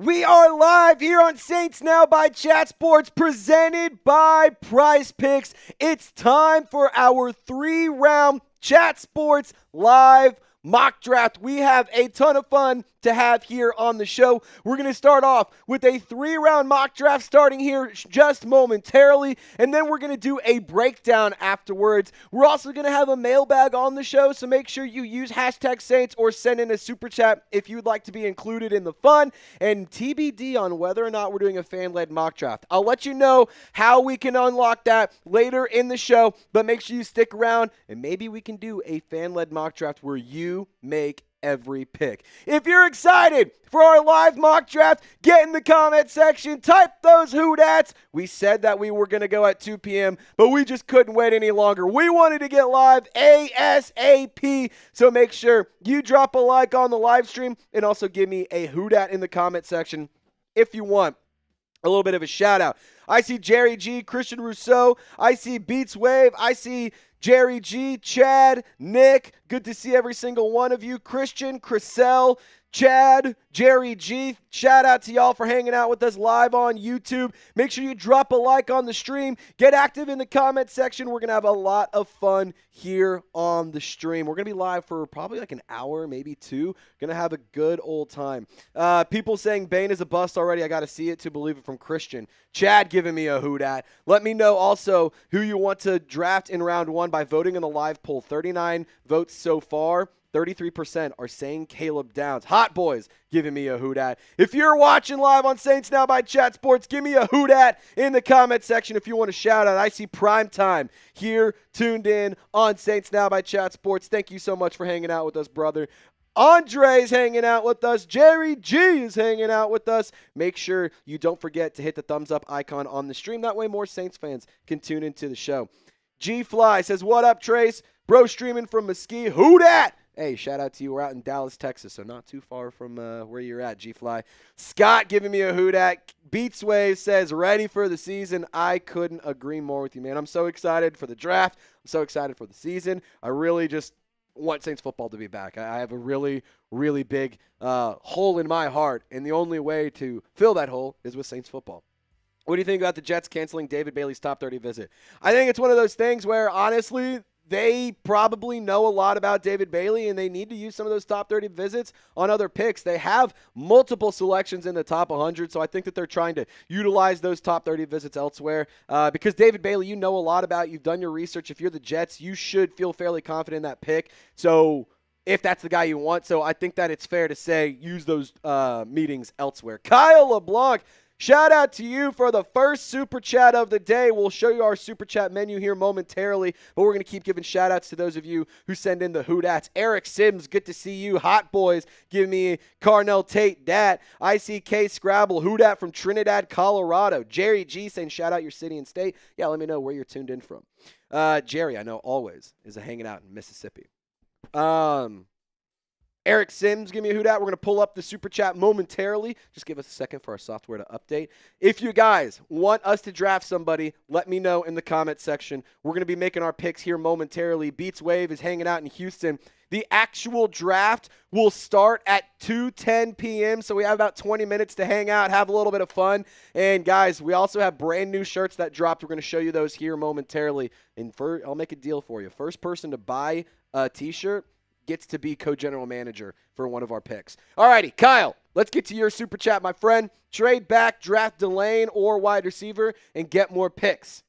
We are live here on Saints Now by Chat Sports, presented by Prize Picks. It's time for our 3-round Chat Sports live mock draft. We have a ton of fun to have here on the show. We're going to start off with a 3-round mock draft starting here just momentarily, and then we're going to do a breakdown afterwards. We're also going to have a mailbag on the show, so make sure you use hashtag Saints or send in a super chat if you'd like to be included in the fun, and TBD on whether or not we're doing a fan-led mock draft. I'll let you know how we can unlock that later in the show, but make sure you stick around, and maybe we can do a fan-led mock draft where you make every pick. If you're excited for our live mock draft, get in the comment section, type those hoodats. We said that we were going to go at 2 p.m., but we just couldn't wait any longer. We wanted to get live ASAP, so make sure you drop a like on the live stream and also give me a hoodat in the comment section if you want a little bit of a shout out. I see Jerry G, Christian Rousseau, I see Beats Wave, I see Jerry G, Chad, Nick, good to see every single one of you. Christian, Chriselle, Chad, Jerry G, shout out to y'all for hanging out with us live on YouTube. Make sure you drop a like on the stream. Get active in the comment section. We're going to have a lot of fun here on the stream. We're going to be live for probably like an hour, maybe 2. Going to have a good old time. People saying Bane is a bust already. I got to see it to believe it from Christian. Chad giving me a hoot at. Let me know also who you want to draft in round 1 by voting in the live poll. 39 votes so far. 33% are saying Caleb Downs. Hot boys giving me a hoot at. If you're watching live on Saints Now by Chat Sports, give me a hoot at in the comment section if you want to shout out. I see Prime Time here tuned in on Saints Now by Chat Sports. Thank you so much for hanging out with us, brother. Andre's hanging out with us. Jerry G is hanging out with us. Make sure you don't forget to hit the thumbs up icon on the stream. That way more Saints fans can tune into the show. G-Fly says, what up, Trace? Bro streaming from Mesquite. Who dat? Hey, shout out to you. We're out in Dallas, Texas, so not too far from where you're at, G-Fly. Scott giving me a hoot at. Beats Wave says, ready for the season. I couldn't agree more with you, man. I'm so excited for the draft. I'm so excited for the season. I really just want Saints football to be back. I have a really, really big hole in my heart, and the only way to fill that hole is with Saints football. What do you think about the Jets canceling David Bailey's top 30 visit? I think it's one of those things where, honestly, they probably know a lot about David Bailey, and they need to use some of those top 30 visits on other picks. They have multiple selections in the top 100, so I think that they're trying to utilize those top 30 visits elsewhere because David Bailey, you know a lot about. You've done your research. If you're the Jets, you should feel fairly confident in that pick. So if that's the guy you want. So I think that it's fair to say use those meetings elsewhere. Kyle LeBlanc, shout out to you for the first super chat of the day. We'll show you our super chat menu here momentarily, but we're going to keep giving shout outs to those of you who send in the hoodats. Eric Sims, good to see you. Hot Boys, give me Carnell Tate, Dat. ICK Scrabble, hoodat from Trinidad, Colorado. Jerry G saying shout out your city and state. Yeah, let me know where you're tuned in from. Jerry, I know always is hanging out in Mississippi. Eric Sims, give me a hoot out. We're going to pull up the super chat momentarily. Just give us a second for our software to update. If you guys want us to draft somebody, let me know in the comment section. We're going to be making our picks here momentarily. Beats Wave is hanging out in Houston. The actual draft will start at 2:10 p.m., so we have about 20 minutes to hang out, have a little bit of fun. And, guys, we also have brand new shirts that dropped. We're going to show you those here momentarily. And I'll make a deal for you. First person to buy a T-shirt gets to be co-general manager for one of our picks. All righty, Kyle, let's get to your super chat, my friend. Trade back, draft Delane or wide receiver, and get more picks.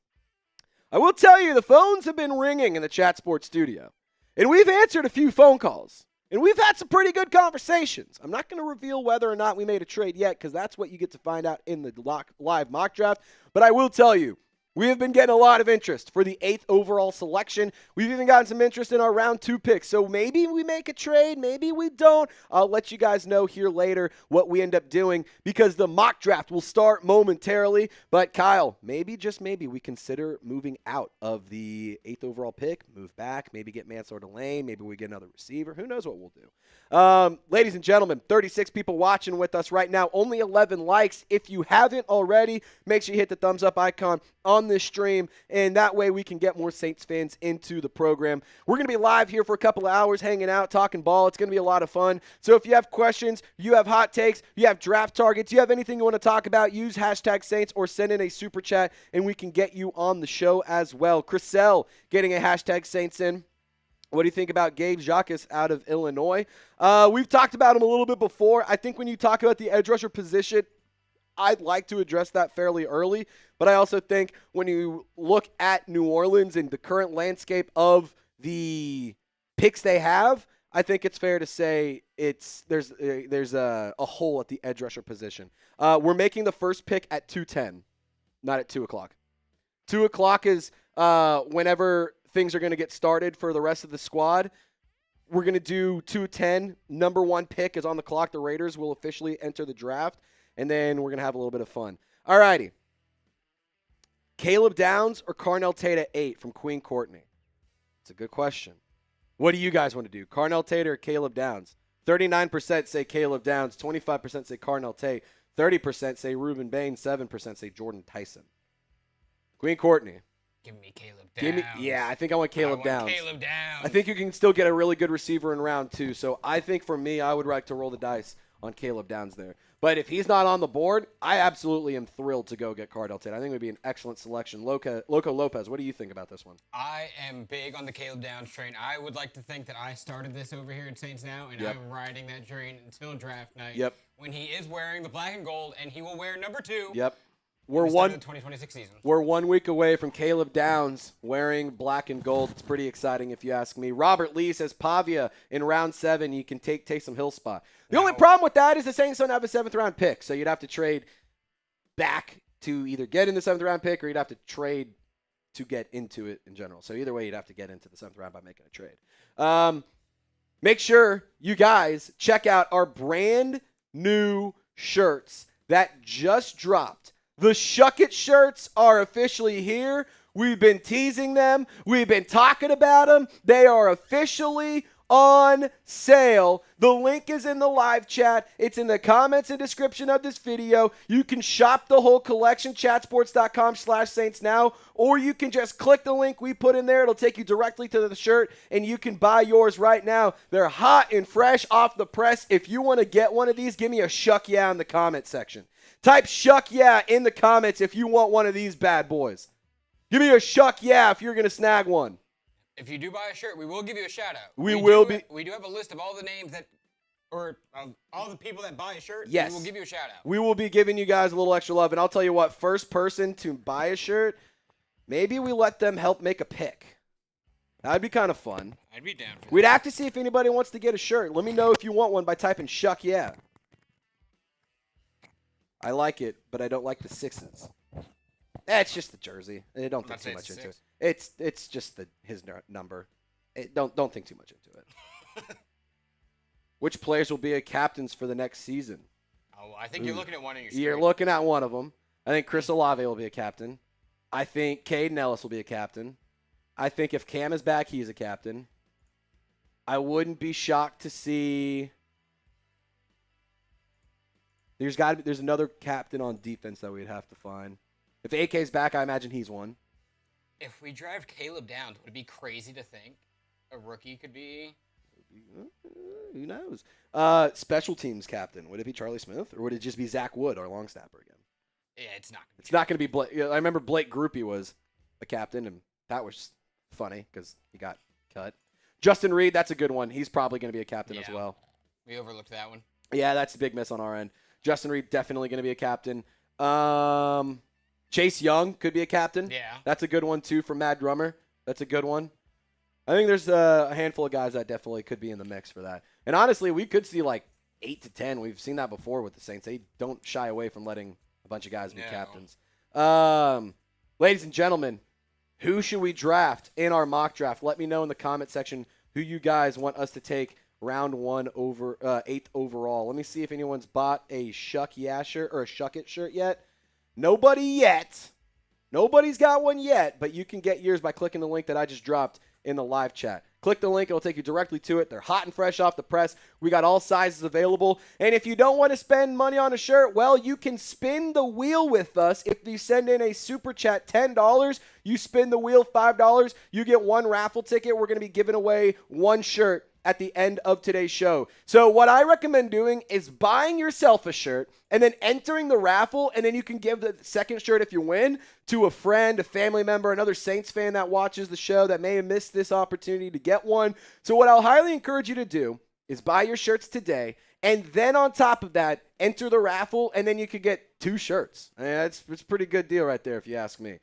I will tell you, the phones have been ringing in the Chat Sports studio, and we've answered a few phone calls, and we've had some pretty good conversations. I'm not going to reveal whether or not we made a trade yet because that's what you get to find out in the live mock draft, but I will tell you, we have been getting a lot of interest for the 8th overall selection. We've even gotten some interest in our round 2 picks. So maybe we make a trade, maybe we don't. I'll let you guys know here later what we end up doing because the mock draft will start momentarily. But Kyle, maybe, just maybe, we consider moving out of the 8th overall pick, move back, maybe get Mansour Delane, maybe we get another receiver. Who knows what we'll do. Ladies and gentlemen, 36 people watching with us right now, only 11 likes. If you haven't already, make sure you hit the thumbs up icon on on this stream, and that way we can get more Saints fans into the program. We're going to be live here for a couple of hours hanging out, talking ball. It's going to be a lot of fun. So if you have questions, you have hot takes, you have draft targets, you have anything you want to talk about, use hashtag Saints or send in a super chat, and we can get you on the show as well. Chriselle getting a hashtag Saints in. What do you think about Gabe Jacques out of Illinois? We've talked about him a little bit before. I think when you talk about the edge rusher position, I'd like to address that fairly early. But I also think when you look at New Orleans and the current landscape of the picks they have, I think it's fair to say there's a hole at the edge rusher position. We're making the first pick at 2:10, not at 2 o'clock. 2 o'clock is whenever things are going to get started for the rest of the squad. We're going to do 2:10. Number 1 pick is on the clock. The Raiders will officially enter the draft, and then we're going to have a little bit of fun. All righty. Caleb Downs or Carnell Tate at 8 from Queen Courtney? It's a good question. What do you guys want to do? Carnell Tate or Caleb Downs? 39% say Caleb Downs. 25% say Carnell Tate. 30% say Reuben Bain. 7% say Jordan Tyson. Queen Courtney. Give me Caleb Downs. I think I want Caleb Downs. Caleb Downs. I think you can still get a really good receiver in round 2. So I think for me, I would like to roll the dice on Caleb Downs there. But if he's not on the board, I absolutely am thrilled to go get Cardell Tate. I think it would be an excellent selection. Loco Lopez, what do you think about this one? I am big on the Caleb Downs train. I would like to think that I started this over here at Saints Now, and I'm riding that train until draft night. Yep. When he is wearing the black and gold, and he will wear number 2. Yep. We're the 2026 season. We're 1 week away from Caleb Downs wearing black and gold. It's pretty exciting if you ask me. Robert Lee says Pavia in round 7. You can take Taysom Hill spot. The only problem with that is the Saints don't have a 7th round pick, so you'd have to trade back to either get in the 7th round pick or you'd have to trade to get into it in general. So either way, you'd have to get into the 7th round by making a trade. Make sure you guys check out our brand new shirts that just dropped. The Shuck It shirts are officially here. We've been teasing them. We've been talking about them. They are officially on sale. The link is in the live chat. It's in the comments and description of this video. You can shop the whole collection, chatsports.com/Saints now, or you can just click the link we put in there. It'll take you directly to the shirt, and you can buy yours right now. They're hot and fresh off the press. If you want to get one of these, give me a shuck yeah in the comment section. Type shuck yeah in the comments if you want one of these bad boys. Give me a shuck yeah if you're going to snag one. If you do buy a shirt, we will give you a shout out. We do have a list of all the names all the people that buy a shirt. Yes. We will give you a shout out. We will be giving you guys a little extra love. And I'll tell you what, first person to buy a shirt, maybe we let them help make a pick. That'd be kind of fun. I'd be down for that. We'd have to see if anybody wants to get a shirt. Let me know if you want one by typing shuck yeah. I like it, but I don't like the 6s. It's just the jersey. I don't think too much into it. It's just his number. Don't think too much into it. Which players will be a captains for the next season? Oh, I think you're looking at one of your screen. You're looking at one of them. I think Chris Olave will be a captain. I think Caden Ellis will be a captain. I think if Cam is back, he's a captain. I wouldn't be shocked to see. There's another captain on defense that we'd have to find. If AK's back, I imagine he's one. If we drive Caleb Downs, would it be crazy to think a rookie could be? Who knows? Special teams captain. Would it be Charlie Smith, or would it just be Zach Wood, our long snapper again? Yeah, it's not. It's not going to be Blake. I remember Blake Groupie was a captain, and that was funny because he got cut. Justin Reed, that's a good one. He's probably going to be a captain as well. We overlooked that one. Yeah, that's a big miss on our end. Justin Reed definitely going to be a captain. Chase Young could be a captain. Yeah. That's a good one, too, for Mad Drummer. That's a good one. I think there's a handful of guys that definitely could be in the mix for that. And honestly, we could see like 8 to 10. We've seen that before with the Saints. They don't shy away from letting a bunch of guys be captains. Ladies and gentlemen, who should we draft in our mock draft? Let me know in the comment section who you guys want us to take round 1 over 8th overall. Let me see if anyone's bought a Shuck Yeah shirt or a Shuck It shirt yet. Nobody yet. Nobody's got one yet, but you can get yours by clicking the link that I just dropped in the live chat. Click the link. It'll take you directly to it. They're hot and fresh off the press. We got all sizes available. And if you don't want to spend money on a shirt, well, you can spin the wheel with us. If you send in a super chat, $10, you spin the wheel, $5, you get one raffle ticket. We're going to be giving away one shirt at the end of today's show. So what I recommend doing is buying yourself a shirt and then entering the raffle, and then you can give the second shirt if you win to a friend, a family member, another Saints fan that watches the show that may have missed this opportunity to get one. So what I'll highly encourage you to do is buy your shirts today, and then on top of that, enter the raffle, and then you could get 2 shirts. I mean, it's a pretty good deal right there if you ask me.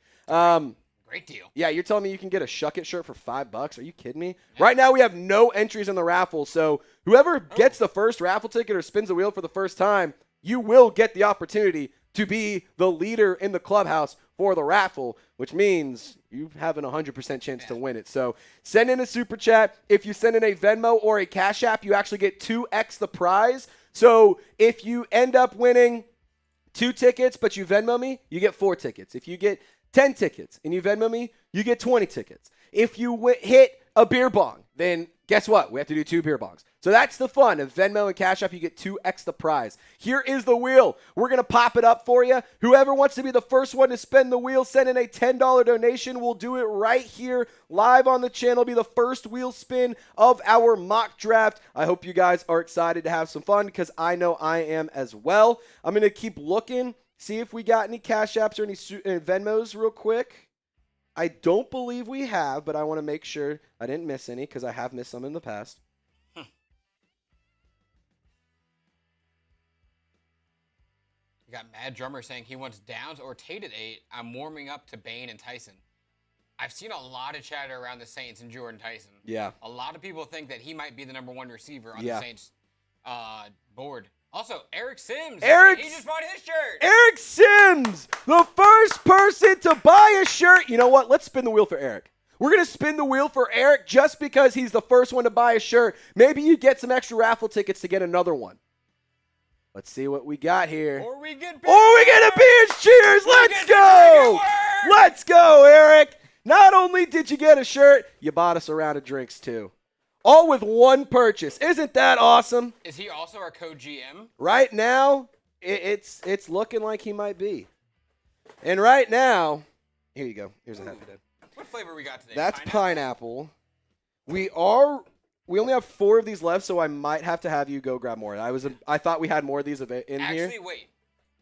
Great deal. Yeah, you're telling me you can get a Shuck It shirt for $5? Are you kidding me? Yeah. Right now we have no entries in the raffle, so whoever gets the first raffle ticket or spins the wheel for the first time, you will get the opportunity to be the leader in the clubhouse for the raffle, which means you have an 100% chance to win it. So send in a super chat. If you send in a Venmo or a Cash App, you actually get 2x the prize. So if you end up winning 2 tickets, but you Venmo me, you get 4 tickets. If you get 10 tickets and you Venmo me, you get 20 tickets. If you hit a beer bong, then guess what? We have to do 2 beer bongs. So that's the fun of Venmo and Cash App. You get 2x the prize. Here is the wheel. We're going to pop it up for you. Whoever wants to be the first one to spin the wheel, send in a $10 donation. We'll do it right here live on the channel. It'll be the first wheel spin of our mock draft. I hope you guys are excited to have some fun because I know I am as well. I'm going to keep looking, see if we got any Cash Apps or any Venmos real quick. I don't believe we have, but I want to make sure I didn't miss any because I have missed some in the past. You got Mad Drummer saying he wants Downs or Tate at 8. I'm warming up to Bane and Tyson. I've seen a lot of chatter around the Saints and Jordan Tyson. Yeah. A lot of people think that he might be the #1 receiver on the Saints board. Also, Eric Sims. He just bought his shirt. Eric Sims, the first person to buy a shirt. You know what? Let's spin the wheel for Eric. We're going to spin the wheel for Eric just because he's the first one to buy a shirt. Maybe you get some extra raffle tickets to get another one. Let's see what we got here. Or we get a Beers Cheers. Let's go. Let's go, Eric. Not only did you get a shirt, you bought us a round of drinks too. All with one purchase. Isn't that awesome? Is he also our co-GM? Right now, it's looking like he might be. And right now, here you go. Here's a Happy Dad. What flavor we got today? That's pineapple. We only have 4 of these left, so I might have to have you go grab more. I thought we had more of these in here. Actually, wait.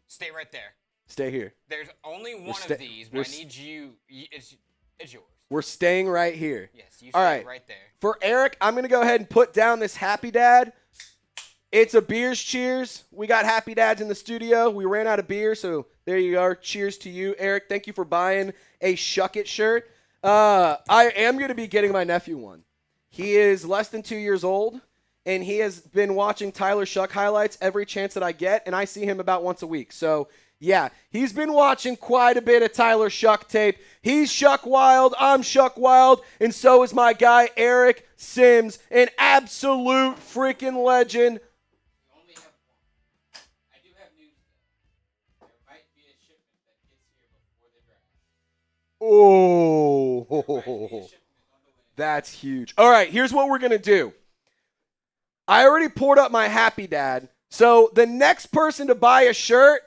Stay right there. Stay here. There's only one of these, but I need you. It's yours. We're staying right here. Yes, you stay right there. For Eric, I'm going to go ahead and put down this Happy Dad. It's a Beers Cheers. We got Happy Dads in the studio. We ran out of beer, so there you are. Cheers to you, Eric. Thank you for buying a Shuck It shirt. I am going to be getting my nephew one. He is less than 2 years old, and he has been watching Tyler Shuck highlights every chance that I get, and I see him about once a week. So, yeah, he's been watching quite a bit of Tyler Shuck tape. He's Shuck Wild, I'm Shuck Wild, and so is my guy Eric Sims, an absolute freaking legend. We only have one. I do have news, though. There might be a shipment that gets here before the draft. Oh, that's huge. All right, here's what we're going to do. I already poured up my Happy Dad, so the next person to buy a shirt,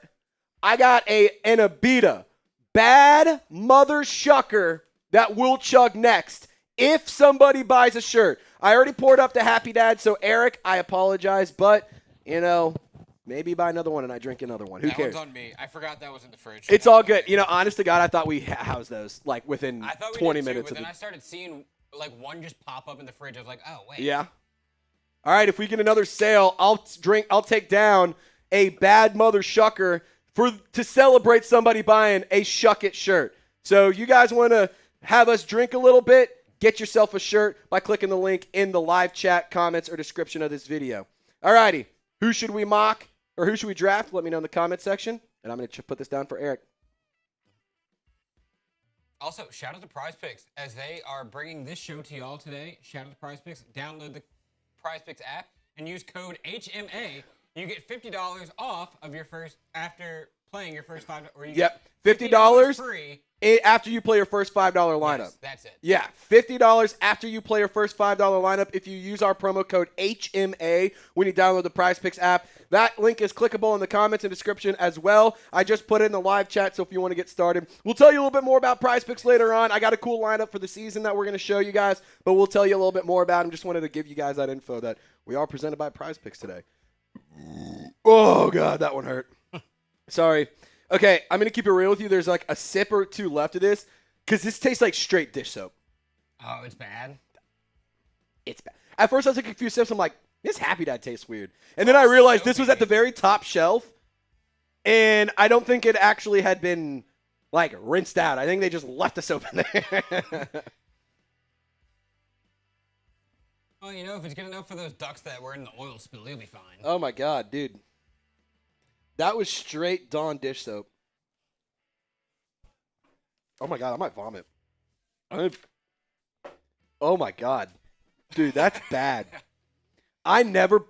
I got an Abita, Bad Mother Shucker, that will chug next if somebody buys a shirt. I already poured up the Happy Dad, so Eric, I apologize, but, maybe buy another one and I drink another one. Who cares? That one's on me. I forgot that was in the fridge. It's all good. Honest to God, I thought we housed those, within 20 minutes. But then I started seeing, one just pop up in the fridge. I was like, oh, wait. Yeah. All right, if we get another sale, I'll take down a Bad Mother Shucker to celebrate somebody buying a Shuck It shirt. So you guys want to have us drink a little bit, get yourself a shirt by clicking the link in the live chat, comments, or description of this video. All righty, who should we mock or who should we draft? Let me know in the comment section, and I'm going to put this down for Eric. Also, shout out to Prize Picks as they are bringing this show to y'all today. Shout out to Prize Picks. Download the Prize Picks app and use code HMA. You get $50 off of your first after playing your first $5, or you Yep, get $50 free after you play your first $5 lineup. Yes, that's it. Yeah, $50 after you play your first $5 lineup if you use our promo code HMA when you download the Prize Picks app. That link is clickable in the comments and description as well. I just put it in the live chat, so if you want to get started. We'll tell you a little bit more about Prize Picks later on. I got a cool lineup for the season that we're going to show you guys, but we'll tell you a little bit more about them. Just wanted to give you guys that info that we are presented by Prize Picks today. Oh, God, that one hurt. Sorry. Okay, I'm going to keep it real with you. There's like a sip or two left of this because this tastes like straight dish soap. Oh, it's bad? It's bad. At first, I took a few sips. I'm like, this Happy Dad tastes weird. And then I realized this was at the very top shelf, and I don't think it actually had been, like, rinsed out. I think they just left the soap in there. Well, you know, if it's good enough for those ducks that were in the oil spill, you'll be fine. Oh, my God, dude. That was straight Dawn dish soap. Oh, my God, I might vomit. Oh, my God. Dude, that's bad. I never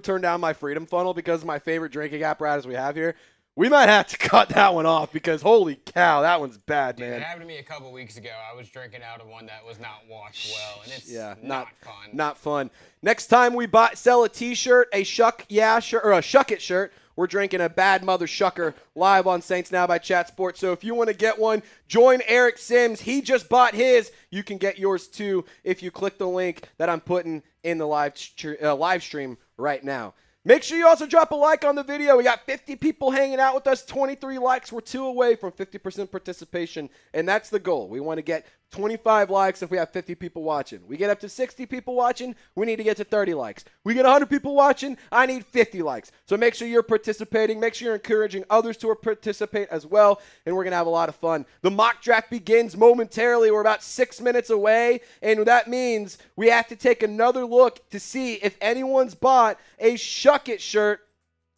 turn down my Freedom Funnel because of my favorite drinking apparatus we have here. We might have to cut that one off because holy cow, that one's bad, Dude, man. it happened to me a couple weeks ago. I was drinking out of one that was not washed well, and it's not fun. Not fun. Next time we sell a T-shirt, a Shuck Yeah shirt, or a Shuck It shirt, we're drinking a Bad Mother Shucker live on Saints Now by Chat Sports. So if you want to get one, join Eric Sims. He just bought his. You can get yours too if you click the link that I'm putting in the live stream right now. Make sure you also drop a like on the video. We got 50 people hanging out with us, 23 likes. We're 2 away from 50% participation, and that's the goal. We want to get 25 likes if we have 50 people watching. We get up to 60 people watching, we need to get to 30 likes. We get 100 people watching, I need 50 likes. So make sure you're participating. Make sure you're encouraging others to participate as well, and we're going to have a lot of fun. The mock draft begins momentarily. We're about 6 minutes away, and that means we have to take another look to see if anyone's bought a Shuck It shirt.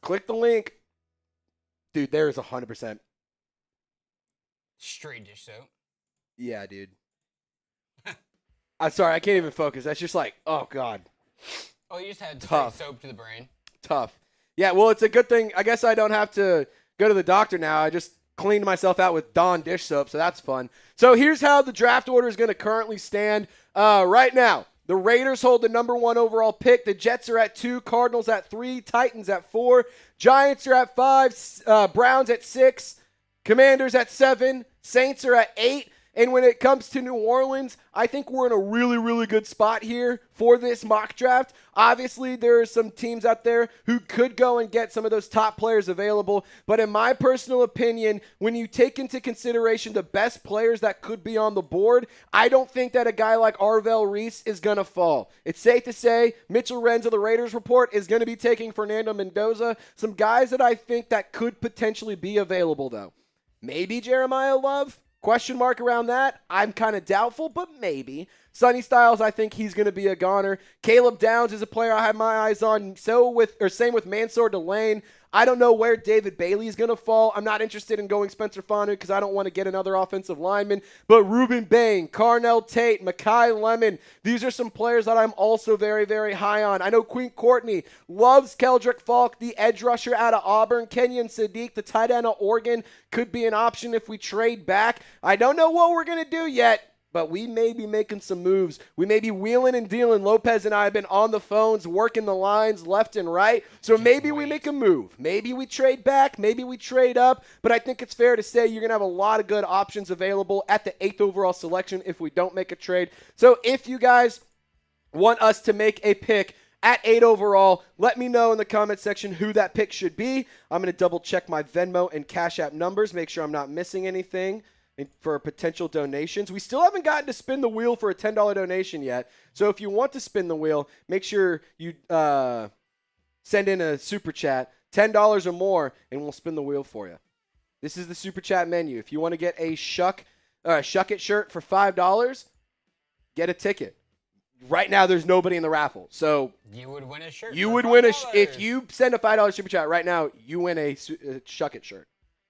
Click the link. Dude, there is 100%. Straight dish soap. Yeah, dude. I'm sorry, I can't even focus. That's just like, oh, God. Oh, you just had Tough. soap to the brain. Tough. Yeah, well, it's a good thing. I guess I don't have to go to the doctor now. I just cleaned myself out with Dawn dish soap, so that's fun. So here's how the draft order is going to currently stand right now. The Raiders hold the number 1 overall pick. The Jets are at 2, Cardinals at 3, Titans at 4, Giants are at 5, Browns at 6, Commanders at 7, Saints are at 8. And when it comes to New Orleans, I think we're in a really, really good spot here for this mock draft. Obviously, there are some teams out there who could go and get some of those top players available. But in my personal opinion, when you take into consideration the best players that could be on the board, I don't think that a guy like Arvell Reese is going to fall. It's safe to say Mitchell Renz of the Raiders Report is going to be taking Fernando Mendoza. Some guys that I think that could potentially be available, though. Maybe Jeremiah Love. Question mark around that. I'm kind of doubtful, but maybe. Sonny Styles, I think he's going to be a goner. Caleb Downs is a player I have my eyes on. Same with Mansour Delane. I don't know where David Bailey is going to fall. I'm not interested in going Spencer Fanu because I don't want to get another offensive lineman. But Ruben Bain, Carnell Tate, Mekhi Lemon, these are some players that I'm also very, very high on. I know Queen Courtney loves Keldrick Falk, the edge rusher out of Auburn. Kenyon Sadiq, the tight end of Oregon, could be an option if we trade back. I don't know what we're going to do yet, but we may be making some moves. We may be wheeling and dealing. Lopez and I have been on the phones working the lines left and right. So maybe we make a move. Maybe we trade back. Maybe we trade up. But I think it's fair to say you're going to have a lot of good options available at the 8th overall selection if we don't make a trade. So if you guys want us to make a pick at 8 overall, let me know in the comment section who that pick should be. I'm going to double check my Venmo and Cash App numbers, make sure I'm not missing anything for potential donations. We still haven't gotten to spin the wheel for a $10 donation yet. So if you want to spin the wheel, make sure you send in a super chat, $10 or more, and we'll spin the wheel for you. This is the super chat menu. If you want to get a Shuck It shirt for $5, get a ticket. Right now, there's nobody in the raffle. So you would win a shirt. You would win if you send a $5 super chat right now, you win a Shuck It shirt.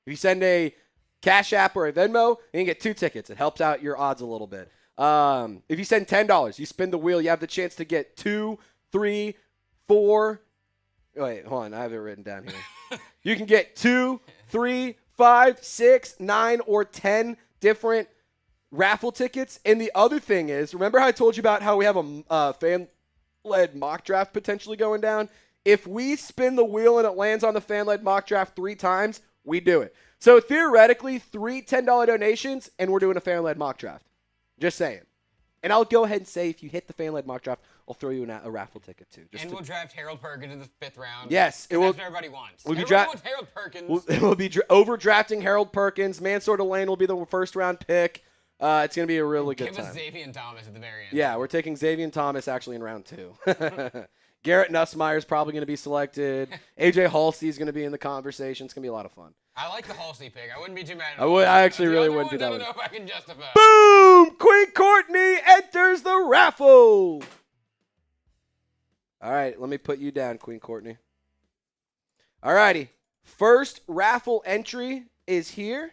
If you send a Cash App or a Venmo, and you get 2 tickets. It helps out your odds a little bit. If you send $10, you spin the wheel, you have the chance to get 2, 3, 4. Wait, hold on. I have it written down here. You can get 2, 3, 5, 6, 9, or 10 different raffle tickets. And the other thing is, remember how I told you about how we have a fan-led mock draft potentially going down? If we spin the wheel and it lands on the fan-led mock draft 3 times, we do it. So theoretically, 3 $10 donations, and we're doing a fan-led mock draft. Just saying. And I'll go ahead and say, if you hit the fan-led mock draft, I'll throw you a raffle ticket too. We'll draft Harold Perkins in the 5th round. Yes, it will. That's what everybody wants. Everybody wants Harold Perkins. We'll be overdrafting Harold Perkins. Mansour Lane will be the first-round pick. It's going to be a really good time. Give us Xavier Thomas at the very end. Yeah, we're taking Xavier Thomas actually in round 2. Garrett Nussmeier is probably going to be selected. AJ Halsey is going to be in the conversation. It's going to be a lot of fun. I like the Halsey pick. I wouldn't be too mad at it. I actually really wouldn't be that one. I don't know if I can justify. Boom! Queen Courtney enters the raffle. All right, let me put you down, Queen Courtney. All righty. First raffle entry is here.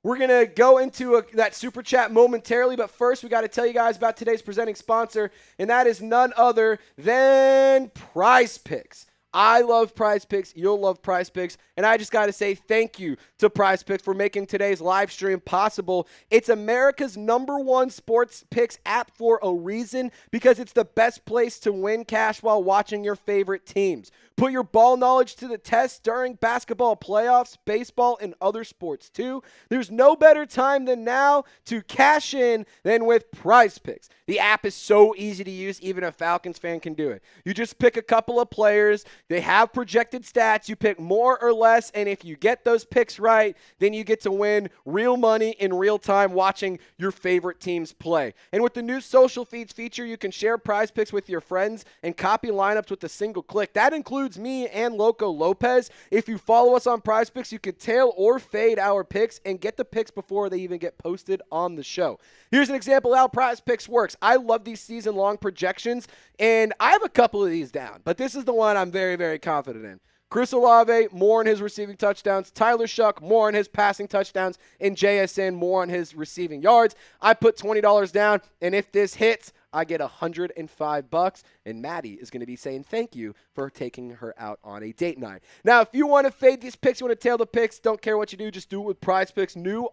We're going to go into that super chat momentarily, but first we got to tell you guys about today's presenting sponsor, and that is none other than Prize Picks. I love Prize Picks. You'll love Prize Picks. And I just got to say thank you to Prize Picks for making today's live stream possible. It's America's #1 sports picks app for a reason, because it's the best place to win cash while watching your favorite teams. Put your ball knowledge to the test during basketball playoffs, baseball, and other sports too. There's no better time than now to cash in than with Prize Picks. The app is so easy to use, even a Falcons fan can do it. You just pick a couple of players. They have projected stats. You pick more or less, and if you get those picks right, then you get to win real money in real time watching your favorite teams play. And with the new social feeds feature, you can share Prize Picks with your friends and copy lineups with a single click. That includes me and Loco Lopez. If you follow us on Prize Picks, you can tail or fade our picks and get the picks before they even get posted on the show. Here's an example of how Prize Picks works. I love these season-long projections, and I have a couple of these down, but this is the one I'm very, very confident in. Chris Olave, more on his receiving touchdowns. Tyler Shuck, more on his passing touchdowns. And JSN, more on his receiving yards. I put $20 down, and if this hits, I get $105, and Maddie is going to be saying thank you for taking her out on a date night. Now, if you want to fade these picks, you want to tail the picks, don't care what you do, just do it with Prize Picks. New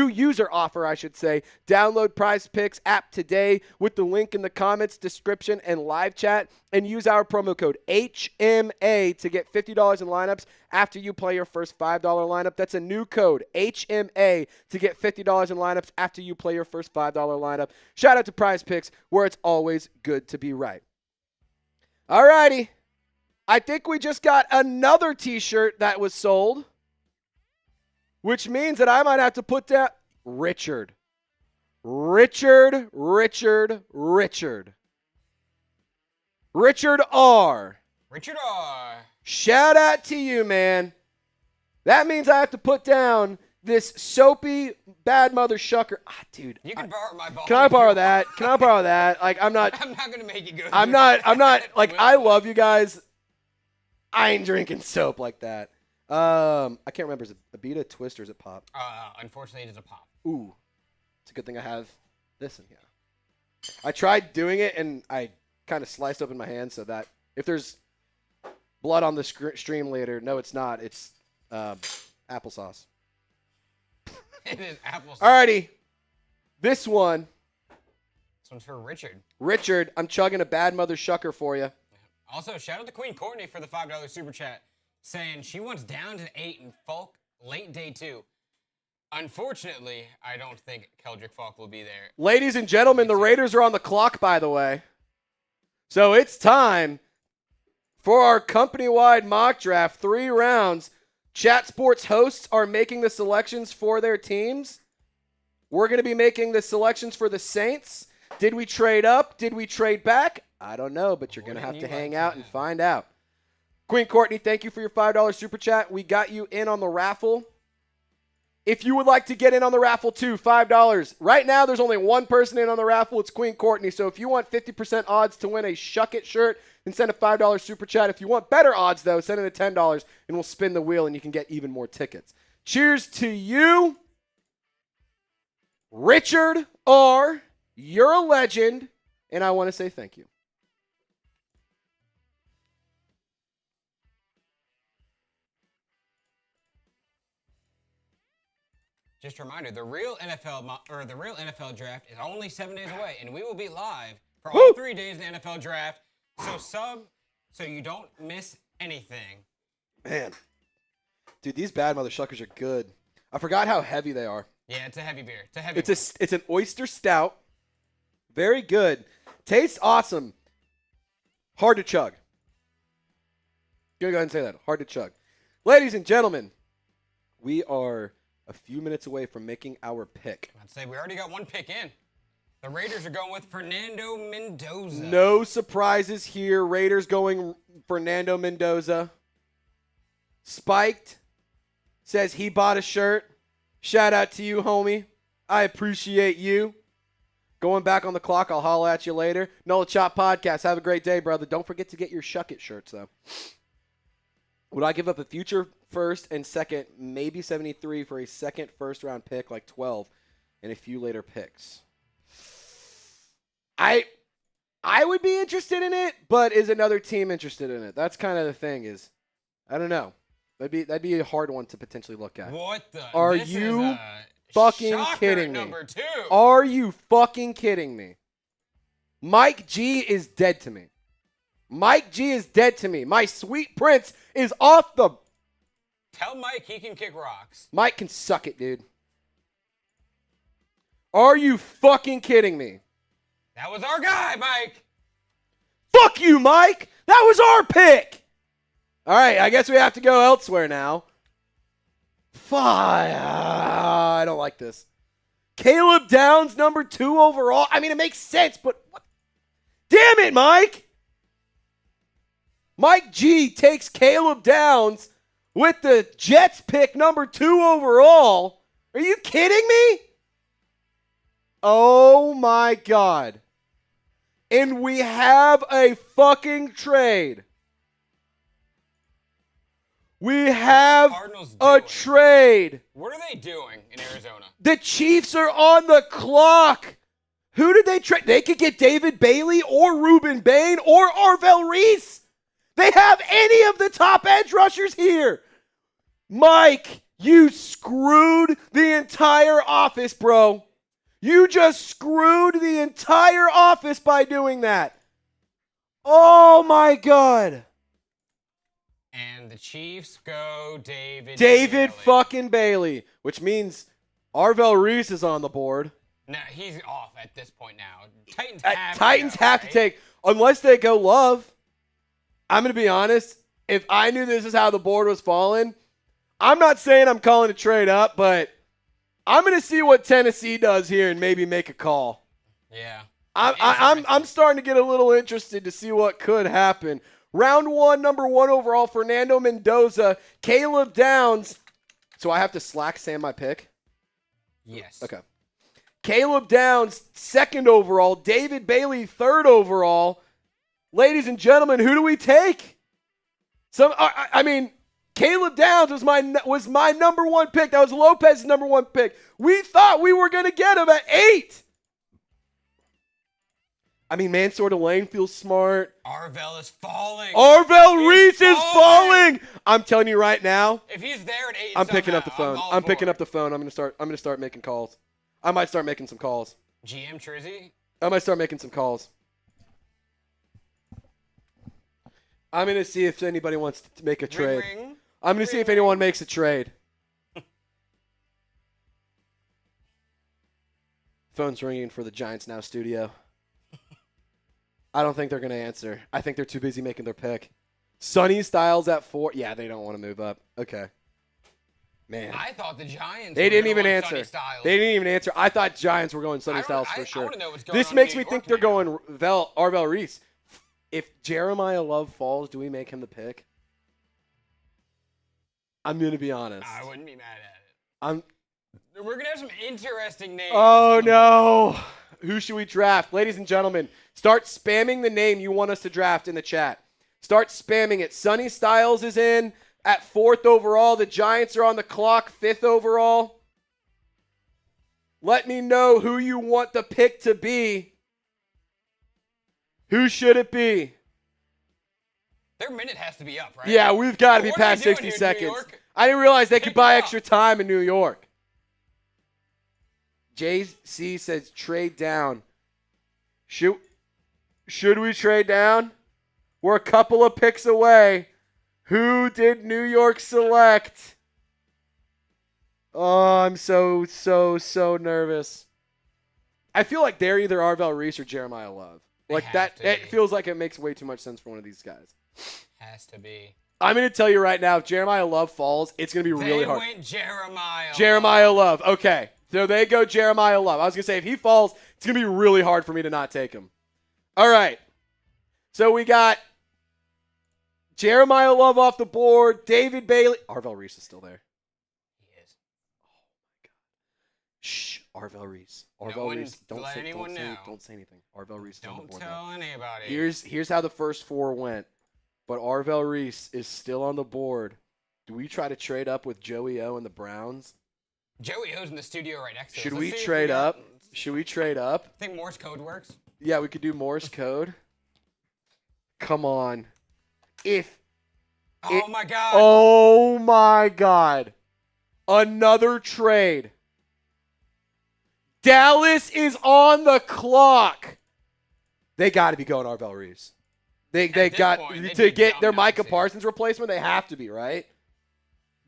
user offer, I should say. Download Prize Picks app today with the link in the comments, description, and live chat, and use our promo code HMA to get $50 in lineups after you play your first $5 lineup. That's a new code, HMA, to get $50 in lineups after you play your first $5 lineup. Shout out to Prize Picks, where it's always good to be right. All righty. I think we just got another t-shirt that was sold, which means that I might have to put down Richard R. Richard R. Shout out to you, man. That means I have to put down this soapy bad mother shucker. Dude. You can borrow my ball. Can I borrow that? Can I borrow that? Like, I'm not going to make you go. I'm not, like, I love you guys. I ain't drinking soap like that. I can't remember. Is it Abita, Twist, or is it Pop? Unfortunately, it is a Pop. Ooh. It's a good thing I have this in here. I tried doing it, and I kind of sliced open my hand so that if there's blood on the stream later, no, it's not. It's applesauce. It is applesauce. Alrighty. This one. This one's for Richard. Richard, I'm chugging a bad mother shucker for you. Also, shout out to Queen Courtney for the $5 super chat, saying she wants down to 8 in Falk late day 2. Unfortunately, I don't think Keldrick Falk will be there. Ladies and gentlemen, the Raiders are on the clock, by the way. So it's time for our company-wide mock draft. 3 rounds. Chat Sports hosts are making the selections for their teams. We're going to be making the selections for the Saints. Did we trade up? Did we trade back? I don't know, but you're going to have to hang out and find out. Queen Courtney, thank you for your $5 super chat. We got you in on the raffle. If you would like to get in on the raffle too, $5. Right now, there's only one person in on the raffle. It's Queen Courtney. So if you want 50% odds to win a Shuck It shirt, then send a $5 super chat. If you want better odds, though, send in a $10, and we'll spin the wheel, and you can get even more tickets. Cheers to you, Richard R. You're a legend, and I want to say thank you. Just a reminder, the real NFL draft is only 7 days away, and we will be live for all 3 days of the NFL draft. So so you don't miss anything. Man. Dude, these bad mother suckers are good. I forgot how heavy they are. Yeah, it's a heavy beer. It's an oyster stout. Very good. Tastes awesome. Hard to chug. Gonna go ahead and say that. Hard to chug. Ladies and gentlemen, we are a few minutes away from making our pick. I'd say we already got one pick in. The Raiders are going with Fernando Mendoza. No surprises here. Raiders going Fernando Mendoza. Spiked says he bought a shirt. Shout out to you, homie. I appreciate you. Going back on the clock, I'll holla at you later. Nola Chop Podcast. Have a great day, brother. Don't forget to get your Shuck It shirts, though. Would I give up a future first and second, maybe 73 for a second first-round pick, like 12, and a few later picks? I would be interested in it, but is another team interested in it? That's kind of the thing is, I don't know. That'd be a hard one to potentially look at. What the? Are this you is a fucking shocker kidding me? Number 2. Are you fucking kidding me? Mike G is dead to me. Mike G is dead to me. My sweet prince is off the... Tell Mike he can kick rocks. Mike can suck it, dude. Are you fucking kidding me? That was our guy, Mike. Fuck you, Mike. That was our pick. All right, I guess we have to go elsewhere now. I don't like this. Caleb Downs, number 2 overall. I mean, it makes sense, but what? Damn it, Mike. Mike G takes Caleb Downs with the Jets pick number 2 overall. Are you kidding me? Oh, my God. And we have a fucking trade. We have a trade. What are they doing in Arizona? The Chiefs are on the clock. Who did they trade? They could get David Bailey or Ruben Bain or Arvell Reese. They have any of the top edge rushers here. Mike, you screwed the entire office, bro. You just screwed the entire office by doing that. Oh, my God. And the Chiefs go David Bailey. fucking Bailey, which means Arvell Reese is on the board. No, he's off at this point now. Titans have to take, unless they go Love. I'm going to be honest. If I knew this is how the board was falling, I'm not saying I'm calling a trade up, but I'm going to see what Tennessee does here and maybe make a call. Yeah. I'm starting to get a little interested to see what could happen. Round 1, number 1 overall, Fernando Mendoza, Caleb Downs. So I have to slack Sam my pick? Yes. Okay. Caleb Downs, 2nd overall. David Bailey, 3rd overall. Ladies and gentlemen, who do we take? I mean, Caleb Downs was my number 1 pick. That was Lopez's number 1 pick. We thought we were going to get him at 8. I mean, Mansour Delane feels smart. Arvell is falling. Arvell Reese is falling. I'm telling you right now. If he's there at 8, I'm picking up the phone. I'm picking up the phone. I'm gonna start making calls. I might start making some calls. GM Trizzy. I might start making some calls. I'm gonna see if anybody wants to make a trade. Ring. I'm gonna see if anyone makes a trade. Phone's ringing for the Giants Now studio. I don't think they're going to answer. I think they're too busy making their pick. Sonny Styles at 4. Yeah, they don't want to move up. Okay. Man. I thought the Giants They didn't even going answer. Sonny Styles. They didn't even answer. I thought Giants were going Sonny Styles for sure. I want to know what's going This on makes in me New think York they're now. going Arvell Reese. If Jeremiah Love falls, do we make him the pick? I'm going to be honest. I wouldn't be mad at it. We're going to have some interesting names. Oh, no. Who should we draft? Ladies and gentlemen, start spamming the name you want us to draft in the chat. Start spamming it. Sonny Styles is in at 4th overall. The Giants are on the clock, 5th overall. Let me know who you want the pick to be. Who should it be? Their minute has to be up, right? Yeah, we've got to be What are past we doing 60 here, New seconds. York? I didn't realize they could Pick buy it up. extra time in New York. JC says trade down. Should we trade down? We're a couple of picks away. Who did New York select? Oh, I'm so nervous. I feel like they're either Arvell Reese or Jeremiah Love. Like that, it feels like it makes way too much sense for one of these guys. Has to be. I'm going to tell you right now, if Jeremiah Love falls, it's going to be really hard. They went Jeremiah. Jeremiah Love. Okay. So they go Jeremiah Love. I was going to say, if he falls, it's going to be really hard for me to not take him. All right. So we got Jeremiah Love off the board. David Bailey. Arvell Reese is still there. He is. Oh, my God. Shh. Arvell Reese. Arvell Reese. Don't say anything. Arvell Reese is on the board. Don't tell anybody. Here's how the first four went. But Arvell Reese is still on the board. Do we try to trade up with Joey O and the Browns? Joey O's in the studio right next to us. Should we trade up? Should we trade up? I think Morse code works. Yeah, we could do Morse code. Come on. Oh, my God. Oh, my God. Another trade. Dallas is on the clock. They got to be going Arvell Reese. They got to get their Micah Parsons replacement. They have to be, right?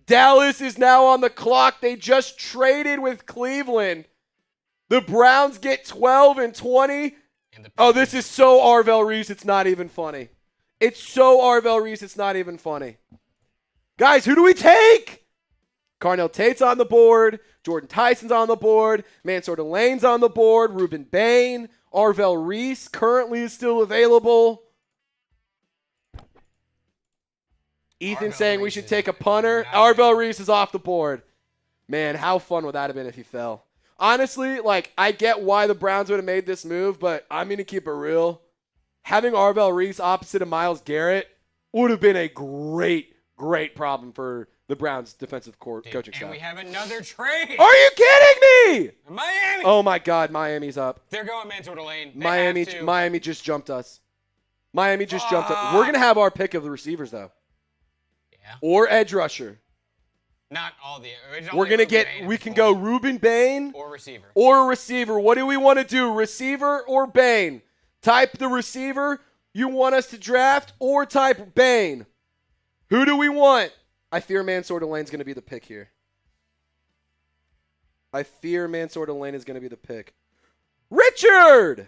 Dallas is now on the clock. They just traded with Cleveland. The Browns get 12 and 20. Oh, this is so Arvell Reese, it's not even funny. It's so Arvell Reese, it's not even funny. Guys, who do we take? Carnell Tate's on the board. Jordan Tyson's on the board. Mansour Delane's on the board. Ruben Bain. Arvell Reese currently is still available. Ethan saying we should take a punter. Arvell Reese is off the board. Man, how fun would that have been if he fell? Honestly, like, I get why the Browns would have made this move, but I'm going to keep it real. Having Arvell Reese opposite of Myles Garrett would have been a great problem for the Browns' defensive coaching staff. And we have another trade. Are you kidding me? Miami. Oh, my God. Miami's up. They're going Mansour Delane. Miami just jumped us. We're going to have our pick of the receivers, though. Yeah. Or edge rusher. Not all the. We're going to get, we can go Ruben Bain. Or receiver. What do we want to do? Receiver or Bain? Type the receiver you want us to draft or type Bain. Who do we want? I fear Mansour Delane's going to be the pick here. Richard!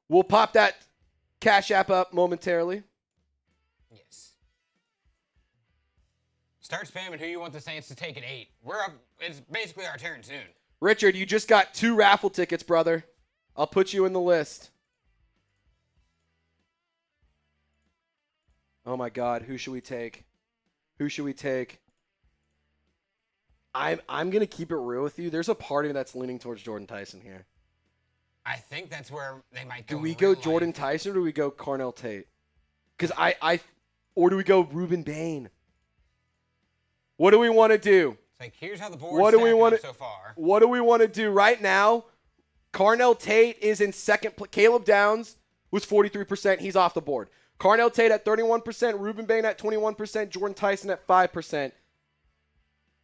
We'll pop that Cash App up momentarily. Yes. Start spamming who you want the Saints to take at 8. We're up. It's basically our turn soon. Richard, you just got 2 raffle tickets, brother. I'll put you in the list. Oh, my God. Who should we take? I'm going to keep it real with you. There's a part of me that's leaning towards Jordan Tyson here. I think that's where they might go. Do we go Jordan Tyson or do we go Carnell Tate? Because or do we go Ruben Bain? What do we want to do? It's like, here's how the board's stacking up so far. What do we want to do right now? Carnell Tate is in second. Caleb Downs was 43%. He's off the board. Carnell Tate at 31%. Ruben Bain at 21%. Jordan Tyson at 5%.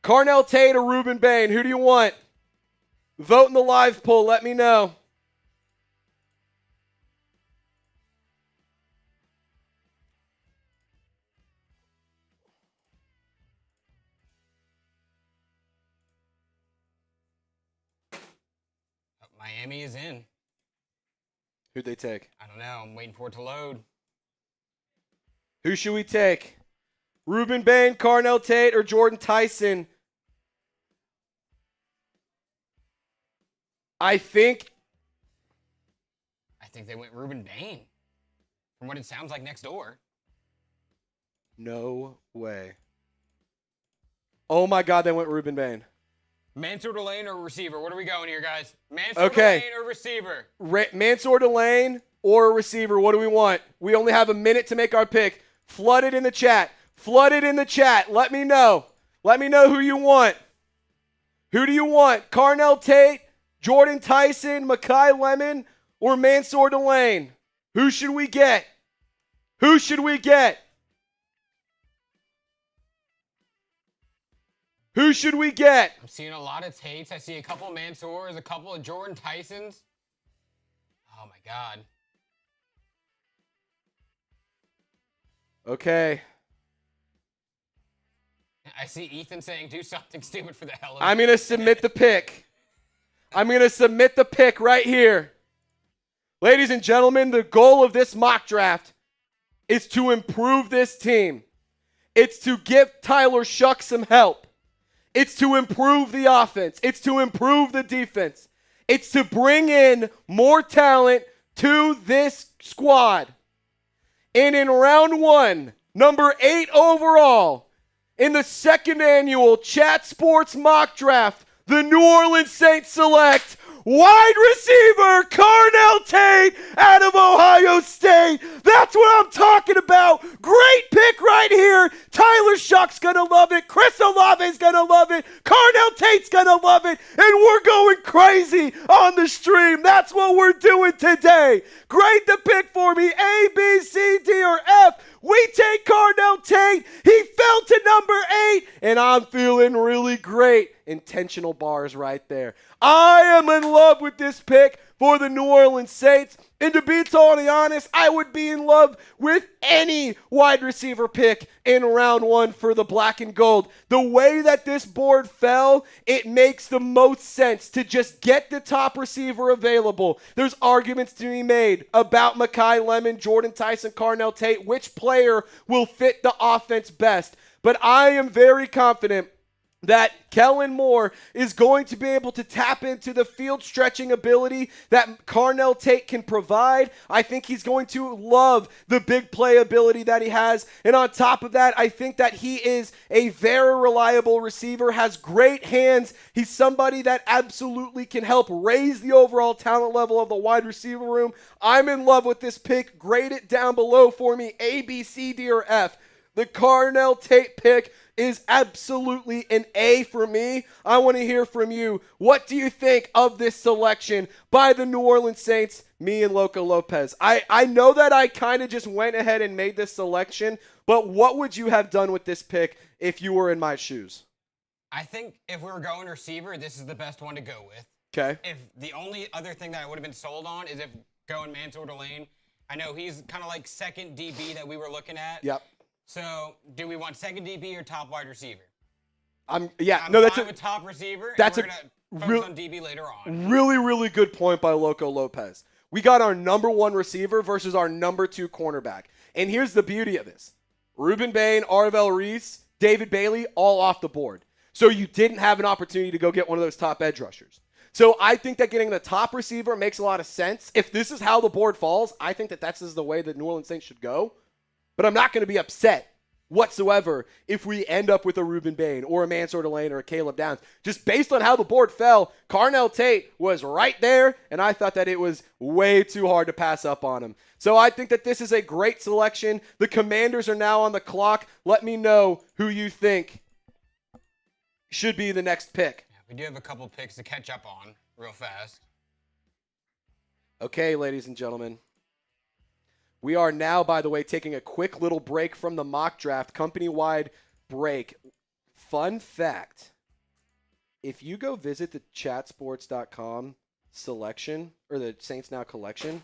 Carnell Tate or Ruben Bain? Who do you want? Vote in the live poll. Let me know. Miami is in. Who'd they take? I don't know. I'm waiting for it to load. Who should we take? Ruben Bain, Carnell Tate, or Jordan Tyson? I think they went Ruben Bain. From what it sounds like next door. No way. Oh, my God, they went Ruben Bain. Mansour Delane or receiver? What are we going here, guys? Mansour Delane or receiver? Mansour Delane or a receiver. What do we want? We only have a minute to make our pick. Flood it in the chat. Let me know. Let me know who you want. Who do you want? Carnell Tate, Jordan Tyson, Makai Lemon, or Mansour Delane? Who should we get? Who should we get? I'm seeing a lot of Tates. I see a couple of Mansours, a couple of Jordan Tysons. Oh, my God. Okay. I see Ethan saying do something stupid for the hell of it. I'm going to submit the pick. I'm going to submit the pick right here. Ladies and gentlemen, the goal of this mock draft is to improve this team. It's to give Tyler Shuck some help. It's to improve the offense. It's to improve the defense. It's to bring in more talent to this squad. And in round 1, number 8 overall, in the second annual Chat Sports Mock Draft, the New Orleans Saints select wide receiver Carnell Tate out of Ohio State. That's what I'm talking about. Great pick right here. Tyler Shuck's going to love it. Chris Olave's going to love it. Carnell Tate's going to love it. And we're going crazy on the stream. That's what we're doing today. Grade the pick for me. A, B, C, D, or F. We take Carnell Tate. He fell to number 8, and I'm feeling really great. Intentional bars right there. I am in love with this pick for the New Orleans Saints. And to be totally honest, I would be in love with any wide receiver pick in round 1 for the black and gold. The way that this board fell, it makes the most sense to just get the top receiver available. There's arguments to be made about Mekhi Lemon, Jordan Tyson, Carnell Tate, which player will fit the offense best. But I am very confident that Kellen Moore is going to be able to tap into the field stretching ability that Carnell Tate can provide. I think he's going to love the big play ability that he has. And on top of that, I think that he is a very reliable receiver, has great hands. He's somebody that absolutely can help raise the overall talent level of the wide receiver room. I'm in love with this pick. Grade it down below for me, A, B, C, D, or F. The Carnell Tate pick is absolutely an A for me. I want to hear from you. What do you think of this selection by the New Orleans Saints, me and Loco Lopez? I know that I kind of just went ahead and made this selection, but what would you have done with this pick if you were in my shoes? I think if we were going receiver, this is the best one to go with. Okay. If the only other thing that I would have been sold on is if going Mansour Delane. I know he's kind of like second DB that we were looking at. Yep. So, do we want second DB or top wide receiver? I'm that's with top receiver. That's and we're gonna focus on DB later on. Really, really good point by Loco Lopez. We got our number 1 receiver versus our number 2 cornerback. And here's the beauty of this. Ruben Bain, Arvell Reese, David Bailey, all off the board. So you didn't have an opportunity to go get one of those top edge rushers. So I think that getting the top receiver makes a lot of sense. If this is how the board falls, I think that that's the way the New Orleans Saints should go. But I'm not going to be upset whatsoever if we end up with a Ruben Bain or a Mansour Delane or a Caleb Downs. Just based on how the board fell, Carnell Tate was right there, and I thought that it was way too hard to pass up on him. So I think that this is a great selection. The Commanders are now on the clock. Let me know who you think should be the next pick. Yeah, we do have a couple picks to catch up on real fast. Okay, ladies and gentlemen. We are now, by the way, taking a quick little break from the mock draft, company-wide break. Fun fact, if you go visit the chatsports.com selection, or the Saints Now collection,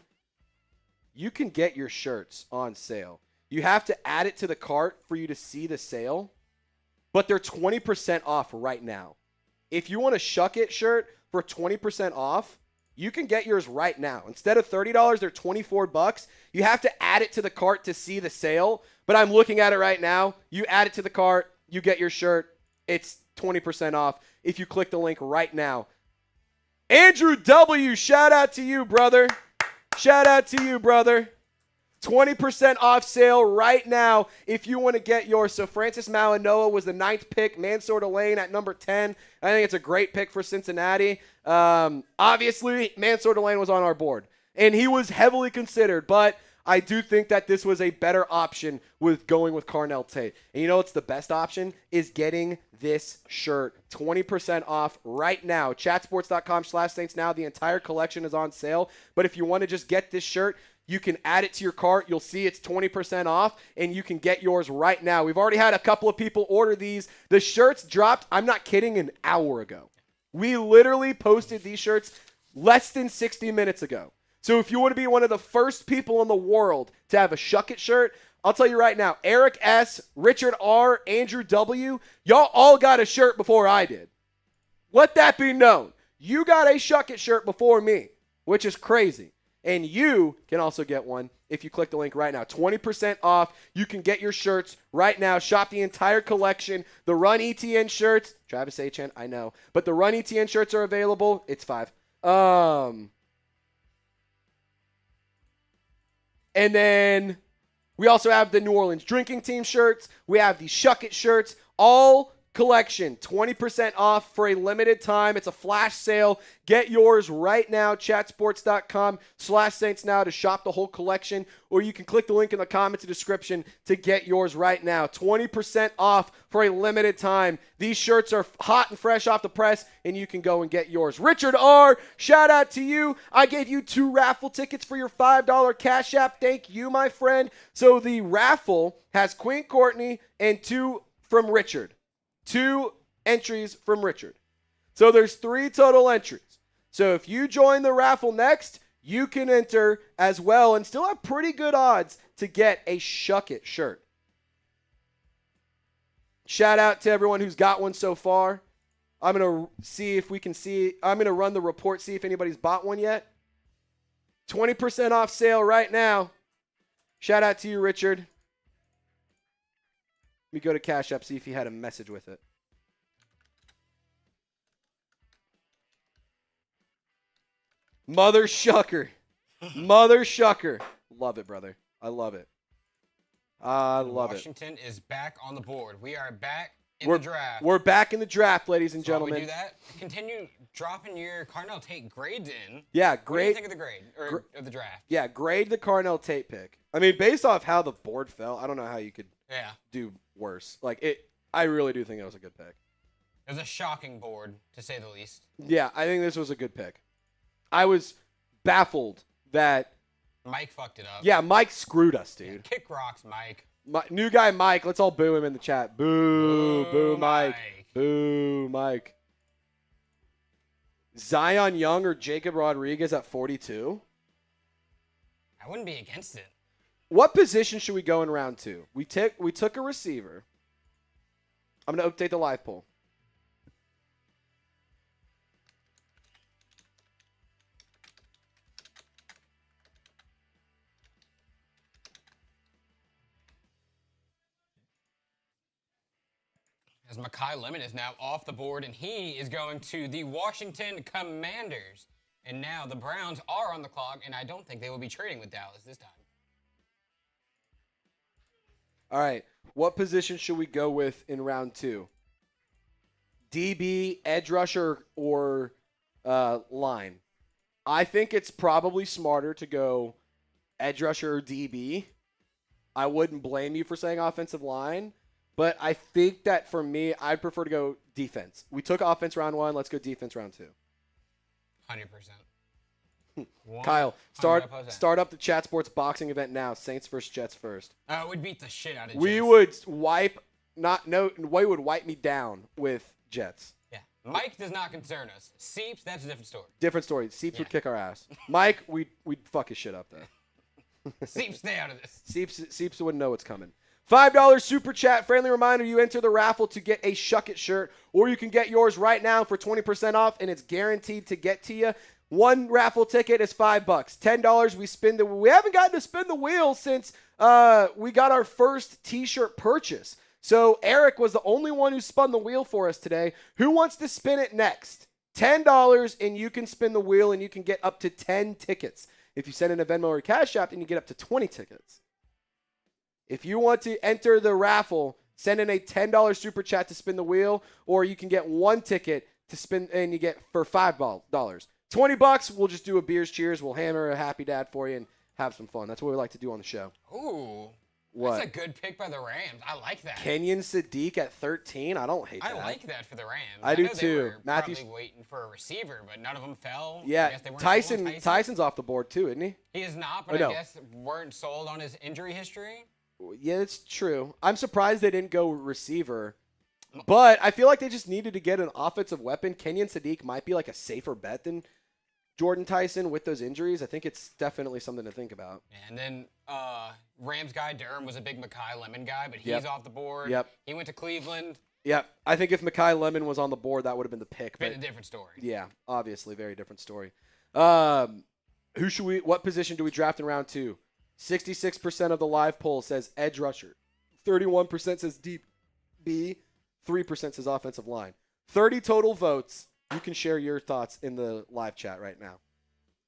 you can get your shirts on sale. You have to add it to the cart for you to see the sale, but they're 20% off right now. If you want a Shuck It shirt for 20% off, you can get yours right now. Instead of $30, they're $24. You have to add it to the cart to see the sale, but I'm looking at it right now. You add it to the cart, you get your shirt. It's 20% off if you click the link right now. Andrew W., shout out to you, brother. Shout out to you, brother. 20% off sale right now if you want to get yours. So Francis Malinois was the 9th pick. Mansour Delane at number 10. I think it's a great pick for Cincinnati. Obviously, Mansour Delane was on our board, and he was heavily considered, but I do think that this was a better option with going with Carnell Tate. And you know what's the best option? Is getting this shirt. 20% off right now. Chatsports.com/Saints Now. The entire collection is on sale. But if you want to just get this shirt, You can add it to your cart. You'll see it's 20% off, and you can get yours right now. We've already had a couple of people order these. The shirts dropped, I'm not kidding, an hour ago. We literally posted these shirts less than 60 minutes ago. So if you want to be one of the first people in the world to have a Shuck It shirt, I'll tell you right now, Eric S., Richard R., Andrew W., y'all all got a shirt before I did. Let that be known. You got a Shuck It shirt before me, which is crazy. And you can also get one if you click the link right now. 20% off. You can get your shirts right now. Shop the entire collection. The Run ETN shirts, Travis H.N., I know. But the Run ETN shirts are available. It's $5. And then we also have the New Orleans Drinking Team shirts. We have the Shuck It shirts. All collection, 20% off for a limited time. It's a flash sale. Get yours right now, chatsports.com/SaintsNow to shop the whole collection, or you can click the link in the comments and description to get yours right now. 20% off for a limited time. These shirts are hot and fresh off the press, and you can go and get yours. Richard R., shout out to you. I gave you 2 raffle tickets for your $5 Cash App. Thank you, my friend. So the raffle has Queen Courtney and 2 from Richard. 2 entries from Richard. So there's 3 total entries. So if you join the raffle next, you can enter as well and still have pretty good odds to get a Shuck It shirt. Shout out to everyone who's got one so far. I'm going to see if we can see. I'm going to run the report, see if anybody's bought one yet. 20% off sale right now. Shout out to you, Richard. Let me go to Cash App, see if he had a message with it. Mother Shucker. Mother Shucker. Love it, brother. I love it. I love Washington is back on the board. We are back in the draft. We're back in the draft, ladies and gentlemen. While we do that, continue dropping your Cardinal Tate grades in. Yeah, What do you think of the grade, or of the draft? Yeah, grade the Cardinal Tate pick. I mean, based off how the board fell, I don't know how you could do worse. I really do think it was a good pick. It was a shocking board, to say the least. Yeah, I think this was a good pick. I was baffled that Mike fucked it up. Yeah, Mike screwed us, dude. Yeah, kick rocks, Mike. New guy, Mike. Let's all boo him in the chat. Boo, boo, Mike. Boo, Mike. Zion Young or Jacob Rodriguez at 42? I wouldn't be against it. What position should we go in round 2? We took a receiver. I'm going to update the live poll. As Mekhi Lemon is now off the board, and he is going to the Washington Commanders. And now the Browns are on the clock, and I don't think they will be trading with Dallas this time. All right. What position should we go with in round 2? DB, edge rusher, or line? I think it's probably smarter to go edge rusher or DB. I wouldn't blame you for saying offensive line. But I think that for me, I'd prefer to go defense. We took offense round 1. Let's go defense round 2. 100%. Kyle, start up the Chat Sports boxing event now. Saints versus Jets first. We'd beat the shit out of Jets. We would wipe me down with Jets. Yeah. Mike does not concern us. Seeps, that's a different story. Different story. Seeps would kick our ass. Mike, we'd fuck his shit up though. Seeps, stay out of this. Seeps wouldn't know what's coming. $5 super chat. Friendly reminder, you enter the raffle to get a Shuck It shirt, or you can get yours right now for 20% off, and it's guaranteed to get to you. One raffle ticket is $5. $10 we haven't gotten to spin the wheel since we got our first t-shirt purchase. So Eric was the only one who spun the wheel for us today. Who wants to spin it next? $10, and you can spin the wheel, and you can get up to 10 tickets. If you send in a Venmo or Cash App, then you get up to 20 tickets. If you want to enter the raffle, send in a $10 super chat to spin the wheel, or you can get 1 ticket to spin, and you get for $5. $20, we'll just do a beers cheers. We'll hammer a happy dad for you and have some fun. That's what we like to do on the show. Ooh. What? That's a good pick by the Rams. I like that. Kenyon Sadiq at 13. I don't hate that. I like that for the Rams. I do know too. They were Matthews probably waiting for a receiver, but none of them fell. I Yeah, guess they weren't sold on Tyson's off the board too, isn't he? He is not, but no. I guess weren't sold on his injury history. Yeah, it's true. I'm surprised they didn't go receiver. But I feel like they just needed to get an offensive weapon. Kenyon Sadiq might be like a safer bet than Jordan Tyson with those injuries. I think it's definitely something to think about. And then Rams guy Durham was a big Mekhi Lemon guy, but he's off the board. Yep. He went to Cleveland. Yep. I think if Mekhi Lemon was on the board, that would have been the pick. Been a different story. Yeah, obviously, very different story. What position do we draft in round 2? 66% of the live poll says edge rusher. 31% says deep B. 3% says offensive line. 30 total votes. You can share your thoughts in the live chat right now.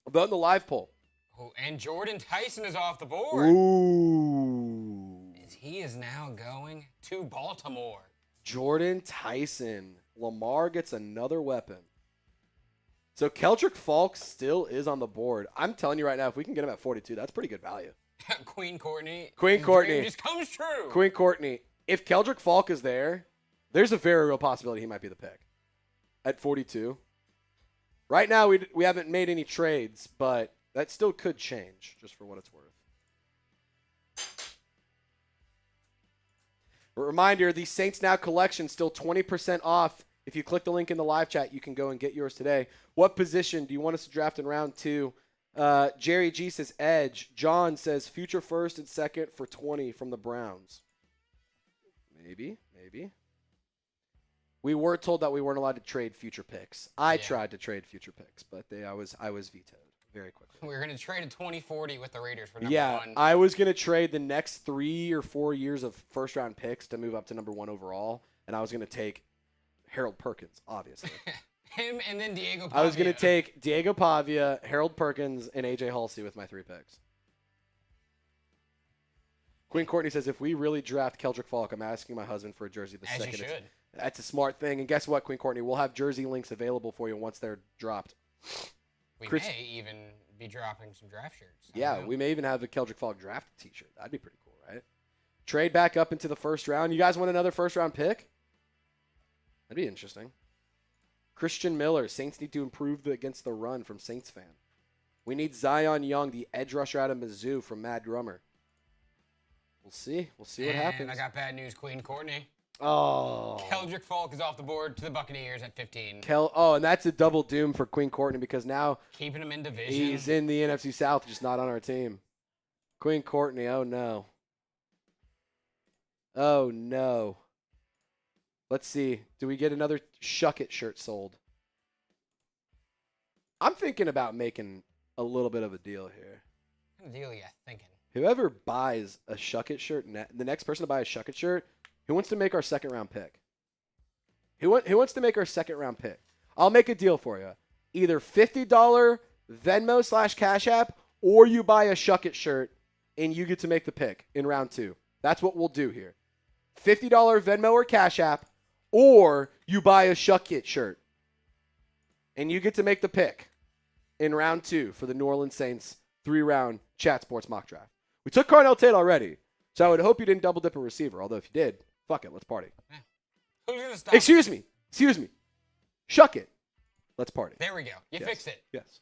Vote in the live poll. Oh, and Jordan Tyson is off the board. Ooh. He is now going to Baltimore. Jordan Tyson. Lamar gets another weapon. So Keldrick Falk still is on the board. I'm telling you right now, if we can get him at 42, that's pretty good value. Queen Courtney. Queen Courtney. Dream just comes true. Queen Courtney. If Keldrick Falk is there, there's a very real possibility he might be the pick at 42. Right now, we haven't made any trades, but that still could change, just for what it's worth. A reminder, the Saints Now collection still 20% off. If you click the link in the live chat, you can go and get yours today. What position do you want us to draft in round 2? Jerry G says edge. John says future first and second for 20 from the Browns. Maybe. We were told that we weren't allowed to trade future picks. I tried to trade future picks, but I was vetoed very quickly. We were going to trade a 2040 with the Raiders for number 1. I was going to trade the next 3 or 4 years of first-round picks to move up to number 1 overall, and I was going to take Harold Perkins, obviously. Him and then Diego Pavia. I was going to take Diego Pavia, Harold Perkins, and A.J. Halsey with my 3 picks. Queen Courtney says, if we really draft Keldrick Falk, I'm asking my husband for a jersey the second. As you should. That's a smart thing. And guess what, Queen Courtney? We'll have jersey links available for you once they're dropped. We may even be dropping some draft shirts. Yeah, we may even have a Keldrick Falk draft t-shirt. That'd be pretty cool, right? Trade back up into the first round. You guys want another first-round pick? That'd be interesting. Christian Miller. Saints need to improve against the run from Saints fan. We need Zion Young, the edge rusher out of Mizzou from Mad Drummer. We'll see. We'll see what happens. And I got bad news, Queen Courtney. Oh. Keldrick Falk is off the board to the Buccaneers at 15. And that's a double doom for Queen Courtney because now keeping him in division. He's in the NFC South, just not on our team. Queen Courtney, oh no. Oh no. Let's see. Do we get another Shuck It shirt sold? I'm thinking about making a little bit of a deal here. What kind of deal are you thinking? Whoever buys a Shuck It shirt, the next person to buy a Shuck It shirt, who wants to make our second round pick? Who wants to make our second round pick? I'll make a deal for you. Either $50 Venmo / Cash App, or you buy a Shuck It shirt and you get to make the pick in round 2. That's what we'll do here. $50 Venmo or Cash App, or you buy a Shuck It shirt and you get to make the pick in round 2 for the New Orleans Saints 3-round Chat Sports mock draft. We took Carnell Tate already, so I would hope you didn't double dip a receiver, although if you did, fuck it, let's party. Who's going to stop? Excuse me. Shuck It. Let's party. There we go. You fixed it. Yes.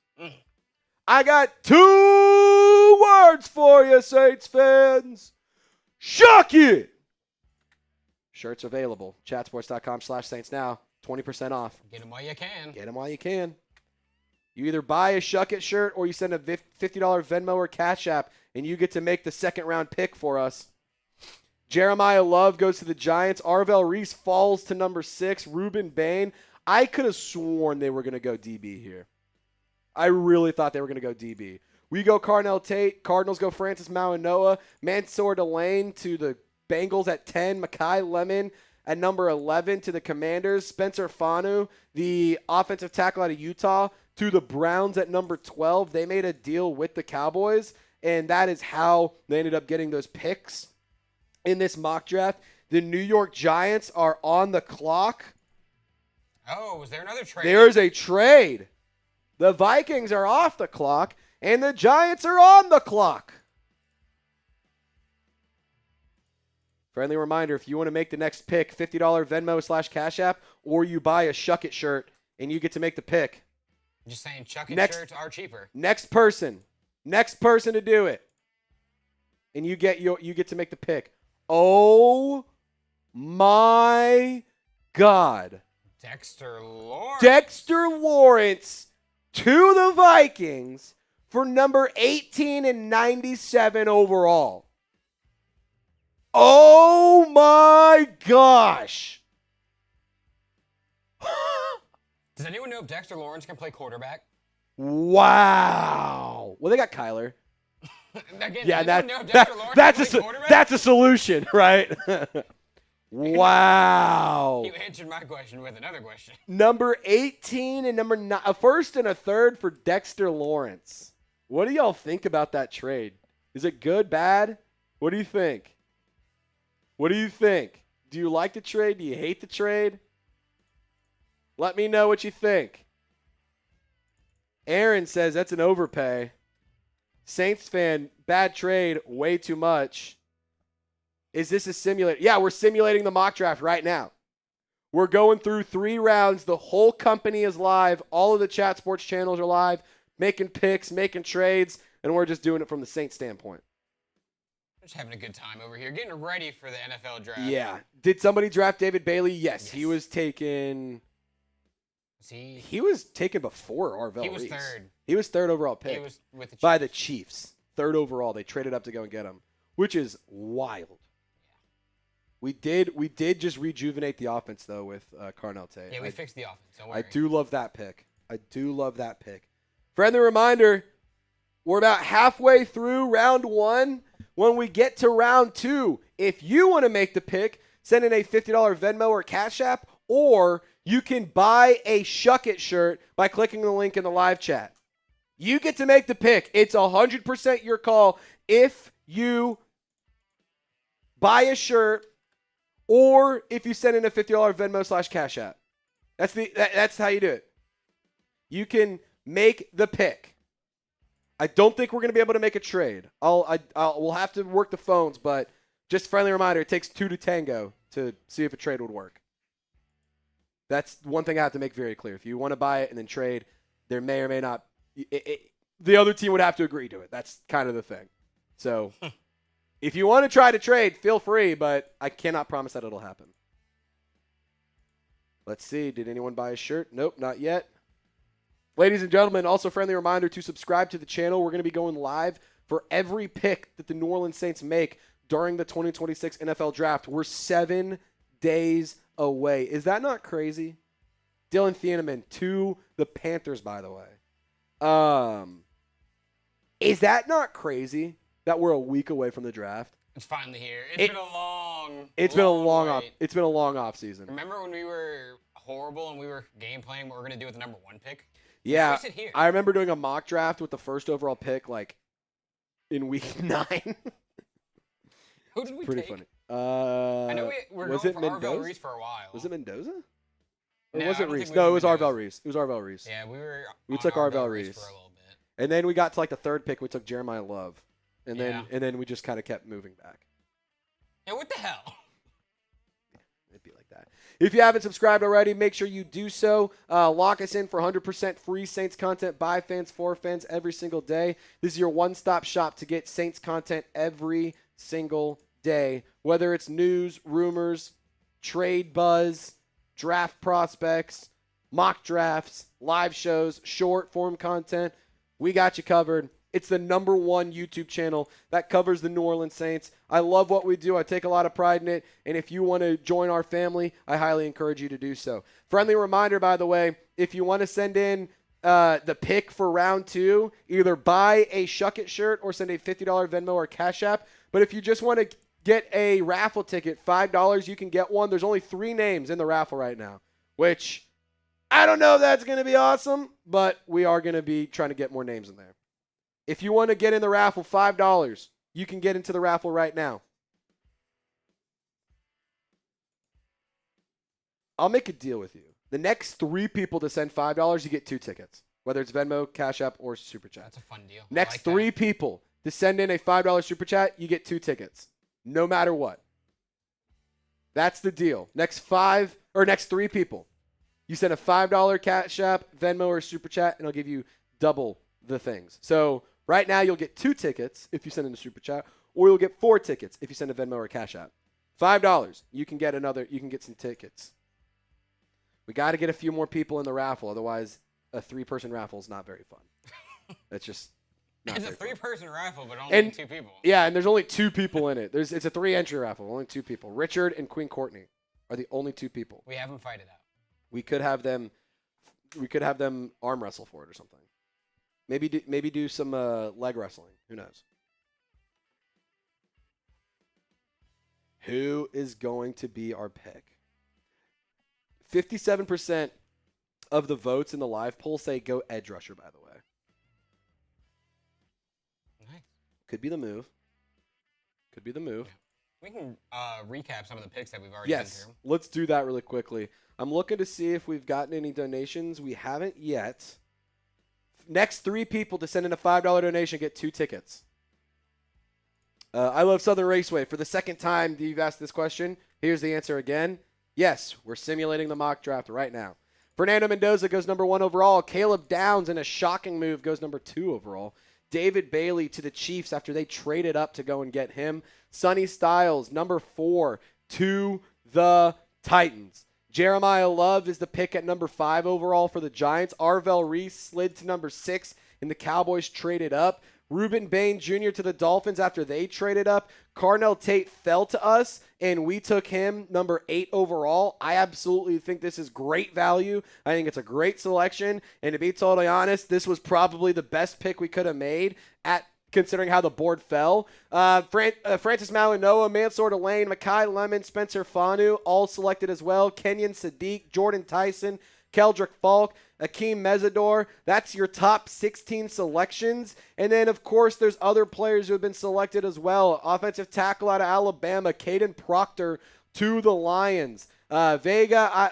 I got 2 words for you, Saints fans. Shuck It. Shirts available. Chatsports.com/Saints now. 20% off. Get them while you can. Get them while you can. You either buy a Shuck It shirt or you send a $50 Venmo or Cash App, and you get to make the second round pick for us. Jeremiah Love goes to the Giants. Arvell Reese falls to number 6. Ruben Bain. I could have sworn they were going to go DB here. I really thought they were going to go DB. We go Carnell Tate. Cardinals go Francis Mauanoa. Mansour Delane to the Bengals at 10. Mekhi Lemon at number 11 to the Commanders. Spencer Fanu, the offensive tackle out of Utah, to the Browns at number 12. They made a deal with the Cowboys, and that is how they ended up getting those picks in this mock draft. The New York Giants are on the clock. Oh, is there another trade? There's a trade. The Vikings are off the clock, and the Giants are on the clock. Friendly reminder, if you want to make the next pick, $50 Venmo/Cash App, or you buy a Shuck It shirt and you get to make the pick. Just saying, Chuck It shirts are cheaper. Next person to do it, and you get to make the pick. Oh my God! Dexter Lawrence. Dexter Lawrence to the Vikings for number 18 and 97 overall. Oh my gosh! Does anyone know if Dexter Lawrence can play quarterback? Wow. Well, they got Kyler. Again, Yeah, that's that's a solution, right? Wow. You answered my question with another question. Number 18 and number 9, a first and a third for Dexter Lawrence. What do y'all think about that trade? Is it good, bad? What do you think? What do you think? Do you like the trade? Do you hate the trade? Let me know what you think. Aaron says that's an overpay. Saints fan, bad trade, way too much. Is this a simulator? Yeah, we're simulating the mock draft right now. We're going through 3 rounds. The whole company is live. All of the chat sports channels are live, making picks, making trades, and we're just doing it from the Saints standpoint. Just having a good time over here, getting ready for the NFL draft. Yeah. Did somebody draft David Bailey? Yes. He was taken. He was taken before Arvell He was Reese. third. He was third overall pick. He was with the Chiefs. By the Chiefs. Third overall. They traded up to go and get him, which is wild. We did just rejuvenate the offense, though, with Carnell Tate. Yeah, we fixed the offense. Don't worry. I do love that pick. Friendly reminder, we're about halfway through round 1. When we get to round 2, if you want to make the pick, send in a $50 Venmo or Cash App, or you can buy a Shuck It shirt by clicking the link in the live chat. You get to make the pick. It's 100% your call if you buy a shirt or if you send in a $50 Venmo/Cash App. That's how you do it. You can make the pick. I don't think we're going to be able to make a trade. We'll have to work the phones, but just a friendly reminder, it takes 2 to tango to see if a trade would work. That's one thing I have to make very clear. If you want to buy it and then trade, there may or may not. The other team would have to agree to it. That's kind of the thing. So if you want to try to trade, feel free, but I cannot promise that it'll happen. Let's see. Did anyone buy a shirt? Nope, not yet. Ladies and gentlemen, also friendly reminder to subscribe to the channel. We're going to be going live for every pick that the New Orleans Saints make during the 2026 NFL Draft. We're 7 days away. Is that not crazy? Dylan Thieneman to the Panthers, by the way. Is that not crazy that we're a week away from the draft? It's finally here. It's been a long off season. Remember when we were horrible and we were game planning what we're going to do with the number 1 pick? Yeah, I remember doing a mock draft with the first overall pick, like, in week 9. Who did we Pretty take? funny. I know we were was going it for Mendoza? Arvell Reese for a while. Was it Mendoza? Or No, was I it don't Reese? think No, it we was Mendoza. Arvell Reese. It was Arvell Reese. Yeah, we took Arvell Reese for a little bit. And then we got to like the 3rd pick. We took Jeremiah Love. And Yeah. then we just kind of kept moving back. Yeah, what the hell? It'd be like that. If you haven't subscribed already, make sure you do so. Lock us in for 100% free Saints content by fans, for fans, every single day. This is your one-stop shop to get Saints content every single day. Whether it's news, rumors, trade buzz, draft prospects, mock drafts, live shows, short-form content, we got you covered. It's the number 1 YouTube channel that covers the New Orleans Saints. I love what we do. I take a lot of pride in it. And if you want to join our family, I highly encourage you to do so. Friendly reminder, by the way, if you want to send in the pick for round 2, either buy a Shuck It shirt or send a $50 Venmo or Cash App. But if you just want to get a raffle ticket, $5, you can get one. There's only 3 names in the raffle right now, which I don't know if that's going to be awesome, but we are going to be trying to get more names in there. If you want to get in the raffle, $5, you can get into the raffle right now. I'll make a deal with you. The next 3 people to send $5, you get 2 tickets, whether it's Venmo, Cash App, or Super Chat. That's a fun deal. Next like 3 that. people to send in a $5 Super Chat, you get 2 tickets, no matter what. That's the deal. Next 3 people. You send a $5 Cash App, Venmo, or Super Chat, and I'll give you double the things. So right now you'll get 2 tickets if you send in a Super Chat, or you'll get 4 tickets if you send a Venmo or Cash App. $5. You can get some tickets. We got to get a few more people in the raffle. Otherwise, a 3-person raffle is not very fun. It's just not It's a very 3-person raffle, but only 2 people. Yeah, and there's only 2 people in it. It's a 3-entry raffle. Only 2 people. Richard and Queen Courtney are the only 2 people. We have them fight it out. We could have them arm wrestle for it or something. Maybe do some leg wrestling. Who knows? Who is going to be our pick? 57% of the votes in the live poll say go edge rusher, by the way. Nice. Could be the move. We can recap some of the picks that we've already been through. Let's do that really quickly. I'm looking to see if we've gotten any donations. We haven't yet. Next 3 people to send in a $5 donation get 2 tickets. I love Southern Raceway. For the second time that you've asked this question, here's the answer again. Yes, we're simulating the mock draft right now. Fernando Mendoza goes number 1 overall. Caleb Downs, in a shocking move, goes number 2 overall. David Bailey to the Chiefs after they traded up to go and get him. Sonny Styles, number 4, to the Titans. Jeremiah Love is the pick at number 5 overall for the Giants. Arvell Reese slid to number 6, and the Cowboys traded up. Reuben Bain Jr. to the Dolphins after they traded up. Carnell Tate fell to us, and we took him number 8 overall. I absolutely think this is great value. I think it's a great selection. And to be totally honest, this was probably the best pick we could have made considering how the board fell. Francis Malinois, Mansour Delane, Makai Lemon, Spencer Fanu, all selected as well. Kenyon Sadiq, Jordan Tyson, Keldrick Falk, Akeem Mesidor. That's your top 16 selections. And then, of course, there's other players who have been selected as well. Offensive tackle out of Alabama, Caden Proctor to the Lions. Vega.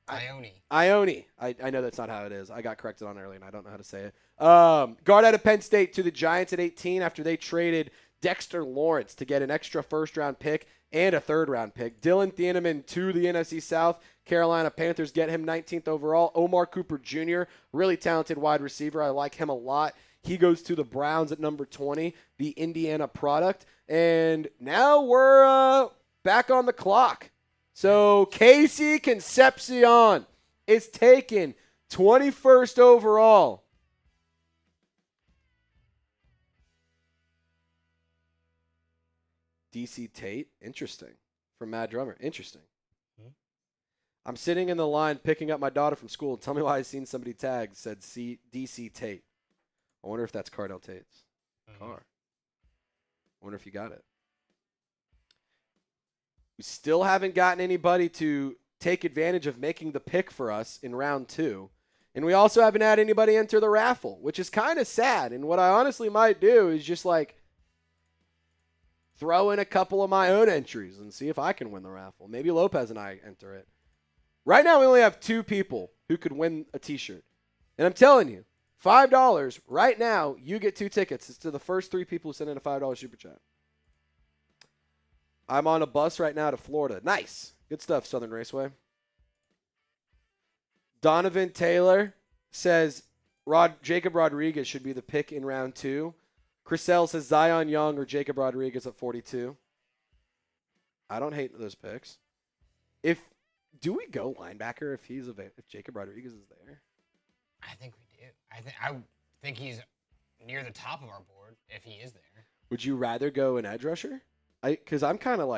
Ione. I know that's not how it is. I got corrected on earlier, and I don't know how to say it. Guard out of Penn State to the Giants at 18 after they traded Dexter Lawrence to get an extra first-round pick and a third-round pick. Dylan Thieneman to the NFC South. Carolina Panthers get him 19th overall. Omar Cooper Jr., really talented wide receiver. I like him a lot. He goes to the Browns at number 20, the Indiana product. And now we're back on the clock. So Casey Concepcion is taken 21st overall. DC Tate, interesting. From Mad Drummer, interesting. I'm sitting in the line picking up my daughter from school. Tell me why I seen somebody tagged said DC Tate. I wonder if that's Cardell Tate's car. I wonder if you got it. We still haven't gotten anybody to take advantage of making the pick for us in round 2. And we also haven't had anybody enter the raffle, which is kind of sad. And what I honestly might do is just throw in a couple of my own entries and see if I can win the raffle. Maybe Lopez and I enter it. Right now, we only have 2 people who could win a T-shirt. And I'm telling you, $5 right now, you get 2 tickets. It's to the first 3 people who send in a $5 Super Chat. I'm on a bus right now to Florida. Nice. Good stuff, Southern Raceway. Donovan Taylor says Jacob Rodriguez should be the pick in round 2. Chriselle says Zion Young or Jacob Rodriguez at 42. I don't hate those picks. Do we go linebacker if Jacob Rodriguez is there? I think we do. I think he's near the top of our board if he is there. Would you rather go an edge rusher? Because I'm kind of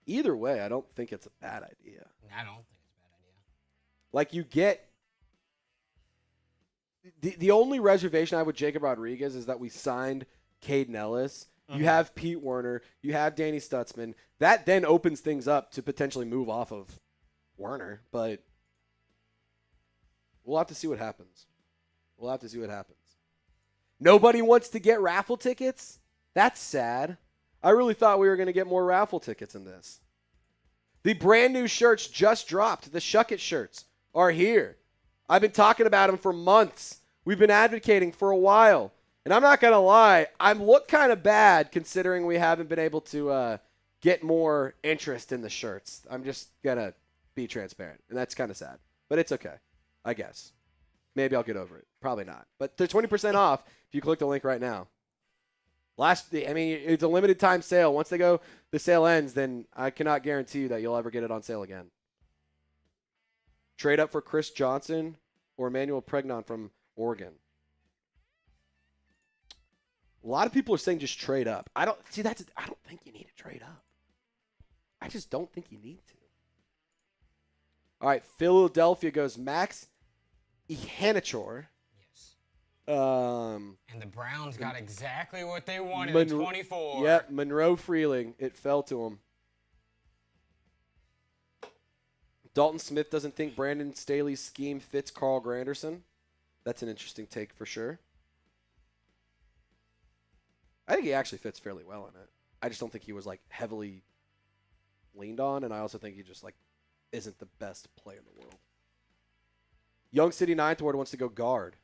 either way, I don't think it's a bad idea. I don't think it's a bad idea. You get the only reservation I have with Jacob Rodriguez is that we signed Caden Ellis. You have Pete Werner. You have Danny Stutzman. That then opens things up to potentially move off of Werner, but we'll have to see what happens. Nobody wants to get raffle tickets? That's sad. I really thought we were going to get more raffle tickets in this. The brand new shirts just dropped. The Shuck It shirts are here. I've been talking about them for months. We've been advocating for a while. And I'm not going to lie, I look kind of bad considering we haven't been able to get more interest in the shirts. I'm just going to be transparent, and that's kind of sad. But it's okay, I guess. Maybe I'll get over it. Probably not. But they're 20% off if you click the link right now. It's a limited time sale. Once the sale ends, then I cannot guarantee you that you'll ever get it on sale again. Trade up for Chris Johnson or Emmanuel Pregnon from Oregon. A lot of people are saying just trade up. I don't think you need to trade up. I just don't think you need to. All right, Philadelphia goes Max Ihanachor. And the Browns got exactly what they wanted at 24. Yep, Monroe Freeling. It fell to him. Dalton Smith doesn't think Brandon Staley's scheme fits Carl Granderson. That's an interesting take for sure. I think he actually fits fairly well in it. I just don't think he was heavily leaned on, and I also think he just isn't the best player in the world. Young City Ninth Ward wants to go guard.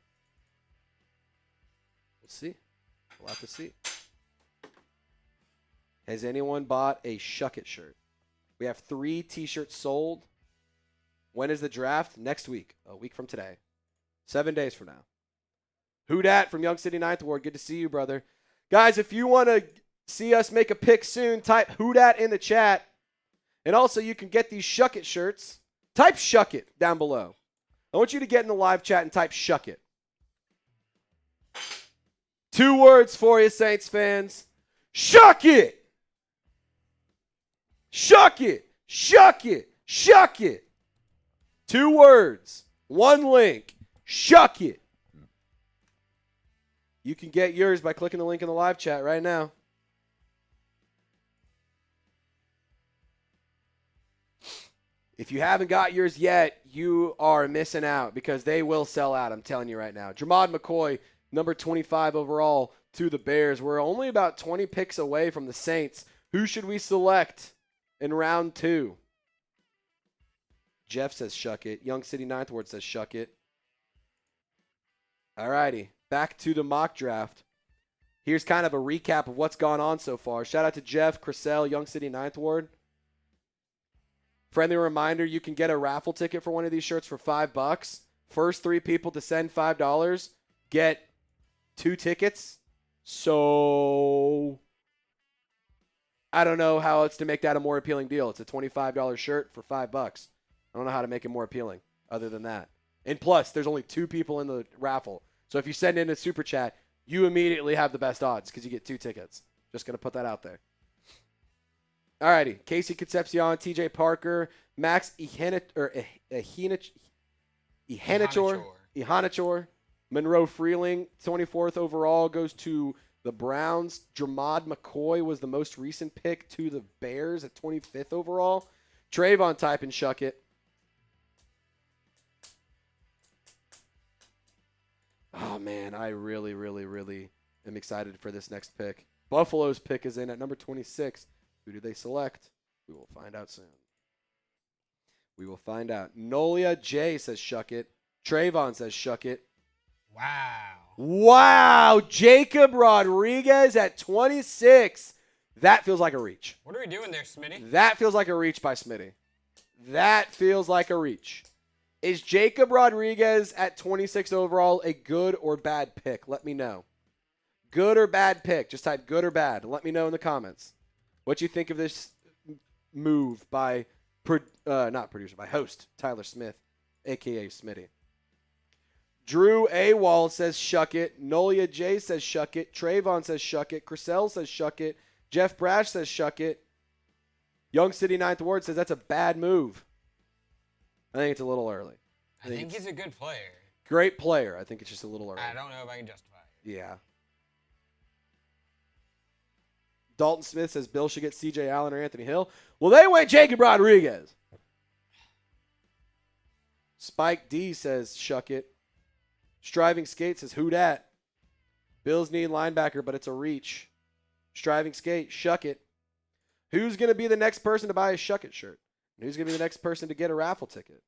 We'll see. We'll have to see. Has anyone bought a Shuck It shirt? We have 3 T-shirts sold. When is the draft? Next week. A week from today. 7 days from now. Who dat from Young City Ninth Ward? Good to see you, brother. Guys, if you want to see us make a pick soon, type who dat in the chat. And also, you can get these Shuck It shirts. Type Shuck It down below. I want you to get in the live chat and type Shuck It. 2 words for you, Saints fans. Shuck it! Shuck it! Shuck it! Shuck it! 2 words. 1 link. Shuck it. You can get yours by clicking the link in the live chat right now. If you haven't got yours yet, you are missing out because they will sell out. I'm telling you right now. Jermod McCoy, number 25 overall to the Bears. We're only about 20 picks away from the Saints. Who should we select in round 2? Jeff says shuck it. Young City Ninth Ward says shuck it. All righty. Back to the mock draft. Here's kind of a recap of what's gone on so far. Shout out to Jeff, Chriselle, Young City Ninth Ward. Friendly reminder, you can get a raffle ticket for one of these shirts for $5. First 3 people to send $5 get 2 tickets. So I don't know how else to make that a more appealing deal. It's a $25 shirt for $5. I don't know how to make it more appealing other than that. And plus, there's only 2 people in the raffle. So if you send in a super chat, you immediately have the best odds because you get 2 tickets. Just going to put that out there. All righty. Casey Concepcion, TJ Parker, Max Ihanachor, Monroe Freeling, 24th overall, goes to the Browns. Jermod McCoy was the most recent pick to the Bears at 25th overall. Trayvon type and shuck it. Oh, man, I really, really, really am excited for this next pick. Buffalo's pick is in at number 26. Who do they select? We will find out soon. We will find out. Nolia J says shuck it. Trayvon says shuck it. Wow. Jacob Rodriguez at 26. That feels like a reach. What are we doing there, Smitty? That feels like a reach by Smitty. That feels like a reach. Is Jacob Rodriguez at 26 overall a good or bad pick? Let me know. Good or bad pick? Just type good or bad. Let me know in the comments. What you think of this move by by host Tyler Smith, a.k.a. Smitty. Drew Awal says shuck it. Nolia J says shuck it. Trayvon says shuck it. Chriselle says shuck it. Jeff Brash says shuck it. Young City Ninth Ward says that's a bad move. I think it's a little early. I think he's a good player. Great player. I think it's just a little early. I don't know if I can justify it. Yeah. Dalton Smith says Bill should get C.J. Allen or Anthony Hill. Well, they went Jacob Rodriguez. Spike D says shuck it. Striving Skate says who dat? Bills need linebacker, but it's a reach. Striving Skate, shuck it. Who's going to be the next person to buy a shuck it shirt? And who's going to be the next person to get a raffle ticket?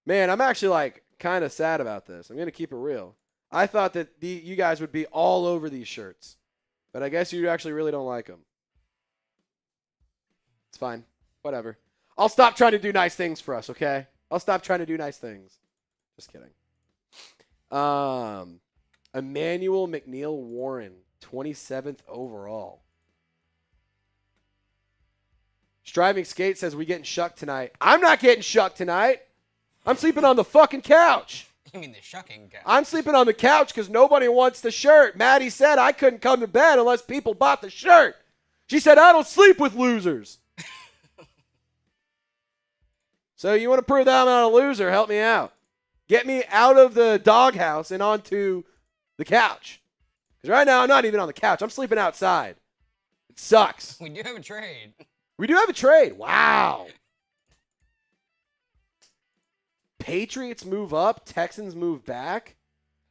Man, I'm actually kind of sad about this. I'm going to keep it real. I thought that you guys would be all over these shirts. But I guess you actually really don't like them. It's fine. Whatever. I'll stop trying to do nice things for us, okay? I'll stop trying to do nice things. Just kidding. Emmanuel McNeil Warren, 27th overall. Striving Skate says we getting shucked tonight. I'm not getting shucked tonight. I'm sleeping on the fucking couch. You mean the shucking couch? I'm sleeping on the couch because nobody wants the shirt. Maddie said I couldn't come to bed unless people bought the shirt. She said I don't sleep with losers. So you want to prove that I'm not a loser, help me out. Get me out of the doghouse and onto the couch. Because right now I'm not even on the couch. I'm sleeping outside. It sucks. We do have a trade. We do have a trade. Wow. Patriots move up. Texans move back.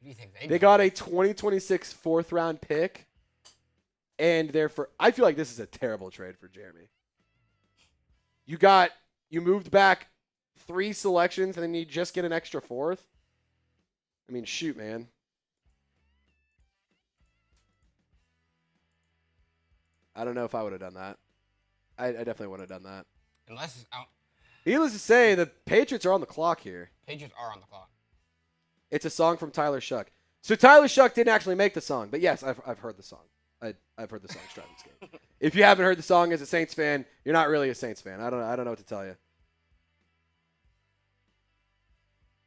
What do you think They got a 2026 fourth-round pick. And therefore, I feel like this is a terrible trade for Jeremy. You moved back 3 selections, and then you just get an extra 4th? I mean, shoot, man. I don't know if I would have done that. I definitely wouldn't have done that. Unless... Needless to say, the Patriots are on the clock here. Patriots are on the clock. It's a song from Tyler Shuck. So Tyler Shuck didn't actually make the song, but yes, I've heard the song. I've heard the song Striving Skate. If you haven't heard the song as a Saints fan, you're not really a Saints fan. I don't know what to tell you.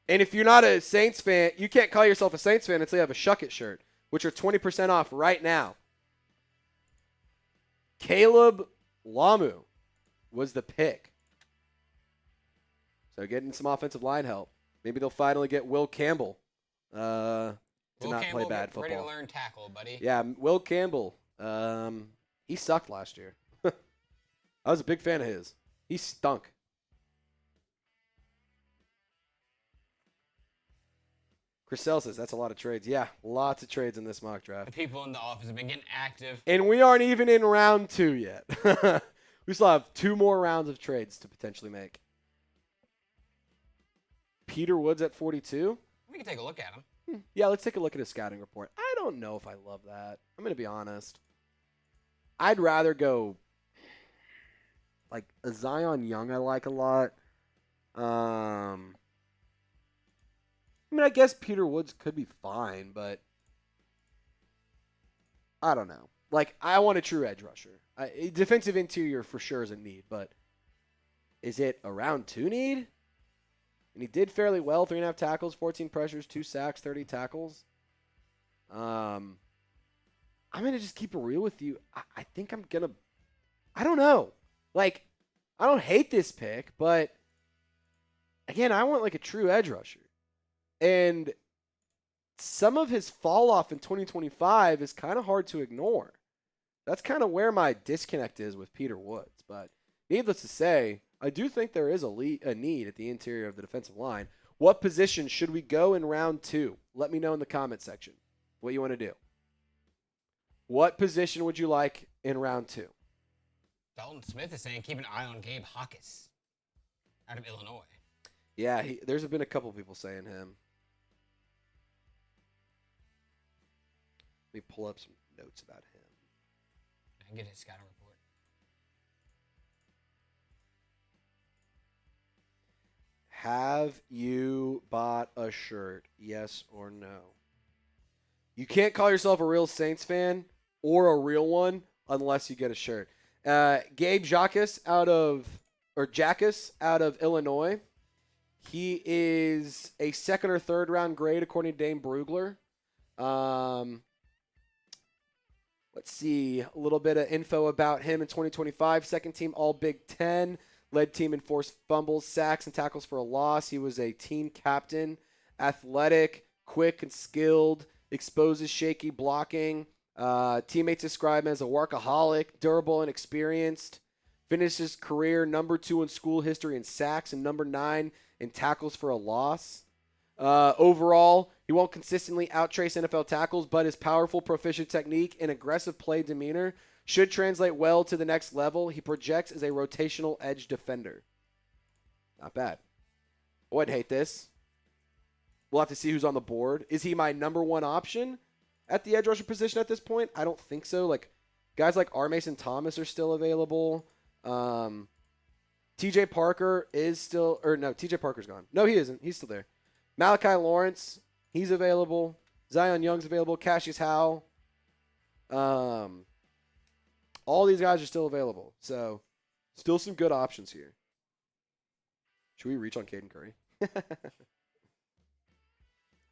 And if you're not a Saints fan, you can't call yourself a Saints fan until you have a Shuck It shirt, which are 20% off right now. Caleb Lamu was the pick. So getting some offensive line help. Maybe they'll finally get Will Campbell to not play bad football. Ready to learn tackle, buddy. Yeah, Will Campbell. He sucked last year. I was a big fan of his. He stunk. Chriselle says that's a lot of trades. Yeah, lots of trades in this mock draft. The people in the office have been getting active. And we aren't even in round 2 yet. We still have 2 more rounds of trades to potentially make. Peter Woods at 42. We can take a look at him. Yeah, let's take a look at his scouting report. I don't know if I love that. I'm going to be honest. I'd rather go like a Zion Young I like a lot. I mean, I guess Peter Woods could be fine, but I don't know. Like, I want a true edge rusher. Defensive interior for sure is a need, but is it a round 2 need? And he did fairly well, 3.5 tackles, 14 pressures, 2 sacks, 30 tackles. I'm going to just keep it real with you. I think I'm going to – I don't know. Like, I don't hate this pick, but, again, I want, like, a true edge rusher. And some of his fall off in 2025 is kind of hard to ignore. That's kind of where my disconnect is with Peter Woods. But needless to say, I do think there is a need at the interior of the defensive line. What position should we go in round 2? Let me know in the comment section what you want to do. What position would you like in round 2? Dalton Smith is saying keep an eye on Gabe Hawkins out of Illinois. Yeah, there's been a couple people saying him. Let me pull up some notes about him. I can get his scouting report. Have you bought a shirt? Yes or no? You can't call yourself a real Saints fan or a real one unless you get a shirt. Gabe Jacques out of Illinois. He is a 2nd or 3rd round grade according to Dane Brugler. Let's see a little bit of info about him in 2025. 2nd team All Big Ten. Led team in forced fumbles, sacks, and tackles for a loss. He was a team captain. Athletic, quick, and skilled. Exposes shaky blocking. Teammates describe him as a workaholic, durable, and experienced. Finished his career number 2 in school history in sacks and number 9 in tackles for a loss. Overall, he won't consistently outtrace NFL tackles, but his powerful, proficient technique and aggressive play demeanor should translate well to the next level. He projects as a rotational edge defender. Not bad. I wouldn't hate this. We'll have to see who's on the board. Is he my number 1 option at the edge rusher position at this point? I don't think so. Like, guys like R. Mason Thomas are still available. TJ Parker is still, or no, TJ Parker's gone. No, he isn't. He's still there. Malachi Lawrence, he's available. Zion Young's available. Cassius Howe. All these guys are still available. So, still some good options here. Should we reach on Caden Curry?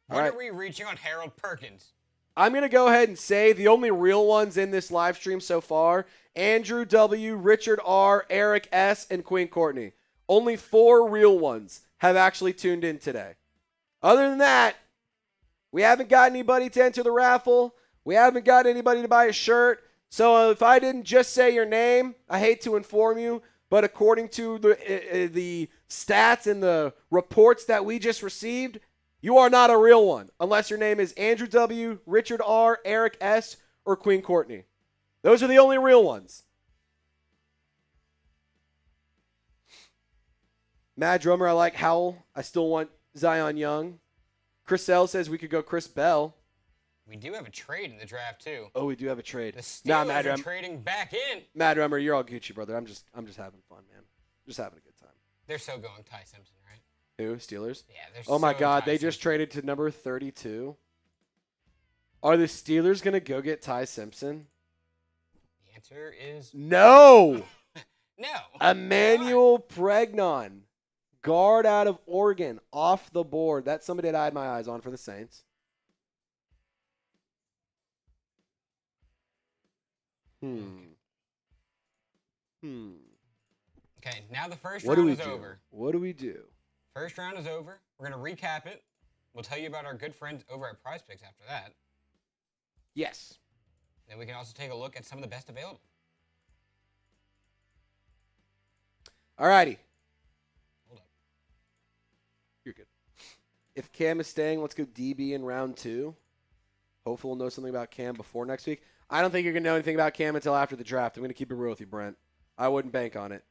When are we reaching on Harold Perkins? I'm going to go ahead and say the only real ones in this live stream so far, Andrew W., Richard R., Eric S., and Queen Courtney. Only 4 real ones have actually tuned in today. Other than that, we haven't got anybody to enter the raffle. We haven't got anybody to buy a shirt. So if I didn't just say your name, I hate to inform you, but according to the stats and the reports that we just received, you are not a real one unless your name is Andrew W., Richard R., Eric S., or Queen Courtney. Those are the only real ones. Mad Drummer, I like Howell. I still want Zion Young. Chris L says we could go Chris Bell. We do have a trade in the draft, too. Oh, we do have a trade. The Steelers are trading back in. Mad Drummer, you're all Gucci, brother. I'm just having fun, man. Just having a good time. They're so going Ty Simpson, right? Who? Steelers? Yeah, they're Oh my so God, Ty they Simpson. just traded to number 32. Are the Steelers going to go get Ty Simpson? The answer is No. no. Emmanuel Pregnon, guard out of Oregon, off the board. That's somebody that I had my eyes on for the Saints. Okay, now the first What do round we is do? over. What do we do? First round is over. We're going to recap it. We'll tell you about our good friends over at Prize Picks after that. Yes. Then we can also take a look at some of the best available. All righty. Hold up. You're good. If Cam is staying, let's go DB in round 2. Hopefully we'll know something about Cam before next week. I don't think you're going to know anything about Cam until after the draft. I'm going to keep it real with you, Brent. I wouldn't bank on it.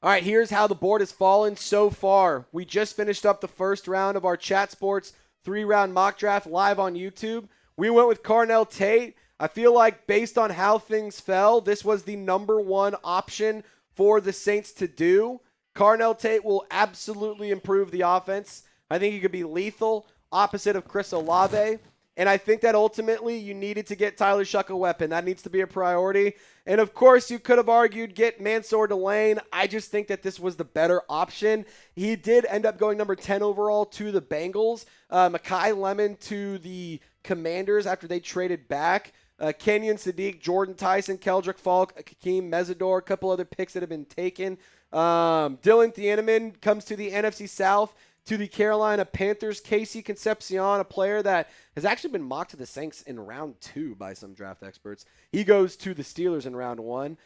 All right, here's how the board has fallen so far. We just finished up the first round of our Chat Sports 3-round mock draft live on YouTube. We went with Carnell Tate. I feel like based on how things fell, this was the number 1 option for the Saints to do. Carnell Tate will absolutely improve the offense. I think he could be lethal, opposite of Chris Olave. And I think that ultimately you needed to get Tyler Shuck a weapon. That needs to be a priority. And, of course, you could have argued get Mansour Delane. I just think that this was the better option. He did end up going number 10 overall to the Bengals. Mekhi Lemon to the Commanders after they traded back. Kenyon Sadiq, Jordan Tyson, Keldrick Falk, Kakeem Mesidor, a couple other picks that have been taken. Dylan Thieneman comes to the NFC South to the Carolina Panthers. Casey Concepcion, a player that has actually been mocked to the Saints in round 2 by some draft experts. He goes to the Steelers in round 1.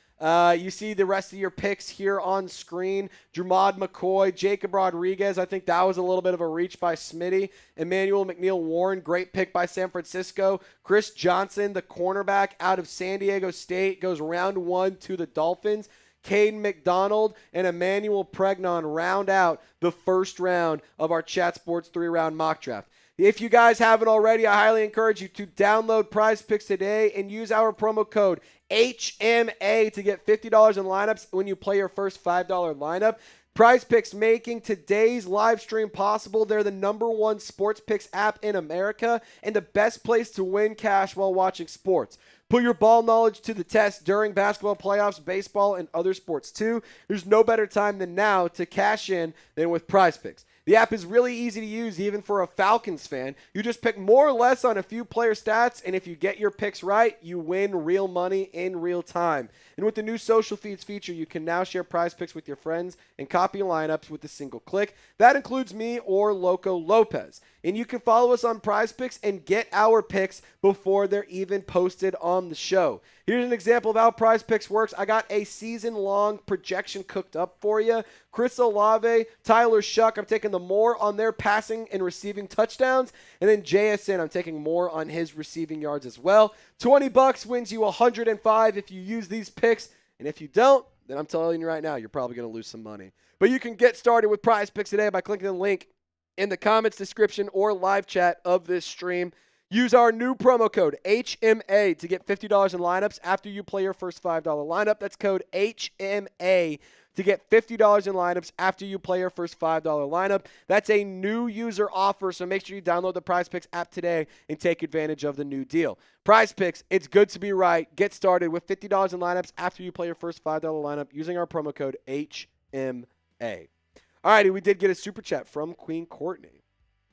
You see the rest of your picks here on screen. Jermod McCoy, Jacob Rodriguez. I think that was a little bit of a reach by Smitty. Emmanuel McNeil-Warren, great pick by San Francisco. Chris Johnson, the cornerback out of San Diego State, goes round 1 to the Dolphins. Caden McDonald and Emmanuel Pregnon round out the first round of our Chat Sports 3-round mock draft. If you guys haven't already, I highly encourage you to download Prize Picks today and use our promo code HMA to get $50 in lineups when you play your first $5 lineup. Prize Picks making today's live stream possible. They're the number 1 sports picks app in America and the best place to win cash while watching sports. Put your ball knowledge to the test during basketball playoffs, baseball, and other sports too. There's no better time than now to cash in than with Prize Picks. The app is really easy to use even for a Falcons fan. You just pick more or less on a few player stats, and if you get your picks right, you win real money in real time. And with the new social feeds feature, you can now share Prize Picks with your friends and copy lineups with a single click. That includes me or Loco Lopez. And you can follow us on Prize Picks and get our picks before they're even posted on the show. Here's an example of how Prize Picks works. I got a season-long projection cooked up for you. Chris Olave, Tyler Shuck, I'm taking the more on their passing and receiving touchdowns. And then JSN, I'm taking more on his receiving yards as well. $20 wins you $105 if you use these picks. And if you don't, then I'm telling you right now, you're probably going to lose some money. But you can get started with Prize Picks today by clicking the link in the comments description or live chat of this stream. Use our new promo code HMA to get $50 in lineups after you play your first $5 lineup. That's code HMA to get $50 in lineups after you play your first $5 lineup. That's a new user offer, so make sure you download the PrizePicks app today and take advantage of the new deal. PrizePicks, it's good to be right. Get started with $50 in lineups after you play your first $5 lineup using our promo code HMA. All righty, we did get a super chat from Queen Courtney.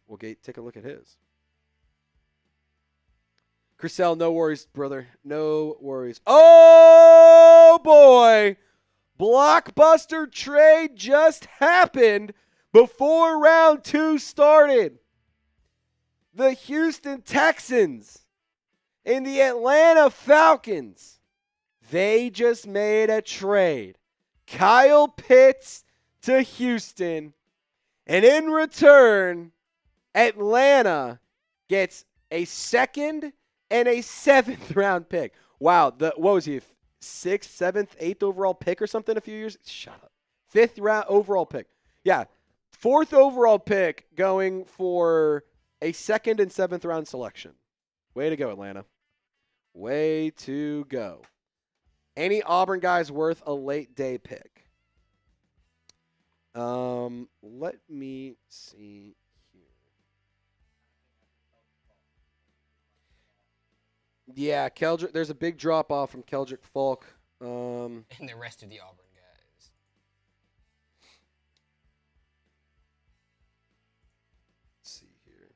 We'll take a look at his. Chriselle, no worries, brother. No worries. Oh, boy. Blockbuster trade just happened before round 2 started. The Houston Texans and the Atlanta Falcons, they just made a trade. Kyle Pitts to Houston, and in return, Atlanta gets a 2nd and a 7th round pick. Wow, what was he? 6th, 7th, 8th overall pick or something a few years? Shut up. 5th round overall pick. Yeah, 4th overall pick going for a 2nd and 7th round selection. Way to go, Atlanta. Way to go. Any Auburn guys worth a late day pick? Let me see here. Yeah, Keldrick. There's a big drop off from Keldrick Falk. And the rest of the Auburn guys. Let's see here.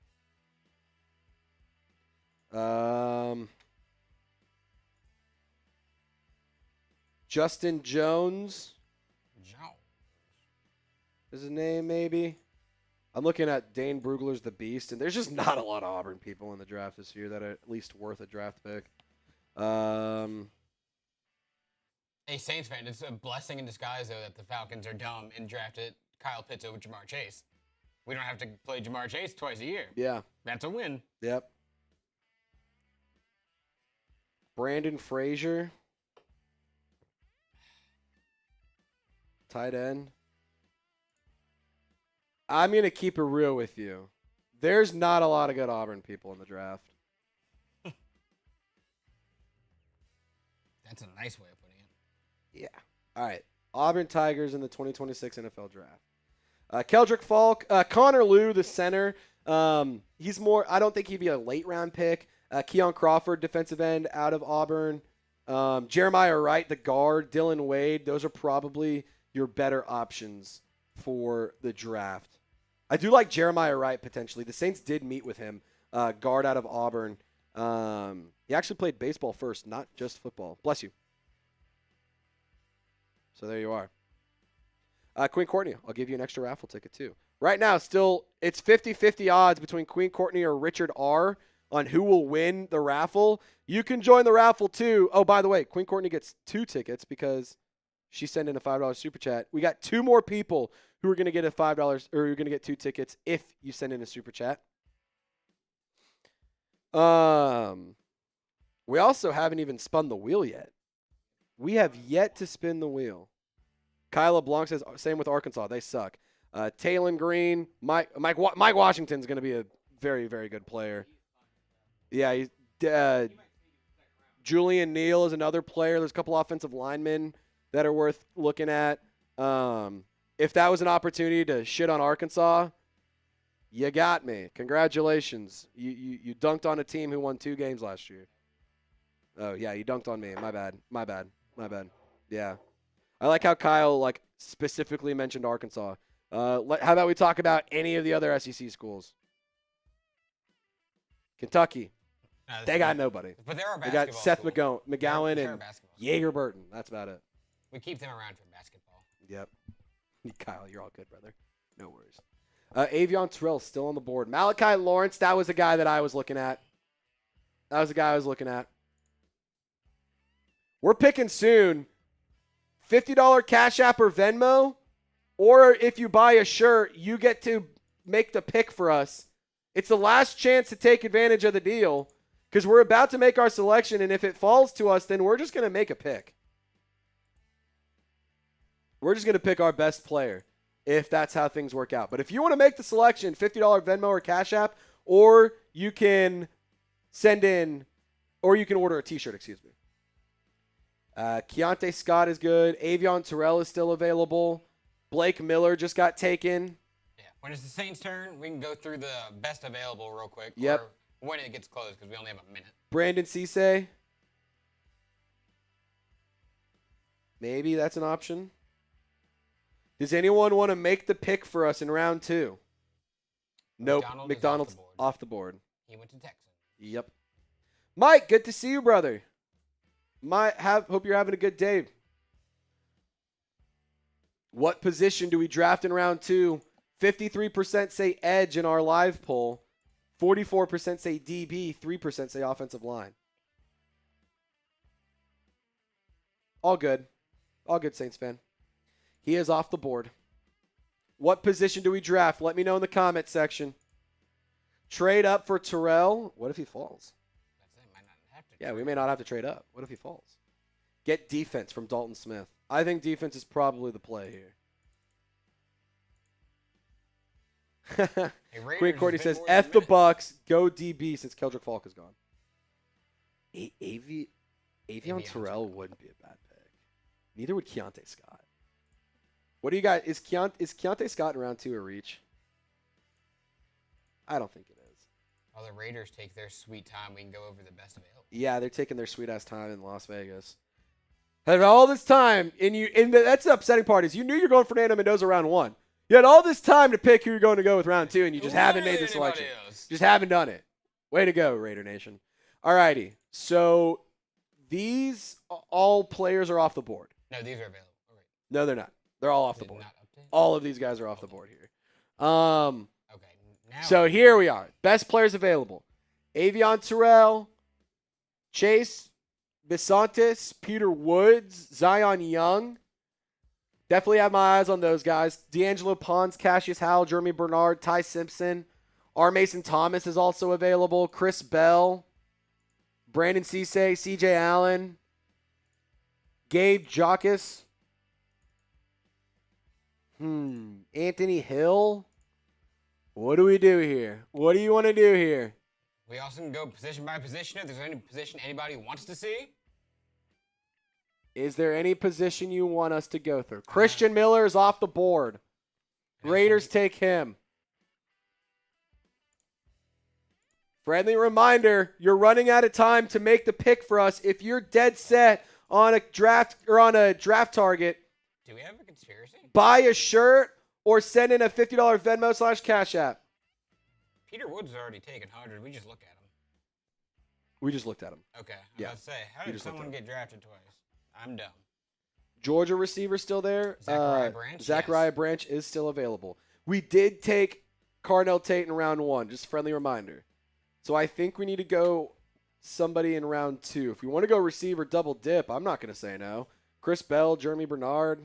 Justin Jones is his name, maybe. I'm looking at Dane Brugler's The Beast, and there's just not a lot of Auburn people in the draft this year that are at least worth a draft pick. Hey, Saints fan, it's a blessing in disguise, though, that the Falcons are dumb and drafted Kyle Pitts over Jamar Chase. We don't have to play Jamar Chase twice a year. Yeah. That's a win. Yep. Brandon Frazier. Tight end. I'm going to keep it real with you. There's not a lot of good Auburn people in the draft. That's a nice way of putting it. Yeah. All right. Auburn Tigers in the 2026 NFL Draft. Keldrick Falk. Connor Liu, the center. He's more, I don't think he'd be a late round pick. Keon Crawford, defensive end out of Auburn. Jeremiah Wright, the guard. Dylan Wade. Those are probably your better options for the draft. I do like Jeremiah Wright potentially. The Saints did meet with him, guard out of Auburn. He actually played baseball first, not just football. Bless you. So there you are. Queen Courtney, I'll give you an extra raffle ticket too. Right now, still, it's 50-50 odds between Queen Courtney or Richard R. on who will win the raffle. You can join the raffle too. Oh, by the way, Queen Courtney gets 2 tickets because she sent in a $5 super chat. We got 2 more people who are going to get a $5 or you're going to get 2 tickets if you send in a super chat. We also haven't even spun the wheel yet. We have yet to spin the wheel. Kyla Blanc says, same with Arkansas. They suck. Taylon Green, Mike Washington's going to be a very, very good player. Yeah, Julian Neal is another player. There's a couple offensive linemen that are worth looking at. If that was an opportunity to shit on Arkansas, you got me. Congratulations. You dunked on a team who won 2 games last year. Oh, yeah, you dunked on me. My bad. Yeah. I like how Kyle specifically mentioned Arkansas. How about we talk about any of the other SEC schools? Kentucky. They got nobody. But there are They basketball got Seth schools. McGowan They're and basketball. Jaeger Burton. That's about it. We keep them around for basketball. Yep. Kyle, you're all good, brother. No worries. Avion Terrell still on the board. Malachi Lawrence, that was the guy that I was looking at. We're picking soon. $50 Cash App or Venmo, or if you buy a shirt, you get to make the pick for us. It's the last chance to take advantage of the deal because we're about to make our selection, and if it falls to us, then we're just going to make a pick. We're just going to pick our best player if that's how things work out. But if you want to make the selection, $50 Venmo or Cash App, or you can send in, or you can order a t-shirt, excuse me. Keontae Scott is good. Avion Terrell is still available. Blake Miller just got taken. Yeah. When it's the Saints' turn, we can go through the best available real quick. Yep. Or when it gets closed, because we only have a minute. Brandon Cisse. Maybe that's an option. Does anyone want to make the pick for us in round 2? Nope. McDonald's off the board. He went to Texas. Yep. Mike, good to see you, brother. Hope you're having a good day. What position do we draft in round 2? 53% say edge in our live poll. 44% say DB. 3% say offensive line. All good. All good, Saints fan. He is off the board. What position do we draft? Let me know in the comment section. Trade up for Terrell. What if he falls? Yeah, we may not have to trade up. What if he falls? Get defense from Dalton Smith. I think defense is probably the play here. Queen Courtney says, F the Bucks, go DB since Keldrick Falk is gone. Avion Terrell wouldn't be a bad pick. Neither would Keontae Scott. What do you got? Is Keontae Scott in round 2 a reach? I don't think it is. While the Raiders take their sweet time, we can go over the best available. Yeah, they're taking their sweet ass time in Las Vegas. Had all this time, and that's the upsetting part is you knew you're going Fernando Mendoza round 1. You had all this time to pick who you're going to go with round 2, and you just haven't made the selection. Just haven't done it. Way to go, Raider Nation. All righty. So these all players are off the board. No, these are available. Right. No, they're not. They're all off the board. All of these guys are off the board here. Okay. So here we are. Best players available. Avion Terrell, Chase Bisontis, Peter Woods, Zion Young. Definitely have my eyes on those guys. D'Angelo Pons, Cassius Howell, Jeremy Bernard, Ty Simpson. R. Mason Thomas is also available. Chris Bell, Brandon Cisse, CJ Allen, Gabe Jockus. Anthony Hill. What do we do here? What do you want to do here? We also can go position by position if there's any position anybody wants to see. Is there any position you want us to go through? Christian Miller is off the board. Raiders take him. Friendly reminder, you're running out of time to make the pick for us. If you're dead set on a draft target, do we have a conspiracy? Buy a shirt or send in a $50 Venmo / Cash App. Peter Woods is already taken 100. We just look at him. We just looked at him. Okay. I was about to say, how did someone get drafted twice? I'm dumb. Georgia receiver still there. Zachariah Branch. Zachariah Branch is still available. We did take Carnell Tate in round 1. Just a friendly reminder. So I think we need to go somebody in round 2. If we want to go receiver double dip, I'm not going to say no. Chris Bell, Jeremy Bernard,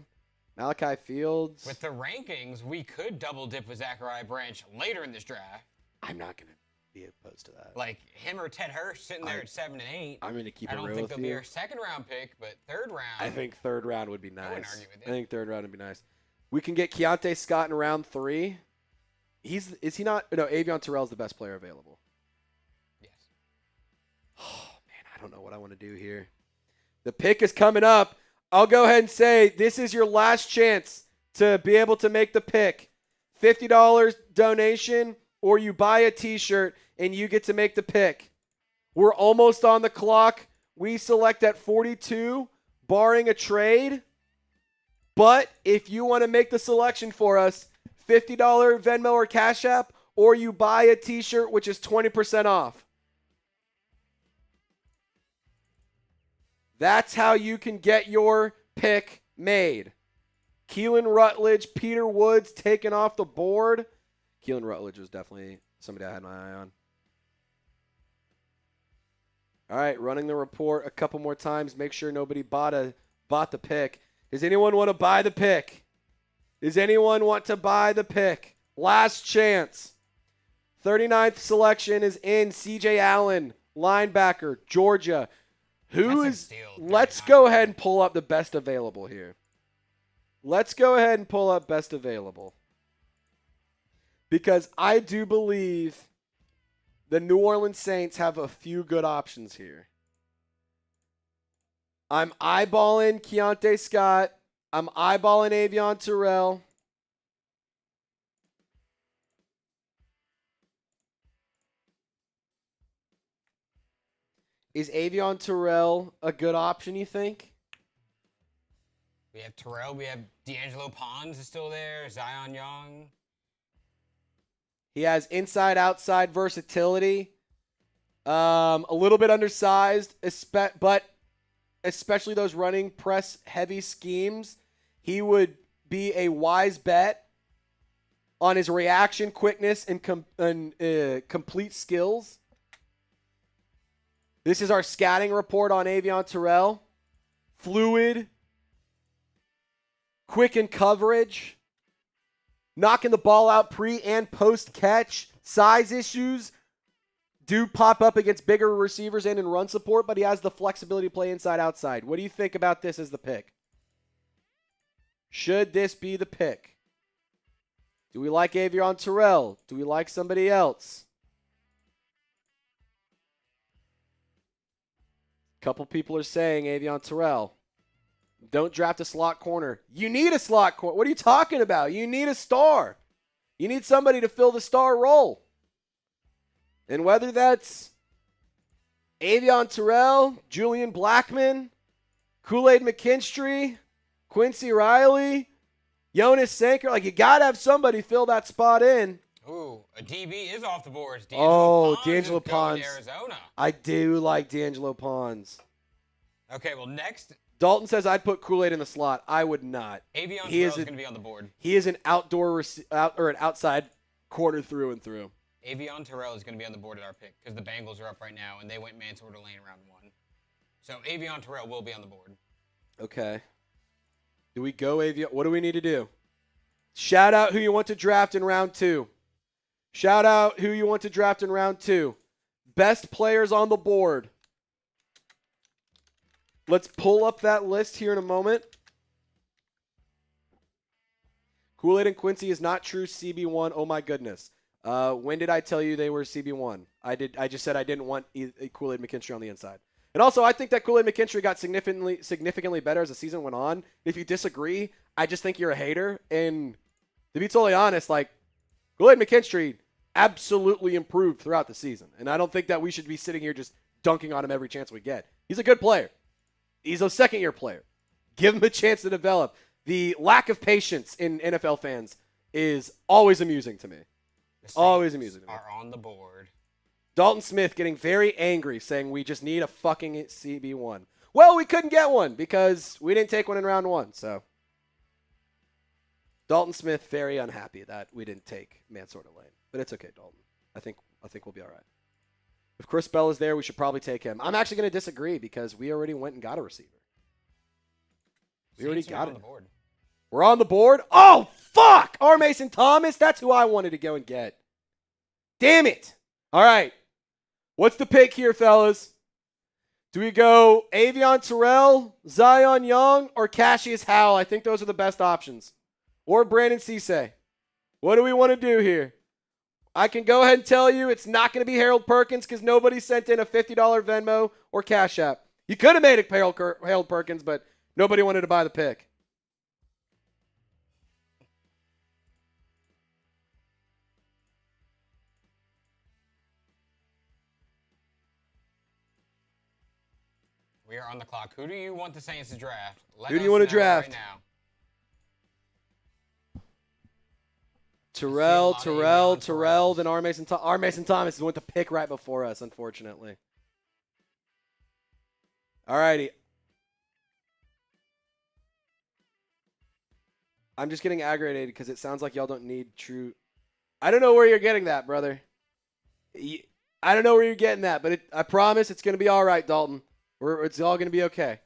Malachi Fields. With the rankings, we could double dip with Zachariah Branch later in this draft. I'm not going to be opposed to that. Like him or Ted Hurst sitting there at 7 and 8. I'm going to keep it real with you. I don't think they'll be our second round pick, but third round. I think third round would be nice. I wouldn't argue with you. I think third round would be nice. We can get Keontae Scott in round 3. Is he not? No, Avion Terrell's the best player available. Yes. Oh, man, I don't know what I want to do here. The pick is coming up. I'll go ahead and say this is your last chance to be able to make the pick. $50 donation, or you buy a t-shirt and you get to make the pick. We're almost on the clock. We select at 42, barring a trade. But if you want to make the selection for us, $50 Venmo or Cash App, or you buy a t-shirt, which is 20% off. That's how you can get your pick made. Keelan Rutledge, Peter Woods taken off the board. Keelan Rutledge was definitely somebody I had my eye on. All right, running the report a couple more times. Make sure nobody bought the pick. Does anyone want to buy the pick? Does anyone want to buy the pick? Last chance. 39th selection is in. CJ Allen, linebacker, Georgia. Let's go ahead and pull up the best available here. Let's go ahead and pull up best available. Because I do believe The New Orleans Saints have a few good options here. I'm eyeballing Keontae Scott. I'm eyeballing Avion Terrell. Is Avion Terrell a good option, you think? We have Terrell. We have D'Angelo Pons is still there. Zion Young. He has inside-outside versatility. A little bit undersized, but especially those running press-heavy schemes, he would be a wise bet on his reaction quickness and complete skills. This is our scouting report on Avion Terrell. Fluid, quick in coverage, knocking the ball out pre and post catch. Size issues do pop up against bigger receivers and in run support, but he has the flexibility to play inside outside. What do you think about this as the pick? Should this be the pick? Do we like Avion Terrell? Do we like somebody else? A couple people are saying Avion Terrell. Don't draft a slot corner. You need a slot corner. What are you talking about? You need a star. You need somebody to fill the star role. And whether that's Avion Terrell, Julian Blackmon, Kool-Aid McKinstry, Quincy Riley, Jonas Sanker, like you got to have somebody fill that spot in. Ooh, a DB is off the board. D'Angelo Pons. Arizona. I do like D'Angelo Pons. Okay, well, next. Dalton says I'd put Kool-Aid in the slot. I would not. Avion Terrell is going to be on the board. He is an an outside corner through and through. Avion Terrell is going to be on the board at our pick because the Bengals are up right now, and they went Mansour to Lane round 1. So Avion Terrell will be on the board. Okay. Do we go Avion? What do we need to do? Shout out who you want to draft in round 2. Shout out who you want to draft in round 2. Best players on the board. Let's pull up that list here in a moment. Kool-Aid and Quincy is not true CB1. Oh my goodness. When did I tell you they were CB1? I just said I didn't want Kool-Aid McKinstry on the inside. And also, I think that Kool-Aid McKinstry got significantly better as the season went on. If you disagree, I just think you're a hater. And to be totally honest, like, Kool-Aid McKinstry absolutely improved throughout the season. And I don't think that we should be sitting here just dunking on him every chance we get. He's a good player. He's a second-year player. Give him a chance to develop. The lack of patience in NFL fans is always amusing to me. Always amusing to me. Are on the board. Dalton Smith getting very angry, saying we just need a fucking CB1. Well, we couldn't get one because we didn't take one in round 1. So Dalton Smith very unhappy that we didn't take Mansour to Lane. But it's okay, Dalton. I think we'll be all right. If Chris Bell is there, we should probably take him. I'm actually going to disagree because we already went and got a receiver. We already got it. We're on the board. Oh, fuck! R. Mason Thomas. That's who I wanted to go and get. Damn it. All right. What's the pick here, fellas? Do we go Avion Terrell, Zion Young, or Cassius Howell? I think those are the best options. Or Brandon Cisse. What do we want to do here? I can go ahead and tell you it's not going to be Harold Perkins because nobody sent in a $50 Venmo or Cash App. You could have made it Harold Perkins, but nobody wanted to buy the pick. We are on the clock. Who do you want the Saints to draft? Who do you want to draft? Right now. Terrell, then R. Mason Thomas. R. Mason Thomas went to pick right before us, unfortunately. All righty. I'm just getting aggravated because it sounds like y'all don't need true. I don't know where you're getting that, brother. I don't know where you're getting that, but I promise it's going to be all right, Dalton. It's all going to be okay.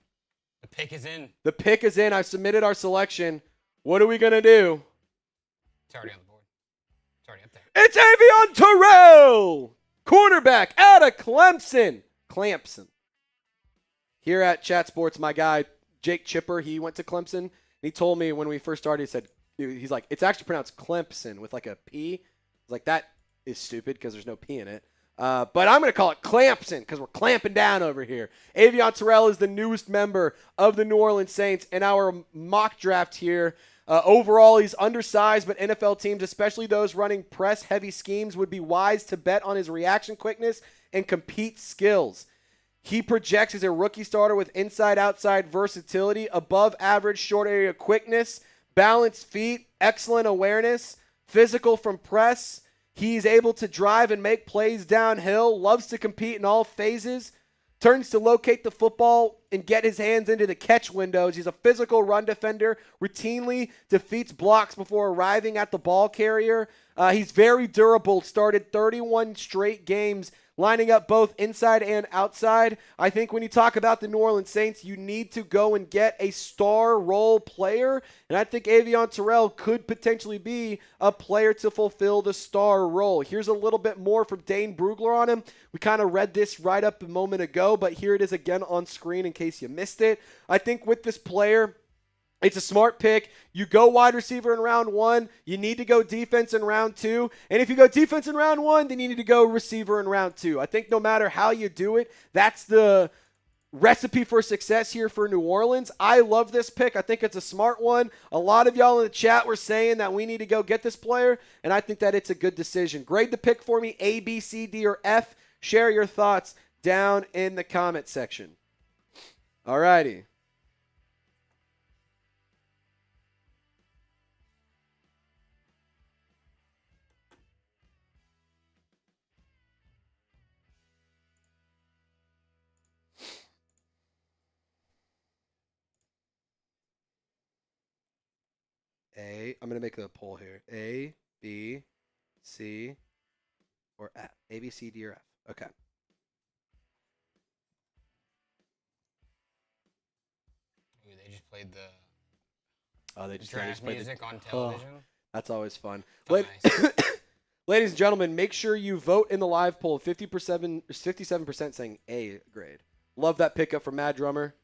The pick is in. The pick is in. I've submitted our selection. What are we going to do? It's already on the board. It's already up there. It's Avion Terrell, cornerback out of Clemson. Here at Chat Sports, my guy, Jake Chipper, he went to Clemson. And he told me when we first started, he said, he's like, it's actually pronounced Clemson with like a P. I was like, that is stupid because there's no P in it. But I'm going to call it Clampson because we're clamping down over here. Avion Terrell is the newest member of the New Orleans Saints in our mock draft here. Overall, he's undersized, but NFL teams, especially those running press-heavy schemes, would be wise to bet on his reaction quickness and compete skills. He projects as a rookie starter with inside-outside versatility, above-average short area quickness, balanced feet, excellent awareness, physical from press. He's able to drive and make plays downhill, loves to compete in all phases, turns to locate the football and get his hands into the catch windows. He's a physical run defender, routinely defeats blocks before arriving at the ball carrier. He's very durable, started 31 straight games, lining up both inside and outside. I think when you talk about the New Orleans Saints, you need to go and get a star role player, and I think Avion Terrell could potentially be a player to fulfill the star role. Here's a little bit more from Dane Brugler on him. We kind of read this right up a moment ago, but here it is again on screen in case you missed it. I think with this player, it's a smart pick. You go wide receiver in round 1. You need to go defense in round 2. And if you go defense in round 1, then you need to go receiver in round 2. I think no matter how you do it, that's the recipe for success here for New Orleans. I love this pick. I think it's a smart one. A lot of y'all in the chat were saying that we need to go get this player, and I think that it's a good decision. Grade the pick for me, A, B, C, D, or F. Share your thoughts down in the comment section. All righty. I'm going to make a poll here. A, B, C, or F. A, B, C, D, or F. Okay. Ooh, they just played the draft music on television. Oh, that's always fun. Oh, nice. Ladies and gentlemen, make sure you vote in the live poll. 57% saying A grade. Love that pickup from Mad Drummer.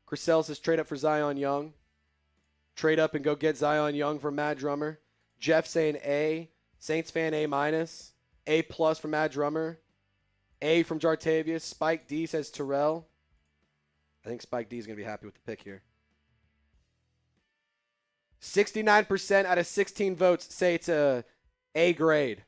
Chriselle says trade up for Zion Young. Trade up and go get Zion Young from Mad Drummer. Jeff saying A. Saints fan A minus. A plus from Mad Drummer. A from Jartavius. Spike D says Terrell. I think Spike D is going to be happy with the pick here. 69% out of 16 votes say it's a A grade.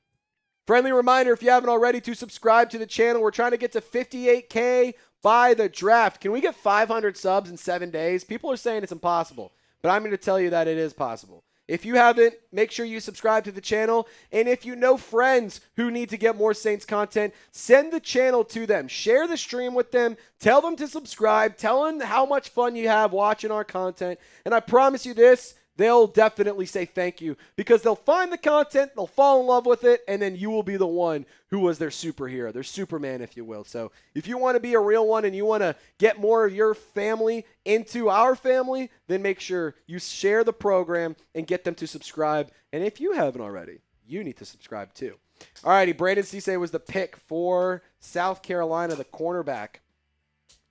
Friendly reminder, if you haven't already, to subscribe to the channel. We're trying to get to 58K by the draft. Can we get 500 subs in 7 days? People are saying it's impossible, but I'm going to tell you that it is possible. If you haven't, make sure you subscribe to the channel. And if you know friends who need to get more Saints content, send the channel to them. Share the stream with them. Tell them to subscribe. Tell them how much fun you have watching our content. And I promise you this, they'll definitely say thank you because they'll find the content, they'll fall in love with it, and then you will be the one who was their superhero, their Superman, if you will. So if you want to be a real one and you want to get more of your family into our family, then make sure you share the program and get them to subscribe. And if you haven't already, you need to subscribe too. All righty, Brandon Cisse was the pick for South Carolina, the cornerback.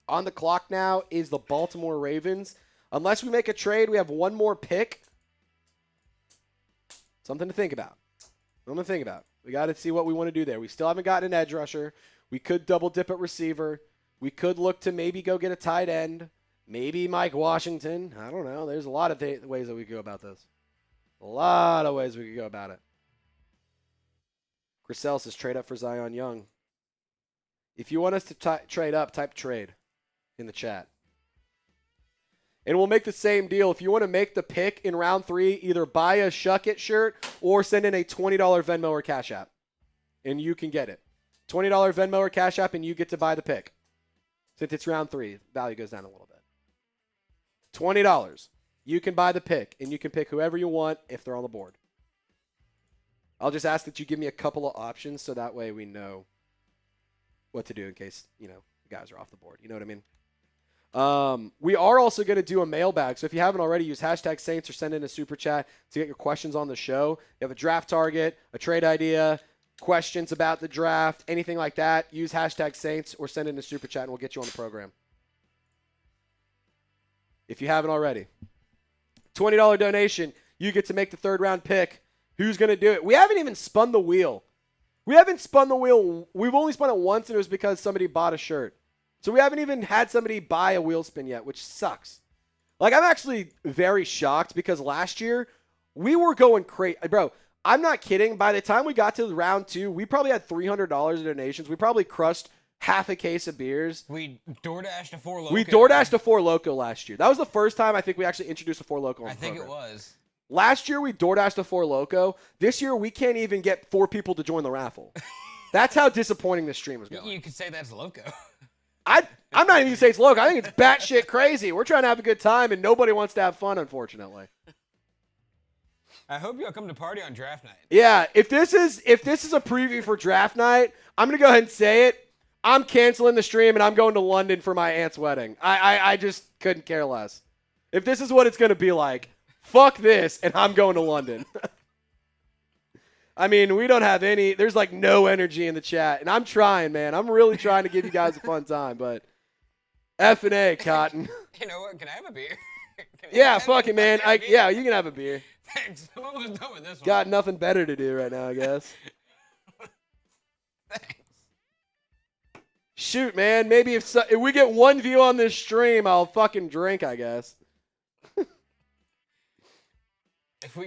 On the clock now is the Baltimore Ravens. Unless we make a trade, we have one more pick. Something to think about. Something to think about. We got to see what we want to do there. We still haven't gotten an edge rusher. We could double dip at receiver. We could look to maybe go get a tight end. Maybe Mike Washington. I don't know. There's a lot of ways that we could go about this. A lot of ways we could go about it. Chriselle says trade up for Zion Young. If you want us to trade up, type trade in the chat. And we'll make the same deal. If you want to make the pick in round 3, either buy a Shuck It shirt or send in a $20 Venmo or Cash App. And you can get it. $20 Venmo or Cash App, and you get to buy the pick. Since it's round 3, value goes down a little bit. $20. You can buy the pick, and you can pick whoever you want if they're on the board. I'll just ask that you give me a couple of options so that way we know what to do in case, the guys are off the board. You know what I mean? We are also going to do a mailbag. So if you haven't already, use hashtag Saints or send in a super chat to get your questions on the show. You have a draft target, a trade idea, questions about the draft, anything like that. Use hashtag Saints or send in a super chat and we'll get you on the program. If you haven't already. $20 donation. You get to make the third round pick. Who's going to do it? We haven't even spun the wheel. We haven't spun the wheel. We've only spun it once, and it was because somebody bought a shirt. So we haven't even had somebody buy a wheel spin yet, which sucks. Like, I'm actually very shocked because last year we were going crazy. Bro, I'm not kidding. By the time we got to round 2, we probably had $300 in donations. We probably crushed half a case of beers. We DoorDashed a Four Loko. We DoorDashed a Four Loko last year. That was the first time I think we actually introduced a Four Loko on the program. it was. Last year we DoorDashed a Four Loko. This year we can't even get 4 people to join the raffle. That's how disappointing this stream is going. You could say that's Loco. I'm not even going to say it's Loco. I think it's batshit crazy. We're trying to have a good time, and nobody wants to have fun, unfortunately. I hope you'll come to party on draft night. Yeah, if this is a preview for draft night, I'm going to go ahead and say it. I'm canceling the stream, and I'm going to London for my aunt's wedding. I just couldn't care less. If this is what it's going to be like, fuck this, and I'm going to London. I mean, we don't have any – there's like no energy in the chat, and I'm trying, man. I'm really trying to give you guys a fun time, but F&A, Cotton. You know what? Can I have a beer? Yeah, fuck it, man. Yeah, you can have a beer. Thanks. I'm almost done with this one. Got nothing better to do right now, I guess. Thanks. Shoot, man. Maybe if we get 1 view on this stream, I'll fucking drink, I guess.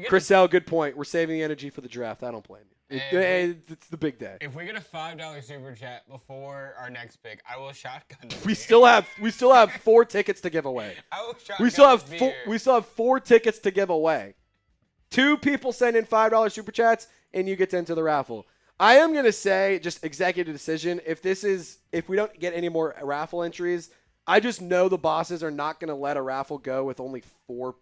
Chriselle, good point. We're saving the energy for the draft. I don't blame you. It's the big day. If we get a $5 super chat before our next pick, I will shotgun. We still have 4 tickets to give away. I will shotgun. We still have 4 tickets to give away. 2 people send in $5 super chats, and you get to enter the raffle. I am gonna say, just executive decision. If we don't get any more raffle entries, I just know the bosses are not gonna let a raffle go with only 4.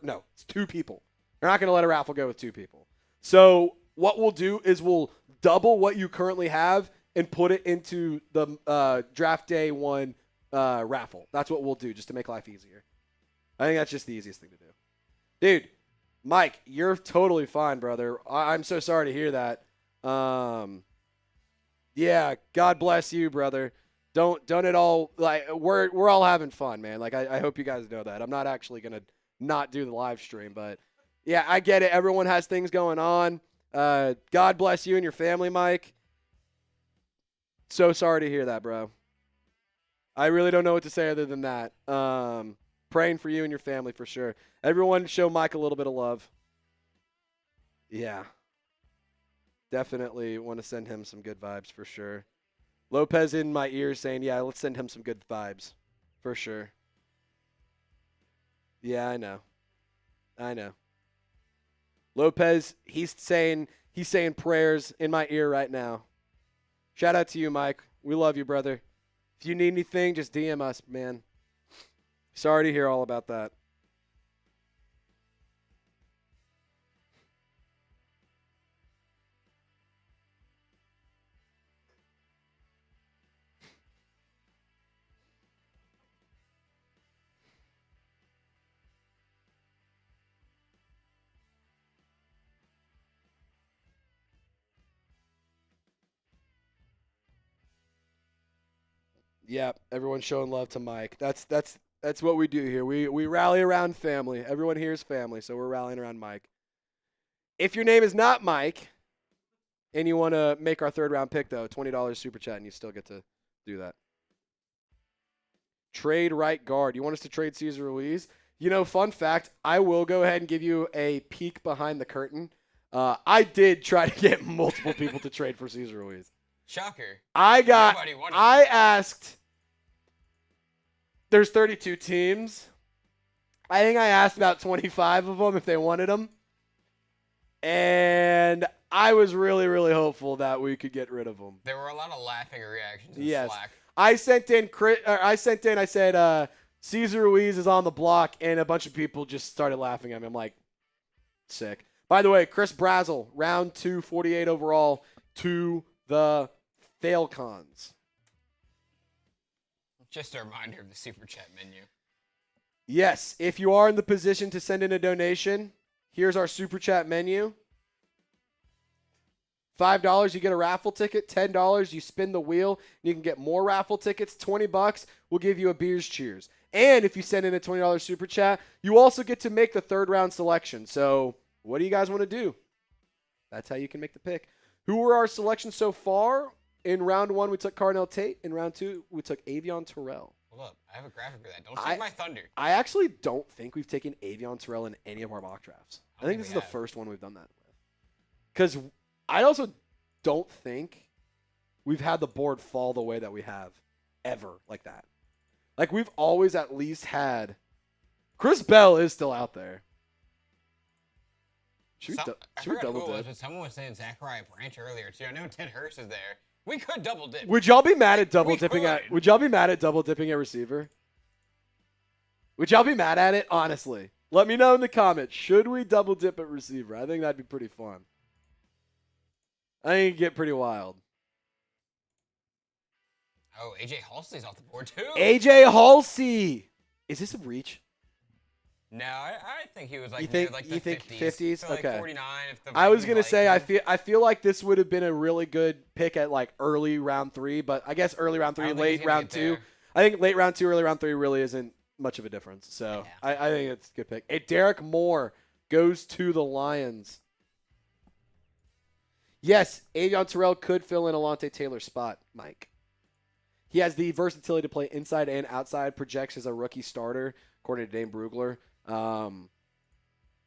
No, it's 2 people. They're not going to let a raffle go with 2 people. So what we'll do is we'll double what you currently have and put it into the draft day 1 raffle. That's what we'll do just to make life easier. I think that's just the easiest thing to do. Dude, Mike, you're totally fine, brother. I'm so sorry to hear that. Yeah, God bless you, brother. Don't at all, like, we're all having fun, man. Like, I hope you guys know that. I'm not actually going to not do the live stream, but yeah, I get it. Everyone has things going on. God bless you and your family, Mike. So sorry to hear that, bro. I really don't know what to say other than that. Praying for you and your family for sure. Everyone show Mike a little bit of love. Yeah. Definitely want to send him some good vibes for sure. Lopez in my ears saying, yeah, let's send him some good vibes for sure. Yeah, I know. Lopez, he's saying prayers in my ear right now. Shout out to you, Mike. We love you, brother. If you need anything, just DM us, man. Sorry to hear all about that. Yeah, everyone's showing love to Mike. That's what we do here. We rally around family. Everyone here is family, so we're rallying around Mike. If your name is not Mike and you want to make our 3rd round pick, though, $20 super chat, and you still get to do that. Trade right guard. You want us to trade Cesar Ruiz? You know, fun fact, I will go ahead and give you a peek behind the curtain. I did try to get multiple people to trade for Cesar Ruiz. Shocker. I asked, there's 32 teams. I think I asked about 25 of them if they wanted them. And I was really, really hopeful that we could get rid of them. There were a lot of laughing reactions in Slack. I said, Cesar Ruiz is on the block, and a bunch of people just started laughing at me. I'm like, sick. By the way, Chris Brazel, round 2, 48 overall, to the Falcons. Just a reminder of the super chat menu. Yes, if you are in the position to send in a donation, here's our super chat menu. $5, you get a raffle ticket. $10, you spin the wheel, and you can get more raffle tickets. $20, we'll give you a beers cheers. And if you send in a $20 super chat, you also get to make the 3rd round selection. So what do you guys want to do? That's how you can make the pick. Who were our selections so far? In round 1, we took Cardinal Tate. In round 2, we took Avion Terrell. Hold up. I have a graphic for that. Don't take my thunder. I actually don't think we've taken Avion Terrell in any of our mock drafts. I think this is the first one we've done that with. Because I also don't think we've had the board fall the way that we have ever like that. Like, we've always at least had... Chris Bell is still out there. Should we double dip? Someone was saying Zachariah Branch earlier, too. I know Ted Hurst is there. We could double dip. Would y'all be mad at double dipping at receiver? Would y'all be mad at it? Honestly. Let me know in the comments. Should we double dip at receiver? I think that'd be pretty fun. I think it'd get pretty wild. Oh, AJ Halsey's off the board, too. AJ Halsey. Is this a reach? No, I think he was like you think, near like you the think 50s. So okay. Like 49. If the I was gonna say him. I feel like this would have been a really good pick at like early round 3, but I guess early round 3, late round 2. I think late round 2, early round 3 really isn't much of a difference. So yeah. I think it's a good pick. Hey, Derek Moore goes to the Lions. Yes, Avion Terrell could fill in Alontae Taylor's spot, Mike. He has the versatility to play inside and outside, projects as a rookie starter, according to Dane Brugler.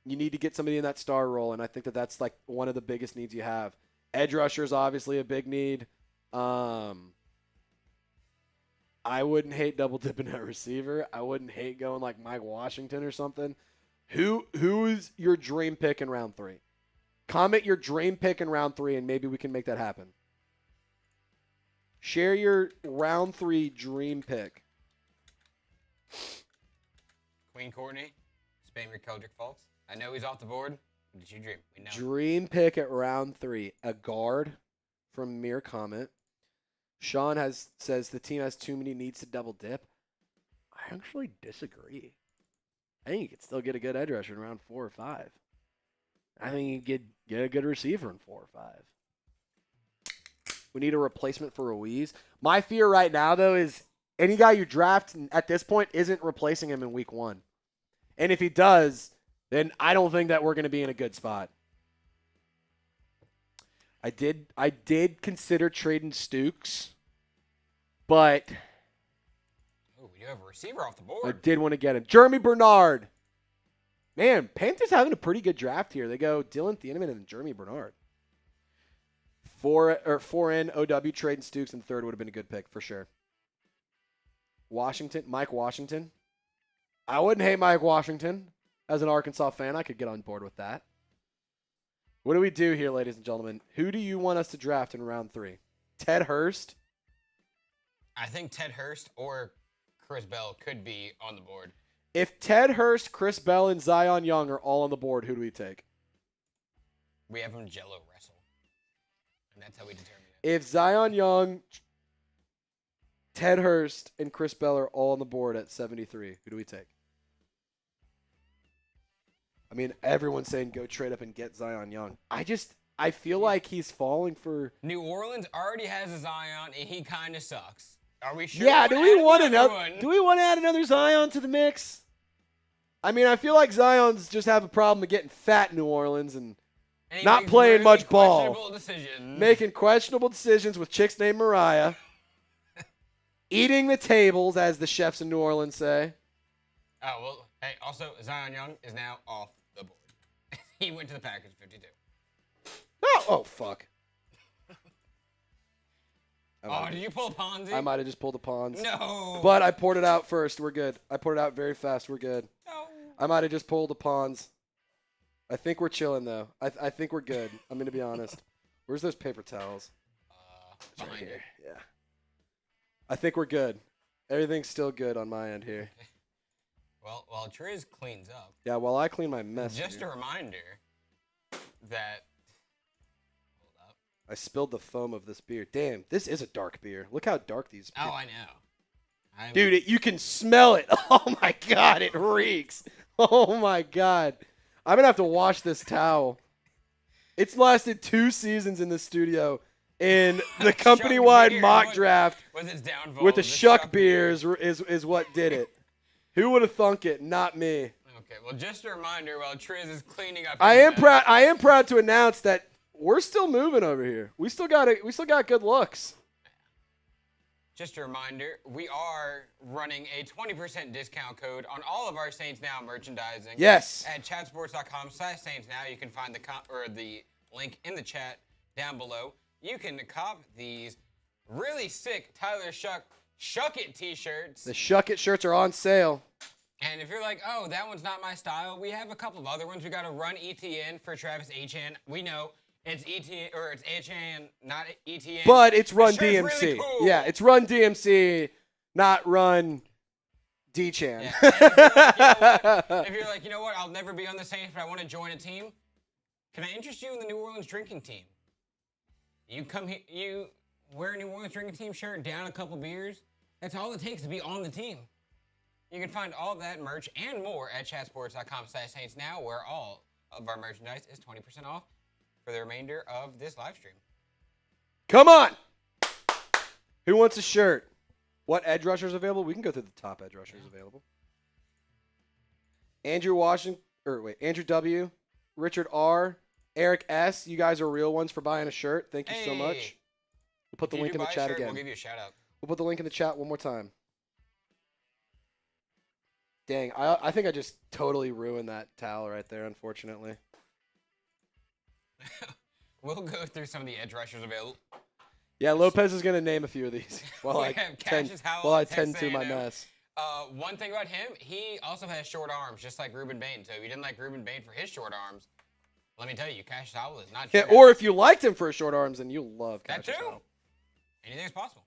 You need to get somebody in that star role, and I think that's like one of the biggest needs you have. Edge rusher is obviously a big need. I wouldn't hate double dipping at receiver. I wouldn't hate going like Mike Washington or something. Who is your dream pick in round 3? Comment your dream pick in round 3, and maybe we can make that happen. Share your round 3 dream pick. Queen Courtney, spam your Keldrick Faults. I know he's off the board. What did you dream? We know. Dream pick at round 3. A guard from Mere Comment. Sean says the team has too many needs to double dip. I actually disagree. I think you could still get a good edge rusher in round 4 or 5. I think you could get a good receiver in 4 or 5. We need a replacement for Ruiz. My fear right now, though, is any guy you draft at this point isn't replacing him in week 1. And if he does, then I don't think that we're going to be in a good spot. I did consider trading Stukes, but we do have a receiver off the board. I did want to get him. Jeremy Bernard. Man, Panthers having a pretty good draft here. They go Dylan Thieneman and Jeremy Bernard. 4N OW trading Stukes in the 3rd would have been a good pick for sure. Mike Washington. I wouldn't hate Mike Washington. As an Arkansas fan, I could get on board with that. What do we do here, ladies and gentlemen? Who do you want us to draft in round 3? Ted Hurst? I think Ted Hurst or Chris Bell could be on the board. If Ted Hurst, Chris Bell, and Zion Young are all on the board, who do we take? We have them Jello wrestle. And that's how we determine it. If Zion Young, Ted Hurst, and Chris Bell are all on the board at 73, who do we take? I mean, everyone's saying go trade up and get Zion Young. I feel like he's falling for... New Orleans already has a Zion, and he kind of sucks. Are we sure? Yeah, do we want to add another Zion to the mix? I mean, I feel like Zion's just have a problem of getting fat in New Orleans and not playing much ball. Making questionable decisions with chicks named Mariah. Eating the tables, as the chefs in New Orleans say. Oh, well, hey, also, Zion Young is now off the board. He went to the Packers 52. Oh fuck. Did you pull a Ponzi? I might have just pulled a Ponzi. No. But I poured it out first. We're good. I poured it out very fast. We're good. No. I might have just pulled a Ponzi. I think we're chilling, though. I think we're good. I'm going to be honest. Where's those paper towels? It's right here. Yeah. I think we're good. Everything's still good on my end here. Well, while Triz cleans up. Yeah, while I clean my mess. Just a reminder that... I spilled the foam of this beer. Damn, this is a dark beer. Look how dark these beer. Oh, I know. Dude, you can smell it. Oh, my God. It reeks. Oh, my God. I'm going to have to wash this towel. It's lasted 2 seasons in the studio in the company-wide mock draft with the Shuck beers is what did it. Who would have thunk it? Not me. Okay, well, just a reminder while Triz is cleaning up. I am proud to announce that we're still moving over here. We still got it. We still got good looks. Just a reminder, we are running a 20% discount code on all of our Saints Now merchandising. Yes. At chatsports.com/SaintsNow. You can find the link in the chat down below. You can cop these really sick Tyler Shuck It t-shirts. The Shuck It shirts are on sale. And if you're like, oh, that one's not my style, we have a couple of other ones. We got a Run ETN for Travis Etienne. We know it's ETN or it's Etienne, not ETN. But it's Run DMC. Really cool. Yeah, it's Run DMC, not Run D-Chan. Yeah. If you're like, you know what, I'll never be on the Saints, but I want to join a team. Can I interest you in the New Orleans drinking team? You come here, you wear a New Orleans drinking team shirt, down a couple beers. That's all it takes to be on the team. You can find all of that merch and more at chatsports.com/SaintsNow, where all of our merchandise is 20% off for the remainder of this live stream. Come on. Who wants a shirt? What edge rushers available? We can go through the top edge rushers available. Andrew W, Richard R, Eric S. You guys are real ones for buying a shirt. Thank you so much. We'll put the link in the chat again. We'll give you a shout out. We'll put the link in the chat one more time. Dang, I think I just totally ruined that towel right there, unfortunately. We'll go through some of the edge rushers available. Yeah, Lopez is going to name a few of these while I tend to my mess. One thing about him, he also has short arms, just like Ruben Bain. So if you didn't like Ruben Bain for his short arms, let me tell you, Cassius Howell is not short. Yeah, or if you liked him for his short arms, then you'll love Cassius That too. Howell. Anything's possible.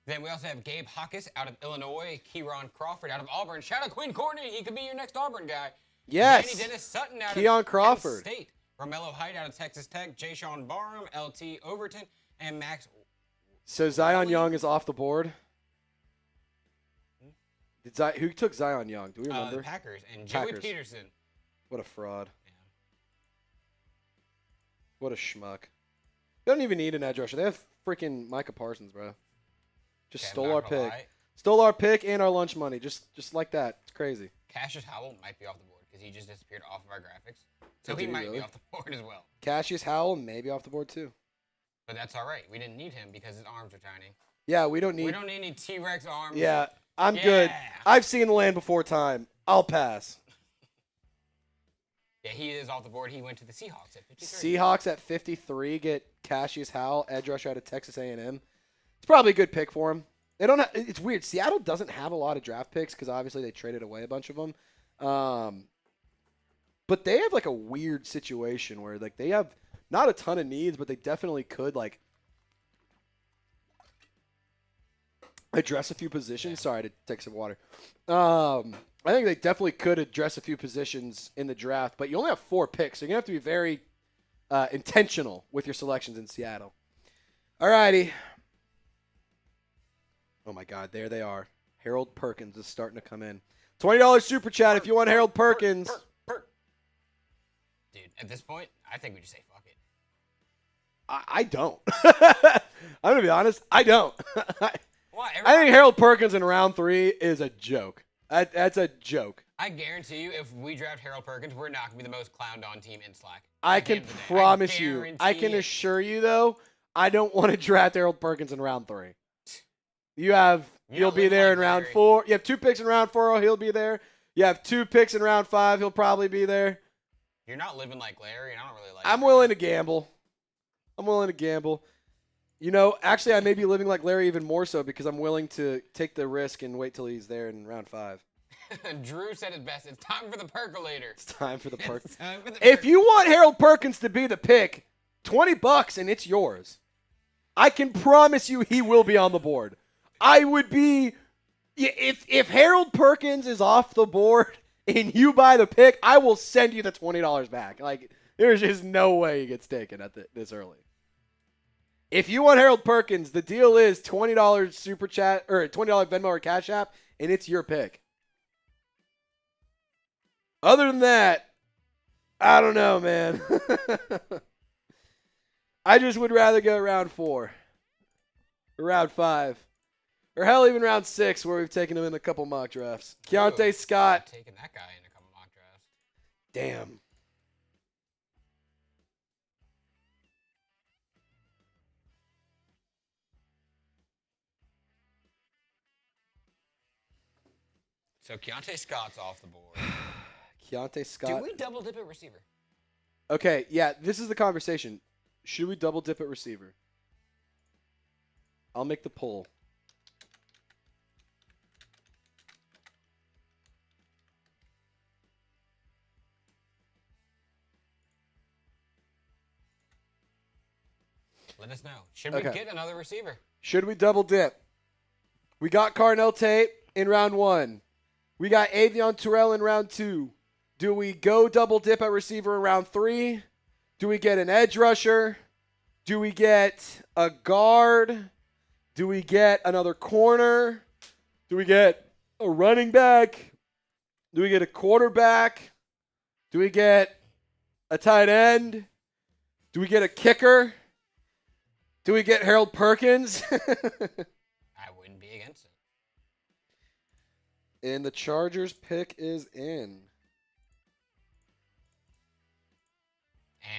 Then we also have Gabe Hawkes out of Illinois, Keion Crawford out of Auburn. Shout out Quinn Courtney. He could be your next Auburn guy. Yes. Danny Dennis Sutton out Keion of Crawford. Penn State. Romello Height out of Texas Tech. Jay-Sean Barham, LT Overton, and Max. So Zion Young is off the board. Who took Zion Young? Do we remember? The Packers and Joey Packers. Peterson. What a fraud. Yeah. What a schmuck. They don't even need an edge rusher. They have freaking Micah Parsons, bro. Just Okay, stole I'm our not gonna pick. lie. Stole our pick and our lunch money. Just like that. It's crazy. Cassius Howell might be off the board because he just disappeared off of our graphics. So Did he he might really? be off the board as well. Cassius Howell maybe off the board too. But that's all right. We didn't need him because his arms are tiny. Yeah, we don't need. We don't need any T-Rex arms. Yeah, I'm good. I've seen the land before time. I'll pass. Yeah, he is off the board. He went to the Seahawks at 53. Seahawks at 53 get Cassius Howell, edge rusher out of Texas A&M. It's probably a good pick for him. They don't. It's weird. Seattle doesn't have a lot of draft picks because obviously they traded away a bunch of them. But they have like a weird situation where like they have not a ton of needs, but they definitely could like address a few positions. Sorry to take some water. I think they definitely could address a few positions in the draft, but you only have 4 picks, so you're gonna have to be very intentional with your selections in Seattle. All righty. Oh my God, there they are. Harold Perkins is starting to come in. $20 super chat if you want Harold Perkins. Dude, at this point, I think we just say fuck it. I don't. I'm going to be honest. I don't. Why? I think Harold Perkins in round 3 is a joke. That's a joke. I guarantee you, if we draft Harold Perkins, we're not going to be the most clowned on team in Slack. I can promise you. I can assure you, though, I don't want to draft Harold Perkins in round 3. You'll be there in round 4. You have 2 picks in round 4. He'll be there. You have 2 picks in round 5. He'll probably be there. You're not living like Larry, and I don't really like I'm willing to gamble. You know, actually, I may be living like Larry even more so because I'm willing to take the risk and wait till he's there in round 5. Drew said it best. It's time for the percolator. It's time for the Perkins. If If you want Harold Perkins to be the pick, $20 and it's yours. I can promise you he will be on the board. I would be if Harold Perkins is off the board and you buy the pick, I will send you the $20 back. Like there's just no way he gets taken at this early. If you want Harold Perkins, the deal is $20 super chat or $20 Venmo or Cash App, and it's your pick. Other than that, I don't know, man. I just would rather go round 4 or round 5. Or hell, even round 6, where we've taken him in a couple mock drafts. Keontae Scott. Taking that guy in a couple mock drafts. Damn. So Keontae Scott's off the board. Keontae Scott. Do we double dip at receiver? Okay, yeah, this is the conversation. Should we double dip at receiver? I'll make the poll. Let us know. Should we get another receiver? Should we double dip? We got Carnell Tate in round 1. We got Avion Terrell in round 2. Do we go double dip at receiver in round 3? Do we get an edge rusher? Do we get a guard? Do we get another corner? Do we get a running back? Do we get a quarterback? Do we get a tight end? Do we get a kicker? Do we get Harold Perkins? I wouldn't be against it. And the Chargers pick is in.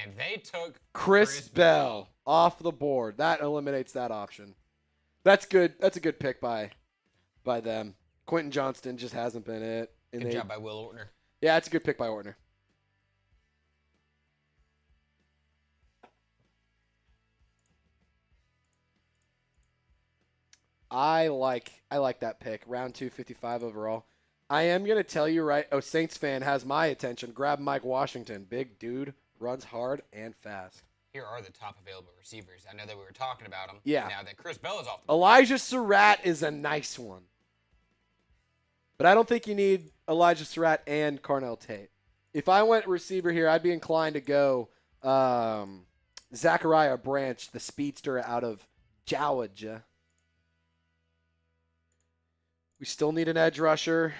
And they took Chris Bell off the board. That eliminates that option. That's good. That's a good pick by them. Quentin Johnston just hasn't been it. Good job by Will Ortner. Yeah, it's a good pick by Ortner. I like that pick. Round 2, 55 overall. I am going to tell you right. Oh, Saints fan has my attention. Grab Mike Washington. Big dude. Runs hard and fast. Here are the top available receivers. I know that we were talking about them. Yeah. Now that Chris Bell is off the board. Elijah Surratt is a nice one. But I don't think you need Elijah Surratt and Carnell Tate. If I went receiver here, I'd be inclined to go Zachariah Branch, the speedster out of Georgia. We still need an edge rusher.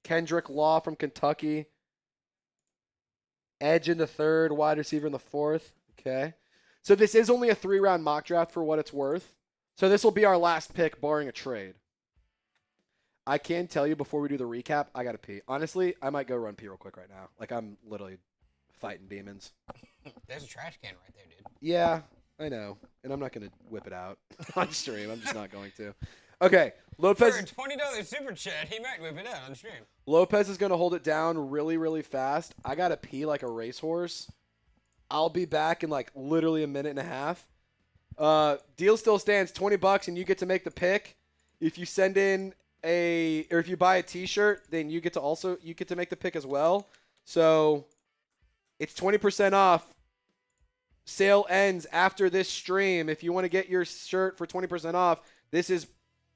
Kendrick Law from Kentucky. Edge in the 3rd, wide receiver in the 4th. Okay. So this is only a 3-round mock draft for what it's worth. So this will be our last pick, barring a trade. I can tell you before we do the recap, I got to pee. Honestly, I might go run pee real quick right now. Like, I'm literally fighting demons. There's a trash can right there, dude. Yeah, I know. And I'm not going to whip it out on stream. I'm just not going to. Okay, Lopez. For a $20 super chat, he might whip it out on stream. Lopez is going to hold it down really, really fast. I got to pee like a racehorse. I'll be back in like literally a minute and a half. Deal still stands, $20, and you get to make the pick. If you send in or if you buy a T-shirt, then you get to make the pick as well. So it's 20% off. Sale ends after this stream. If you want to get your shirt for 20% off, this is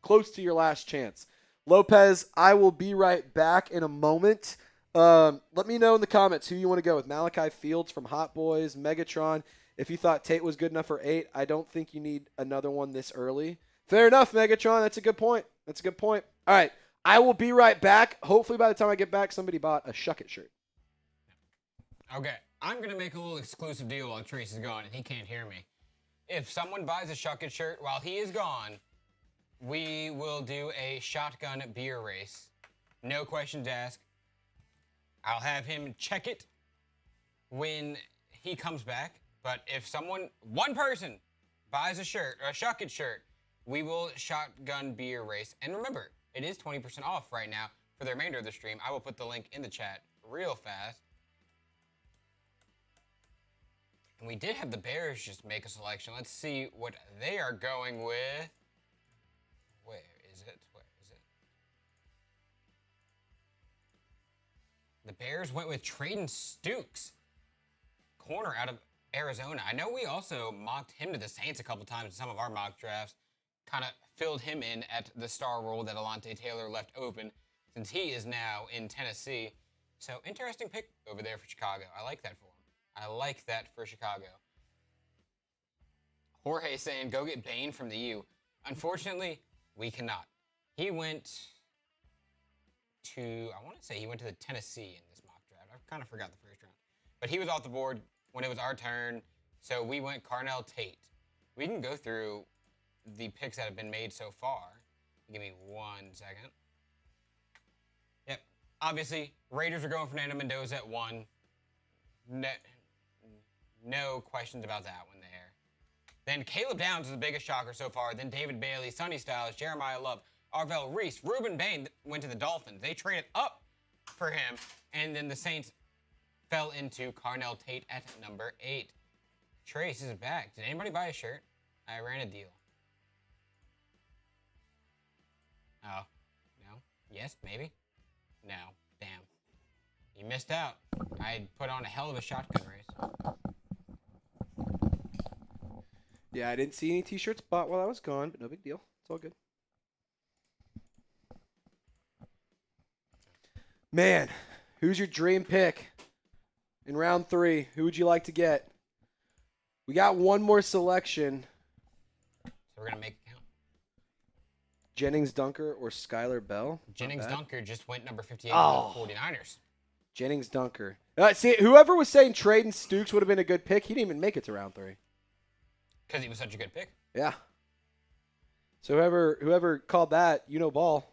close to your last chance. Lopez, I will be right back in a moment. Let me know in the comments who you want to go with. Malachi Fields from Hot Boys, Megatron. If you thought Tate was good enough for 8, I don't think you need another one this early. Fair enough, Megatron. That's a good point. All right. I will be right back. Hopefully by the time I get back, somebody bought a Shuck It shirt. Okay. I'm going to make a little exclusive deal while Trace is gone and he can't hear me. If someone buys a Shuck It shirt while he is gone, we will do a shotgun beer race. No questions asked. I'll have him check it when he comes back. But if one person buys a shirt, or a Shuck It shirt, we will shotgun beer race. And remember, it is 20% off right now for the remainder of the stream. I will put the link in the chat real fast. And we did have the Bears just make a selection. Let's see what they are going with. Where is it? The Bears went with Traden Stukes, corner out of Arizona. I know we also mocked him to the Saints a couple times in some of our mock drafts. Kind of filled him in at the star role that Alontae Taylor left open since he is now in Tennessee. So interesting pick over there for Chicago. I like that for Chicago. Jorge saying, go get Bane from the U. Unfortunately, we cannot. He went to the Tennessee in this mock draft. I kind of forgot the first round. But he was off the board when it was our turn. So we went Carnell Tate. We can go through the picks that have been made so far. Give me 1 second. Yep. Obviously, Raiders are going Fernando Mendoza at 1. No questions about that one there. Then Caleb Downs is the biggest shocker so far. Then David Bailey, Sonny Styles, Jeremiah Love, Arvell Reese. Ruben Bain went to the Dolphins. They traded up for him, and then the Saints fell into Carnell Tate at number 8. Trace is back. Did anybody buy a shirt? I ran a deal. Oh, no? Yes, maybe? No. Damn. You missed out. I put on a hell of a shotgun race. Yeah, I didn't see any t-shirts bought while I was gone, but no big deal. It's all good. Man, who's your dream pick in round 3? Who would you like to get? We got one more selection. So we're going to make it count. Jennings Dunker or Skylar Bell? Jennings Dunker just went number 58 Oh. for the 49ers. Jennings Dunker. See, whoever was saying trading Stukes would have been a good pick, he didn't even make it to round 3. Because he was such a good pick. Yeah. So whoever called that, you know ball.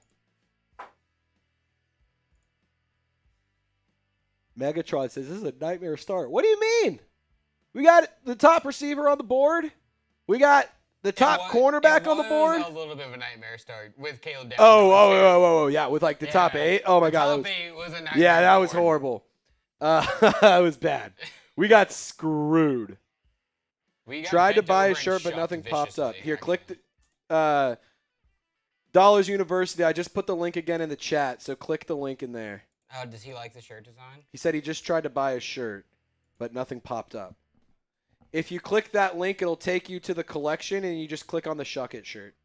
Megatron says, this is a nightmare start. What do you mean? We got the top receiver on the board. We got the top cornerback on the board. It was a little bit of a nightmare start with Caleb Downs. Oh, yeah, with like the top 8. Oh, my God. Top 8 was a nightmare. Yeah, that was horrible. That was bad. We got screwed. Tried to buy a shirt, but nothing popped up. Here, click the Dollars University. I just put the link again in the chat, so click the link in there. Does he like the shirt design? He said he just tried to buy a shirt, but nothing popped up. If you click that link, it'll take you to the collection, and you just click on the Shuck It shirt.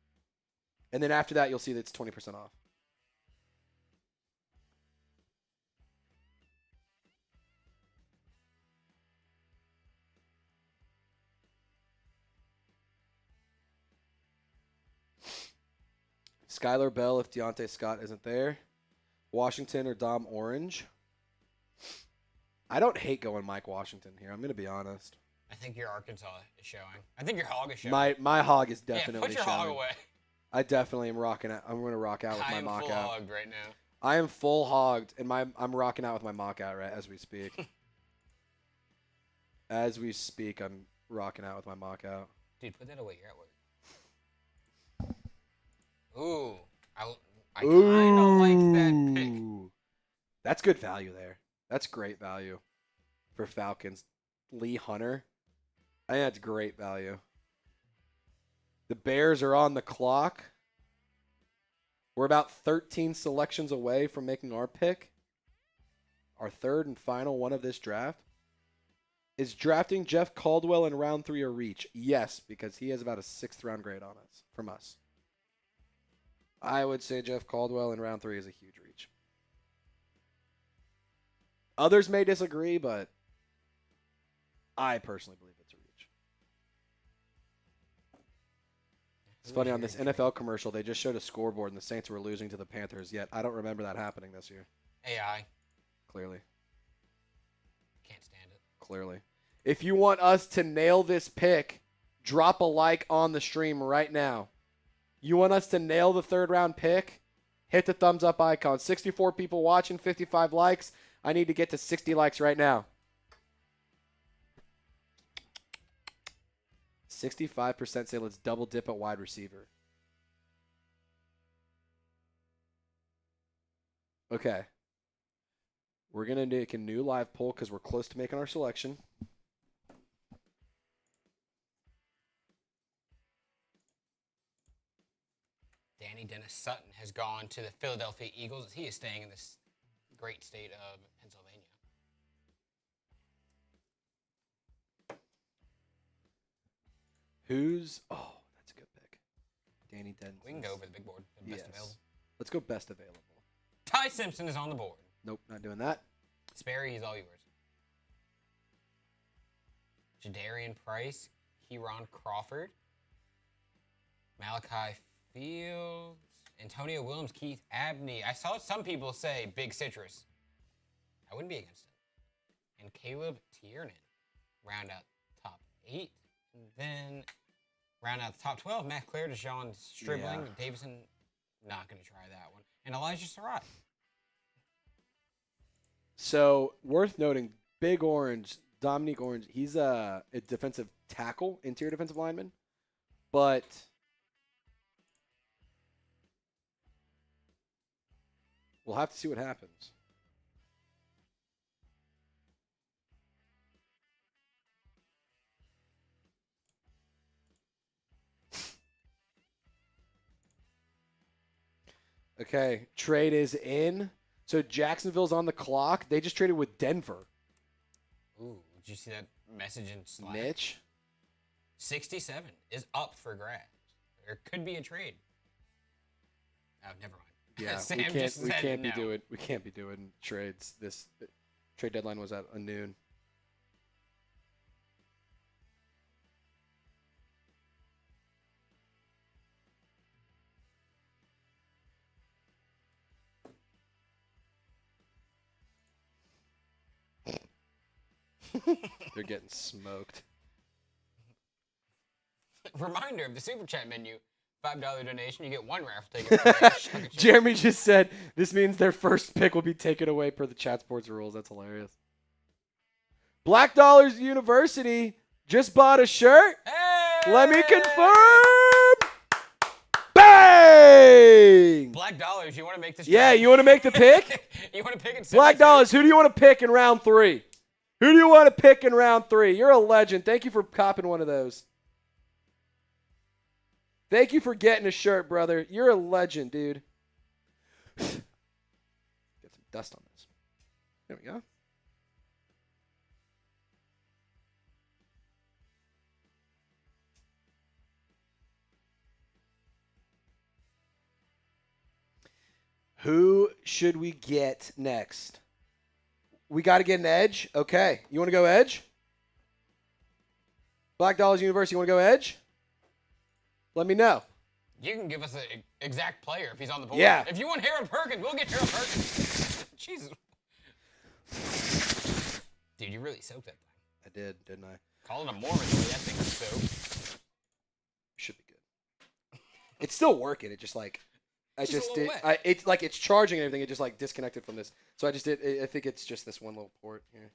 And then after that, you'll see that it's 20% off. Skylar Bell if Deontay Scott isn't there. Washington or Dom Orange. I don't hate going Mike Washington here. I'm going to be honest. I think your Arkansas is showing. I think your hog is showing. My hog is definitely put your showing. hog away. I definitely am rocking out. I'm going to rock out with my mock out. I am full hogged right now. I am full hogged, and I'm rocking out with my mock out right as we speak. As we speak, I'm rocking out with my mock out. Dude, put that away. You're at work. Ooh, I kind of like that pick. That's good value there. That's great value for Falcons. Lee Hunter. I think that's great value. The Bears are on the clock. We're about 13 selections away from making our pick. Our third and final one of this draft. Is drafting Jeff Caldwell in round 3 a reach? Yes, because he has about a 6th round grade on us from us. I would say Jeff Caldwell in round 3 is a huge reach. Others may disagree, but I personally believe it's a reach. It's funny, on this NFL commercial, they just showed a scoreboard and the Saints were losing to the Panthers, yet I don't remember that happening this year. AI. Clearly. Can't stand it. Clearly. If you want us to nail this pick, drop a like on the stream right now. You want us to nail the 3rd round pick? Hit the thumbs up icon. 64 people watching, 55 likes. I need to get to 60 likes right now. 65% say let's double dip at wide receiver. Okay. We're going to make a new live poll because we're close to making our selection. Danny Dennis Sutton has gone to the Philadelphia Eagles as he is staying in this great state of Pennsylvania. That's a good pick. Danny Dennis. We can go over the big board. The best available. Let's go best available. Ty Simpson is on the board. Nope, not doing that. Sperry is all yours. Jadarian Price, Kieron Crawford, Malachi Fields, Antonio Williams, Keith Abney. I saw some people say Big Citrus. I wouldn't be against it. And Caleb Tiernan. Round out top 8. And then round out the top 12. Matt Clare, Deshaun Stribling, Davison. Not going to try that one. And Elijah Surratt. So, worth noting, Big Orange, Dominique Orange, he's a defensive tackle, interior defensive lineman. But We'll have to see what happens. Okay, trade is in. So Jacksonville's on the clock. They just traded with Denver. Ooh, did you see that message in Slack? Mitch? 67 is up for grabs. There could be a trade. Oh, never mind. Yeah, Sam we can't. just We said can't no. be doing. We can't be doing trades. This trade deadline was at noon. They're getting smoked. Reminder of the Super Chat menu. $5 donation, you get one raffle ticket. Jeremy just said this means their first pick will be taken away per the chat sports rules. That's hilarious. Black Dollars University just bought a shirt. Hey! Let me confirm. Bang! Black Dollars, you want to make this? Yeah, trade? you want to make the pick? You want to pick it? Black Dollars, who do you want to pick in round 3? Who do you want to pick in round 3? You're a legend. Thank you for copping one of those. Thank you for getting a shirt, brother. You're a legend, dude. Get some dust on this. There we go. Who should we get next? We got to get an edge. Okay. You want to go edge? Black Dollars University, you want to go edge? Let me know. You can give us an exact player if he's on the board. Yeah. If you want Harold Perkins, we'll get Harold Perkins. Jesus. Dude, you really soaked that thing. I did, didn't I? Calling a Mormon the way that thing is soaked. Should be good. It's still working. It just like I Just a just little did. wet. It's like it's charging and everything. It just like disconnected from this. So I just did. I think it's just this one little port here.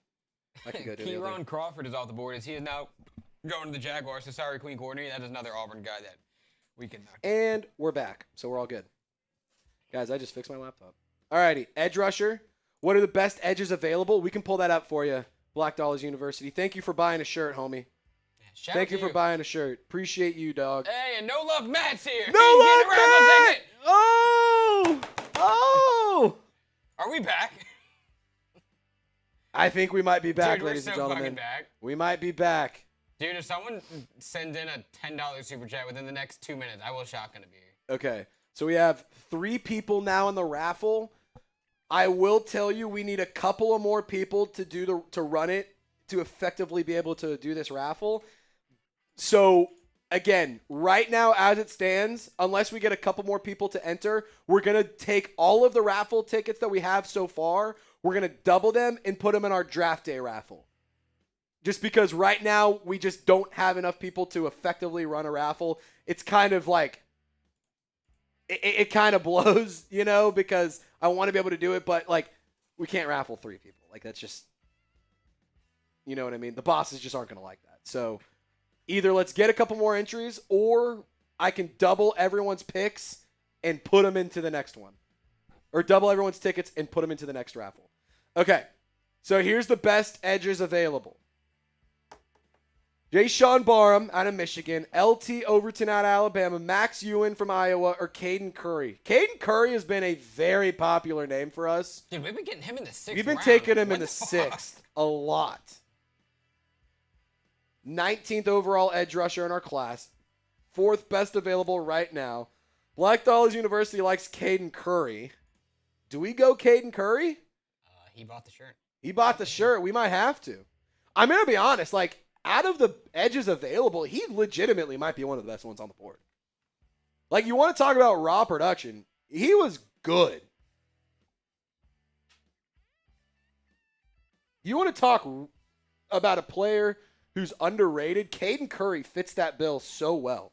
I can go do the other. Keyron Crawford is off the board as he is now going to the Jaguars. So sorry, Queen Courtney. That is another Auburn guy that we can knock. And we're back. So we're all good. Guys, I just fixed my laptop. Alrighty, edge rusher. What are the best edges available? We can pull that up for you. Black Dollars University. Thank you for buying a shirt, homie. Shout Thank out you to for buying a shirt. Appreciate you, dog. Hey, and No Love Matt's here. No He's love, getting a raffle Matt! ticket. Oh! Oh! Are we back? I think we might be back, Dude, ladies we're and so gentlemen. fucking back. We might be back. Dude, if someone sends in a $10 super chat within the next 2 minutes, I will shotgun a beer. Okay, so we have 3 people now in the raffle. I will tell you, we need a couple of more people to run it to effectively be able to do this raffle. So again, right now as it stands, unless we get a couple more people to enter, we're gonna take all of the raffle tickets that we have so far. We're gonna double them and put them in our draft day raffle. Just because right now we just don't have enough people to effectively run a raffle. It's kind of like it kind of blows, you know, because I want to be able to do it, but like we can't raffle 3 people. Like that's just, you know what I mean? The bosses just aren't going to like that. So either let's get a couple more entries or I can double everyone's picks and put them into the next one. Or double everyone's tickets and put them into the next raffle. Okay. So here's the best edges available. Jay-Sean Barham out of Michigan, LT Overton out of Alabama, Max Ewan from Iowa, or Caden Curry. Caden Curry has been a very popular name for us. Dude, we've been getting him in the 6th We've been round. taking him in What the fuck? 6th a lot. 19th overall edge rusher in our class. 4th best available right now. Black Dollars University likes Caden Curry. Do we go Caden Curry? He bought the shirt. He bought the shirt. We might have to. I'm going to be honest. Like, out of the edges available, he legitimately might be one of the best ones on the board. Like, you want to talk about raw production. He was good. You want to talk about a player who's underrated? Caden Curry fits that bill so well.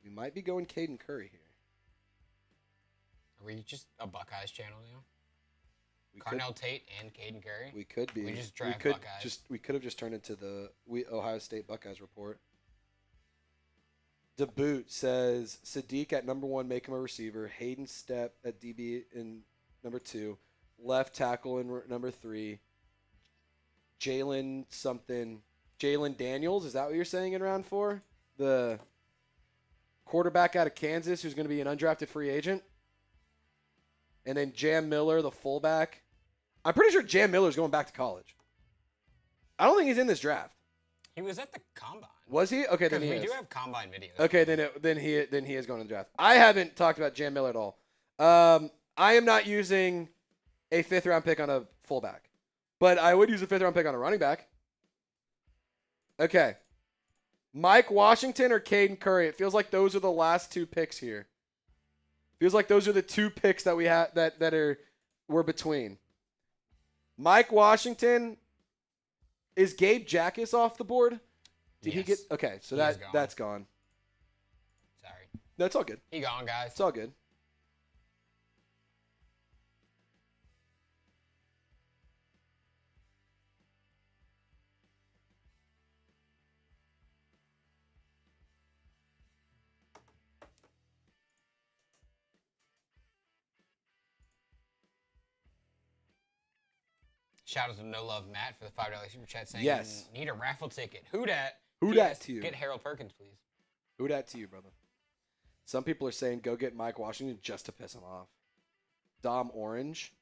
We might be going Caden Curry here. Are we just a Buckeyes channel now? We Carnell Tate and Caden Curry? We could be. We just draft Buckeyes. We could have just turned into the Ohio State Buckeyes report. DeBoot says Sadiq at number 1, make him a receiver. Hayden Stepp at DB in number 2. Left tackle in number 3. Jalen Daniels. Is that what you're saying in round 4? The quarterback out of Kansas who's going to be an undrafted free agent. And then Jam Miller, the fullback. I'm pretty sure Jam Miller's going back to college. I don't think he's in this draft. He was at the combine. Was he? Okay, then he is. We do have combine videos. Okay, then he is going to the draft. I haven't talked about Jam Miller at all. I am not using a 5th round pick on a fullback, but I would use a 5th round pick on a running back. Okay, Mike Washington or Caden Curry. It feels like those are the last 2 picks here. Feels like those are the 2 picks that we had we're between. Mike Washington. Is Gabe Jackus off the board? Did he get? Okay, so that's gone. Sorry. No, it's all good. He gone, guys. It's all good. Shout out to No Love Matt for the $5 super chat saying, yes. Need a raffle ticket. Who dat? Who dat to you? Get Harold Perkins, please. Who dat to you, brother? Some people are saying go get Mike Washington just to piss him off. Dom Orange.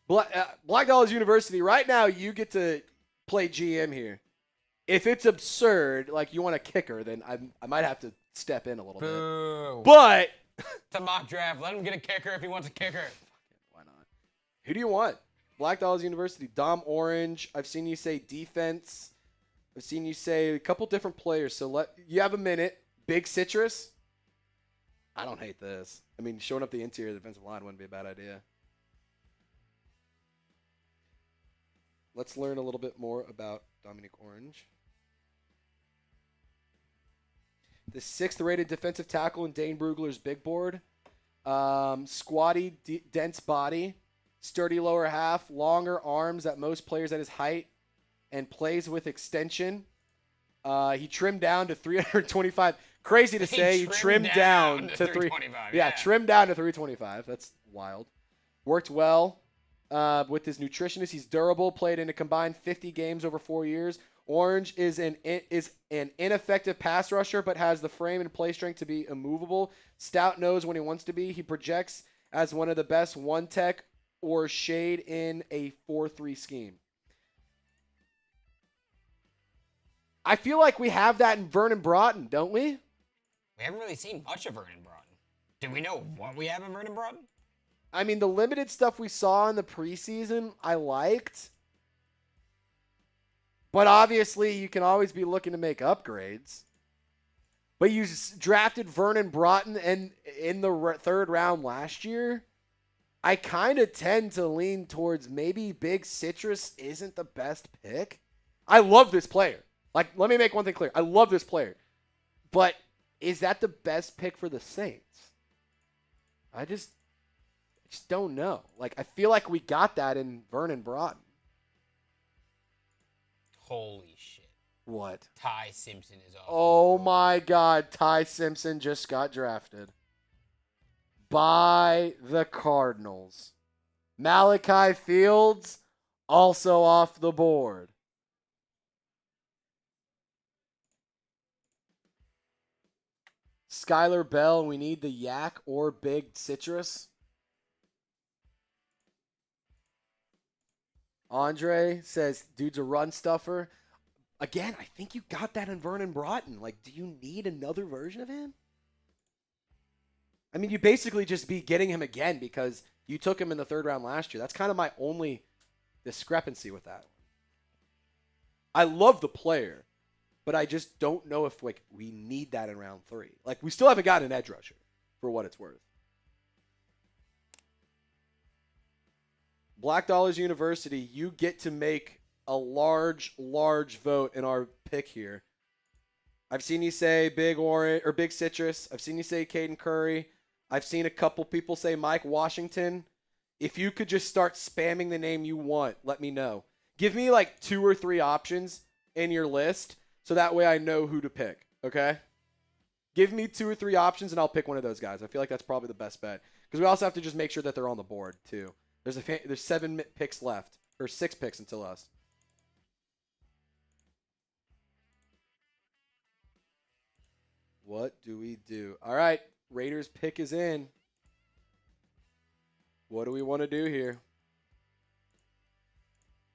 Black Dollars University, right now you get to play GM here. If it's absurd, like you want a kicker, then I might have to step in a little bit. But it's a mock draft. Let him get a kicker if he wants a kicker. Why not? Who do you want? Black Dollars University, Dom Orange. I've seen you say defense. I've seen you say a couple different players. So you have a minute. Big Citrus. I don't hate this. I mean, showing up the interior defensive line wouldn't be a bad idea. Let's learn a little bit more about Dominic Orange. The 6th rated defensive tackle in Dane Brugler's big board. Squatty, dense body. Sturdy lower half, longer arms at most players at his height, and plays with extension. He trimmed down to 325. Crazy to say, he trimmed down to 325. Yeah, trimmed down to 325. That's wild. Worked well with his nutritionist. He's durable. Played in a combined 50 games over 4 years. Orange is an ineffective pass rusher, but has the frame and play strength to be immovable. Stout nose when he wants to be. He projects as one of the best one tech or shade in a 4-3 scheme. I feel like we have that in Vernon Broughton, don't we? We haven't really seen much of Vernon Broughton. Do we know what we have in Vernon Broughton? I mean, the limited stuff we saw in the preseason, I liked. But obviously, you can always be looking to make upgrades. But you drafted Vernon Broughton in the 3rd round last year. I kind of tend to lean towards maybe Big Citrus isn't the best pick. I love this player. Like, let me make one thing clear. I love this player. But is that the best pick for the Saints? I just don't know. Like, I feel like we got that in Vernon Broughton. Holy shit. What? Ty Simpson is off. Oh, my God. Ty Simpson just got drafted by the Cardinals. Malachi Fields also off the board. Skylar Bell, we need the Yak or Big Citrus. Andre says, dude's a run stuffer. Again, I think you got that in Vernon Broughton. Like, do you need another version of him? I mean, you basically just be getting him again because you took him in the 3rd round last year. That's kind of my only discrepancy with that. I love the player, but I just don't know if like we need that in round 3. Like, we still haven't gotten an edge rusher for what it's worth. Black Dollars University, you get to make a large vote in our pick here. I've seen you say Big Orange or Big Citrus. I've seen you say Caden Curry. I've seen a couple people say Mike Washington. If you could just start spamming the name you want, let me know. Give me like 2 or 3 options in your list so that way I know who to pick, okay? Give me 2 or 3 options, and I'll pick one of those guys. I feel like that's probably the best bet. Because we also have to just make sure that they're on the board, too. There's 7 picks left, or 6 picks until us. What do we do? All right, Raiders pick is in. What do we want to do here?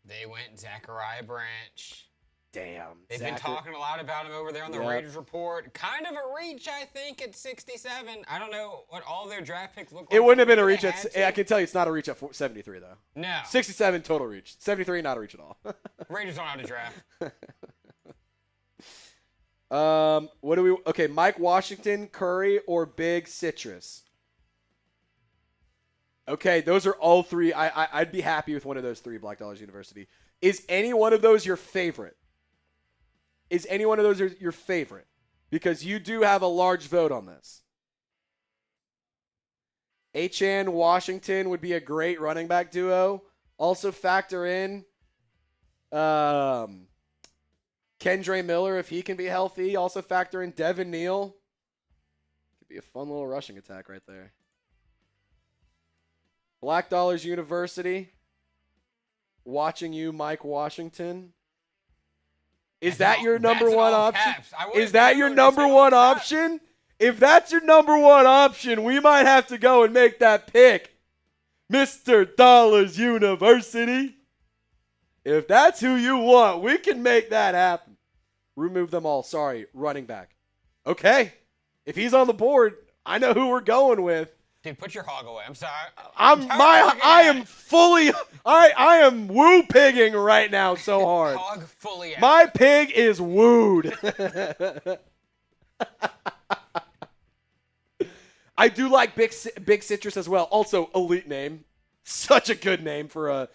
They went Zachariah Branch. Damn. They've been talking a lot about him over there on the Raiders report. Kind of a reach, I think, at 67. I don't know what all their draft picks look like. It wouldn't have been a reach I can tell you it's not a reach at 73, though. No. 67 total reach. 73, not a reach at all. Raiders don't have to draft. What do we... Okay, Mike Washington, Curry, or Big Citrus? Okay, those are all 3. I'd be happy with one of those 3, Black Dollars University. Is any one of those your favorite? Is any one of those your favorite? Because you do have a large vote on this. H.N. Washington would be a great running back duo. Also factor in Kendra Miller if he can be healthy. Also factor in Devin Neal. Could be a fun little rushing attack right there. Black Dollars University. Watching you, Mike Washington. Is that your number one option? Is that your number one option? If that's your number one option, we might have to go and make that pick. Mr. Dollars University. If that's who you want, we can make that happen. Remove them all. Sorry, running back. Okay. If he's on the board, I know who we're going with. Dude, put your hog away. I'm sorry. I am woo pigging right now so hard. Hog fully out. My pig is wooed. I do like Big Citrus as well. Also, elite name. Such a good name for a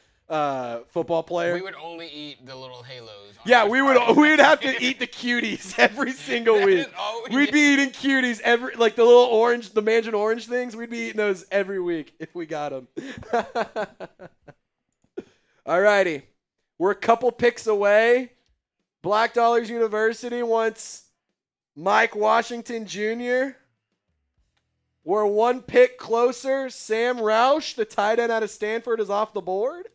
football player. We would only eat the little halos. Yeah, we'd have to eat the cuties every single week. We'd be eating cuties like the little orange, the Mandarin orange things. We'd be eating those every week if we got them. All righty. We're a couple picks away. Black Dollars University wants Mike Washington Jr. We're 1 pick closer. Sam Roush, the tight end out of Stanford, is off the board.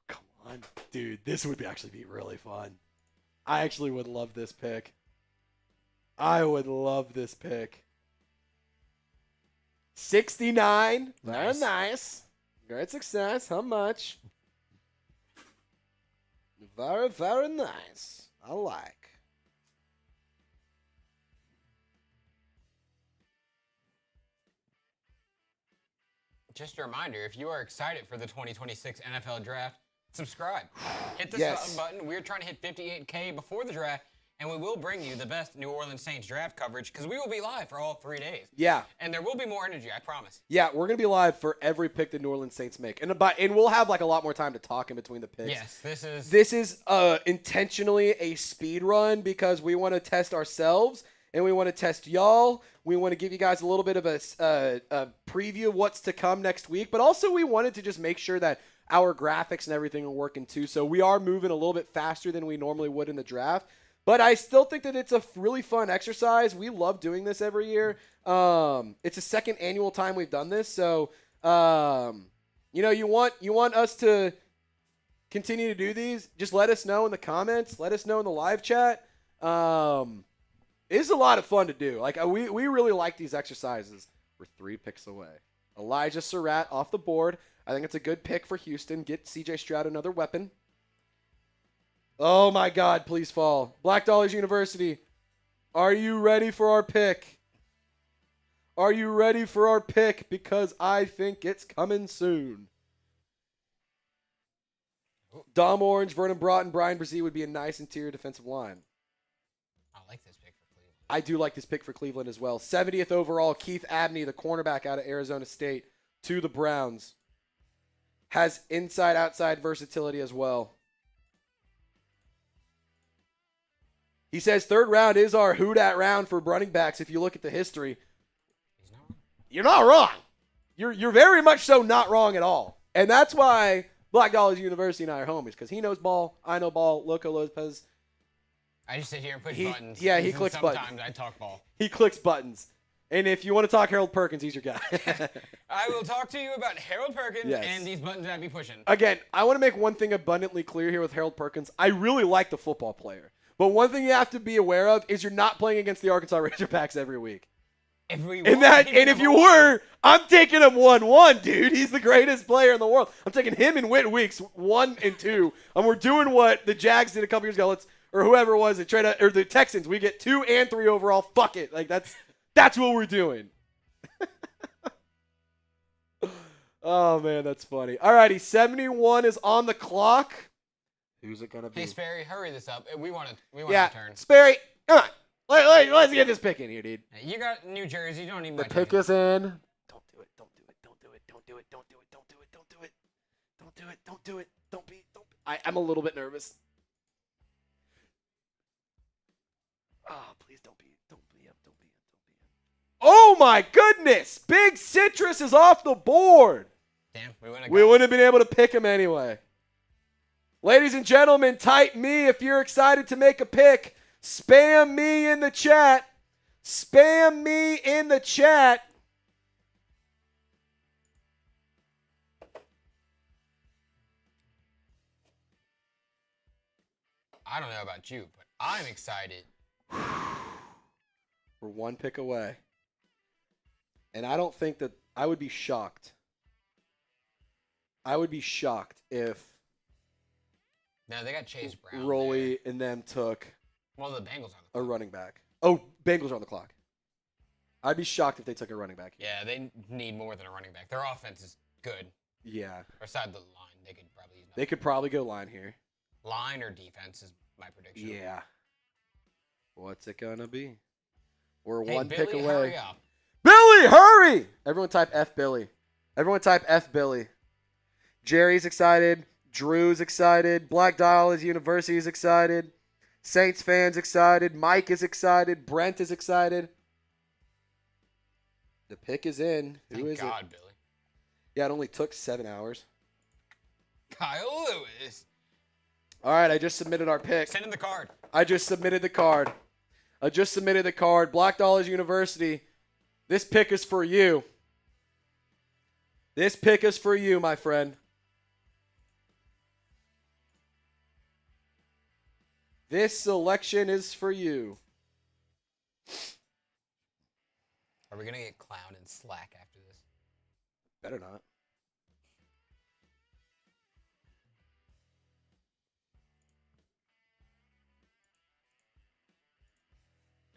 Come on. Dude, this would actually be really fun. I actually would love this pick. I would love this pick. 69. Very nice. Great success. How much? Very, very nice. I like. Just a reminder, if you are excited for the 2026 NFL Draft, subscribe. Hit the button. We're trying to hit 58K before the draft, and we will bring you the best New Orleans Saints draft coverage because we will be live for all 3 days. Yeah. And there will be more energy, I promise. Yeah, we're going to be live for every pick the New Orleans Saints make. And we'll have like a lot more time to talk in between the picks. Yes, this is intentionally a speed run because we want to test ourselves and we want to test y'all. We want to give you guys a little bit of a preview of what's to come next week, but also we wanted to just make sure that our graphics and everything are working too. So we are moving a little bit faster than we normally would in the draft, but I still think that it's a really fun exercise. We love doing this every year. It's a second annual time we've done this. So, you want us to continue to do these, just let us know in the comments, let us know in the live chat. It's a lot of fun to do. Like we really like these exercises. We're 3 picks away. Elijah Surratt off the board. I think it's a good pick for Houston. Get C.J. Stroud another weapon. Oh, my God. Please fall. Black Dollars University. Are you ready for our pick? Are you ready for our pick? Because I think it's coming soon. Dom Orange, Vernon Broughton, Brian Brzee would be a nice interior defensive line. I like this pick for Cleveland. I do like this pick for Cleveland as well. 70th overall, Keith Abney, the cornerback out of Arizona State, to the Browns. Has inside-outside versatility as well. He says 3rd round is our who dat round for running backs if you look at the history. He's not wrong. You're not wrong. You're very much so not wrong at all. And that's why Black Dollars University and I are homies, because he knows ball, I know ball, Loco Lopez. I just sit here and push buttons. Yeah, he clicks buttons. Sometimes I talk ball. He clicks buttons. And if you want to talk Harold Perkins, he's your guy. I will talk to you about Harold Perkins and these buttons that I be pushing. Again, I want to make one thing abundantly clear here with Harold Perkins. I really like the football player. But one thing you have to be aware of is you're not playing against the Arkansas Razorbacks every week. And if you were, I'm taking him 1-1, dude. He's the greatest player in the world. I'm taking him in win weeks 1 and 2. And we're doing what the Jags did a couple years ago. Or whoever it was, or the Texans. We get 2 and 3 overall. Fuck it. Like that's what we're doing. Oh, man, that's funny. All righty, 71 is on the clock. Who's it going to be? Hey, Sperry, hurry this up. We want to turn. Sperry, come on. Let's get this pick in here, dude. You got New Jersey. You don't need the pick is in. Don't do it. Don't do it. Don't do it. Don't do it. Don't do it. Don't do it. Don't do it. Don't do it. Don't do it. Don't be. I'm a little bit nervous. Oh, please don't be. Oh, my goodness. Big Citrus is off the board. Damn, we wouldn't have been able to pick him anyway. Ladies and gentlemen, type me if you're excited to make a pick. Spam me in the chat. Spam me in the chat. I don't know about you, but I'm excited. We're 1 pick away. And I don't think that I would be shocked. I would be shocked if no, they got Chase Brown. Rolly and them took the Bengals on the clock. A running back. Oh, Bengals are on the clock. I'd be shocked if they took a running back. Yeah, they need more than a running back. Their offense is good. Yeah. Or side the line, they could probably use They could probably go line here. Line or defense is my prediction. Yeah. What's it gonna be? We're hey, 1 Billy, pick away. Hurry up. Billy, hurry! Everyone type F Billy. Everyone type F Billy. Jerry's excited. Drew's excited. Black Dial is University is excited. Saints fans excited. Mike is excited. Brent is excited. The pick is in. Who is God, it? Billy. Yeah, it only took 7 hours. Kyle Lewis. All right, I just submitted our pick. Send in the card. I just submitted the card. Black Dollars University. This pick is for you. This pick is for you, my friend. This selection is for you. Are we going to get clowned and slack after this? Better not.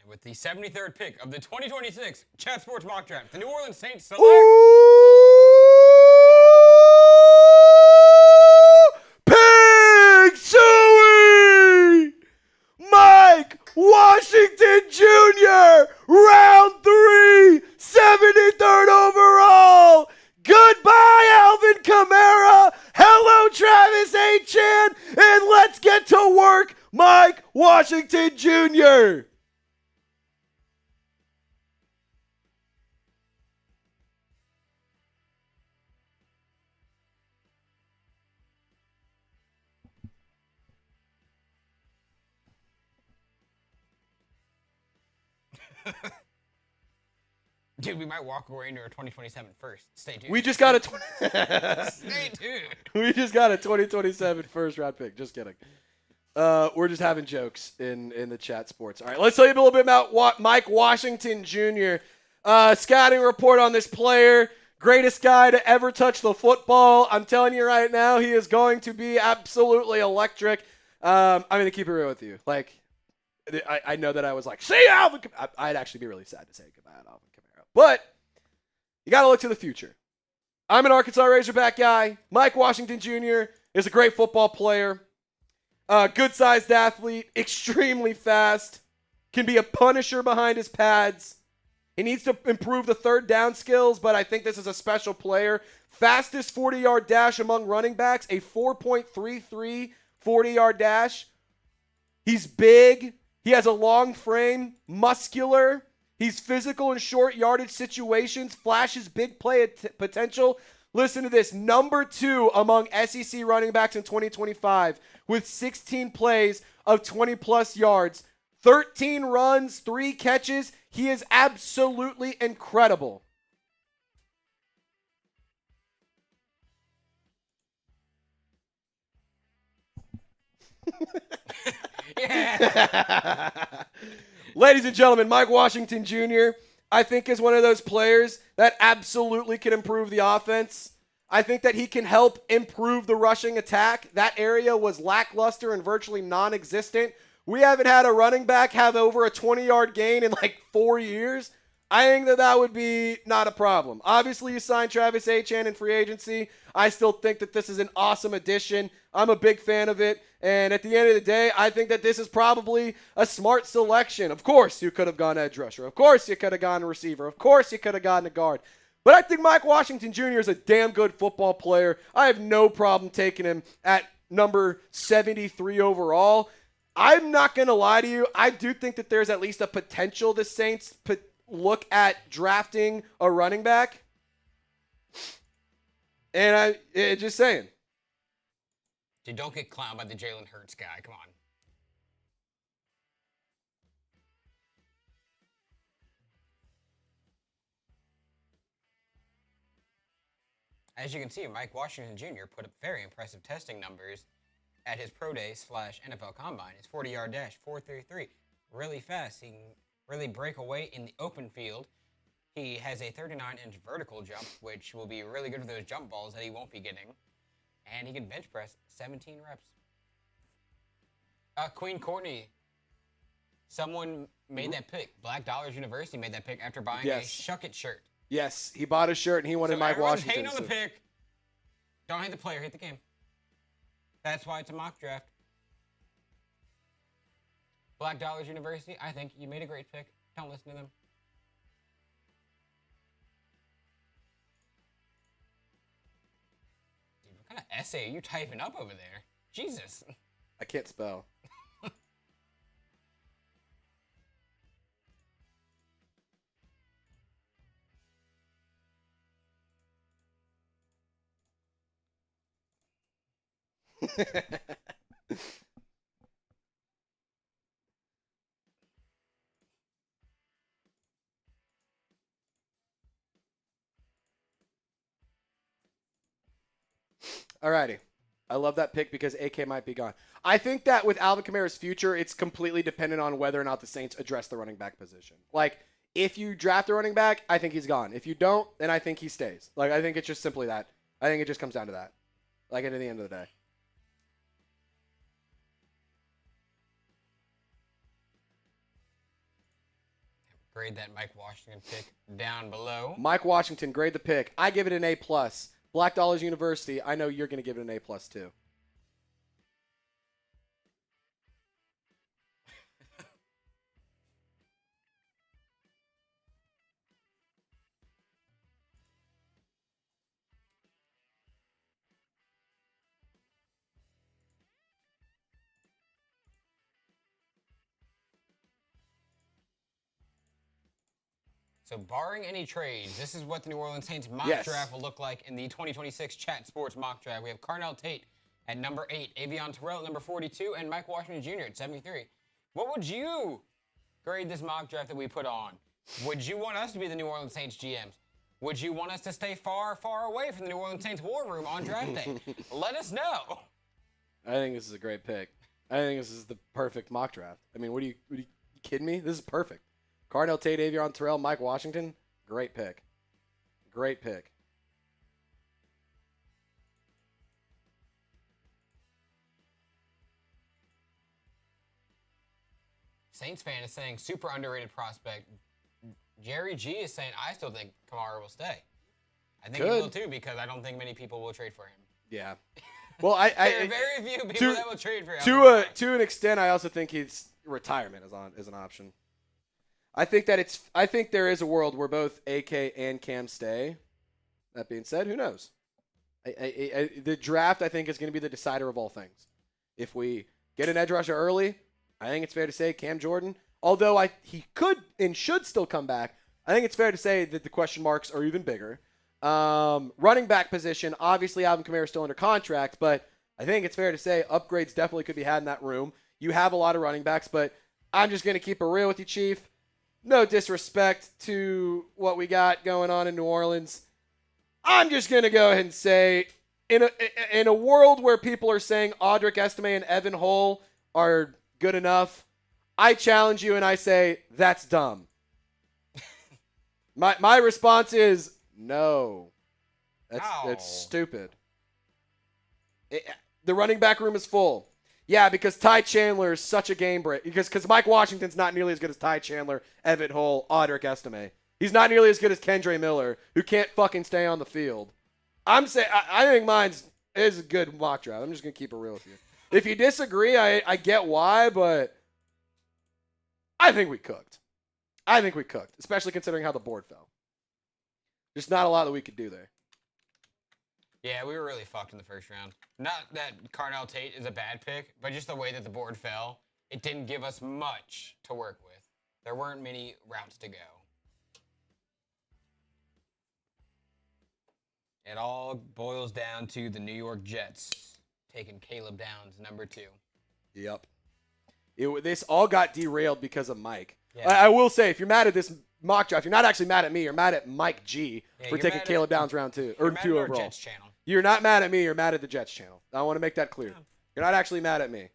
And with the 73rd pick of the 2026 Chat Sports Mock Draft, the New Orleans Saints select... Pig Suey! Mike Washington Jr., round 3, 73rd overall. Goodbye, Alvin Kamara. Hello, Travis Etienne. And let's get to work, Mike Washington Jr. Dude, we might walk away into our 2027 first. Stay tuned. We just got a Stay tuned. We just got a 2027 first round pick. Just kidding. We're just having jokes in the chat sports. All right, let's tell you a little bit about Mike Washington Jr. Scouting report on this player. Greatest guy to ever touch the football. I'm telling you right now, he is going to be absolutely electric. I'm going to keep it real with you. Like, I know that I was like, see Alvin. I'd actually be really sad to say goodbye to Alvin Kamara. But you got to look to the future. I'm an Arkansas Razorback guy. Mike Washington Jr. is a great football player. Good-sized athlete. Extremely fast. Can be a punisher behind his pads. He needs to improve the third down skills, but I think this is a special player. Fastest 40-yard dash among running backs, a 4.33 40-yard dash. He's big. He has a long frame, muscular. He's physical in short yardage situations, flashes big play potential. Listen to this, number 2 among SEC running backs in 2025 with 16 plays of 20-plus yards. 13 runs, 3 catches. He is absolutely incredible. Yeah. Ladies and gentlemen, Mike Washington Jr., I think is one of those players that absolutely can improve the offense. I think that he can help improve the rushing attack. That area was lackluster and virtually non-existent. We haven't had a running back have over a 20-yard gain in like 4 years. I think that would be not a problem. Obviously, you signed Travis Etienne in free agency. I still think that this is an awesome addition. I'm a big fan of it. And at the end of the day, I think that this is probably a smart selection. Of course, you could have gone edge rusher. Of course, you could have gone receiver. Of course, you could have gotten a guard. But I think Mike Washington Jr. is a damn good football player. I have no problem taking him at number 73 overall. I'm not going to lie to you. I do think that there's at least a potential the Saints look at drafting a running back. And just saying. Dude, don't get clowned by the Jalen Hurts guy. Come on. As you can see, Mike Washington Jr. put up very impressive testing numbers at his pro day / NFL combine. His 40-yard dash, 4.33. Really fast. He can really break away in the open field. He has a 39-inch vertical jump, which will be really good for those jump balls that he won't be getting. And he can bench press 17 reps. Queen Courtney. Someone made that pick. Black Dollars University made that pick after buying a Shuck It shirt. Yes, he bought a shirt and he wanted Mike Washington. Hating on the pick. Don't hate the player, hate the game. That's why it's a mock draft. Black Dollars University, I think you made a great pick. Don't listen to them. Dude, what kind of essay are you typing up over there? Jesus. I can't spell. Alrighty. I love that pick because AK might be gone. I think that with Alvin Kamara's future, it's completely dependent on whether or not the Saints address the running back position. Like, if you draft a running back, I think he's gone. If you don't, then I think he stays. Like, I think it's just simply that. I think it just comes down to that. Like, at the end of the day. Grade that Mike Washington pick down below. Mike Washington, grade the pick. I give it an A+. Black Dollars University, I know you're going to give it an A+ too. So barring any trades, this is what the New Orleans Saints mock draft will look like in the 2026 Chat Sports mock draft. We have Carnell Tate at number 8, Avion Terrell at number 42, and Mike Washington Jr. at 73. What would you grade this mock draft that we put on? Would you want us to be the New Orleans Saints GMs? Would you want us to stay far, far away from the New Orleans Saints war room on draft day? Let us know. I think this is a great pick. I think this is the perfect mock draft. I mean, what are you kidding me? This is perfect. Carnell Tate, Avion Terrell, Mike Washington, great pick. Great pick. Saints fan is saying super underrated prospect. Jerry G is saying I still think Kamara will stay. I think he will too because I don't think many people will trade for him. Yeah. Well, there are very few people that will trade for him. To an extent, I also think his retirement is an option. I think there is a world where both AK and Cam stay. That being said, who knows? The draft, I think, is going to be the decider of all things. If we get an edge rusher early, I think it's fair to say Cam Jordan. Although he could and should still come back, I think it's fair to say that the question marks are even bigger. Running back position, obviously Alvin Kamara is still under contract, but I think it's fair to say upgrades definitely could be had in that room. You have a lot of running backs, but I'm just going to keep it real with you, Chief. No disrespect to what we got going on in New Orleans. I'm just going to go ahead and say, in a world where people are saying Audric Estime and Evan Hull are good enough, I challenge you and I say, that's dumb. My response is, no. That's stupid. The running back room is full. Yeah, because Ty Chandler is such a game break. Because Mike Washington's not nearly as good as Ty Chandler, Evan Hull, Audric Estime. He's not nearly as good as Kendre Miller, who can't fucking stay on the field. I'm saying I think mine's is a good mock draft. I'm just gonna keep it real with you. If you disagree, I get why, but I think we cooked. Especially considering how the board fell. There's not a lot that we could do there. Yeah, we were really fucked in the first round. Not that Carnell Tate is a bad pick, but just the way that the board fell, it didn't give us much to work with. There weren't many routes to go. It all boils down to the New York Jets taking Caleb Downs, number 2. Yep. This all got derailed because of Mike. Yeah. I will say, if you're mad at this mock draft, you're not actually mad at me. You're mad at Mike G for taking Caleb Downs round 2 or 2 overall. Jets channel. You're not mad at me. You're mad at the Jets channel. I want to make that clear. Yeah. You're not actually mad at me.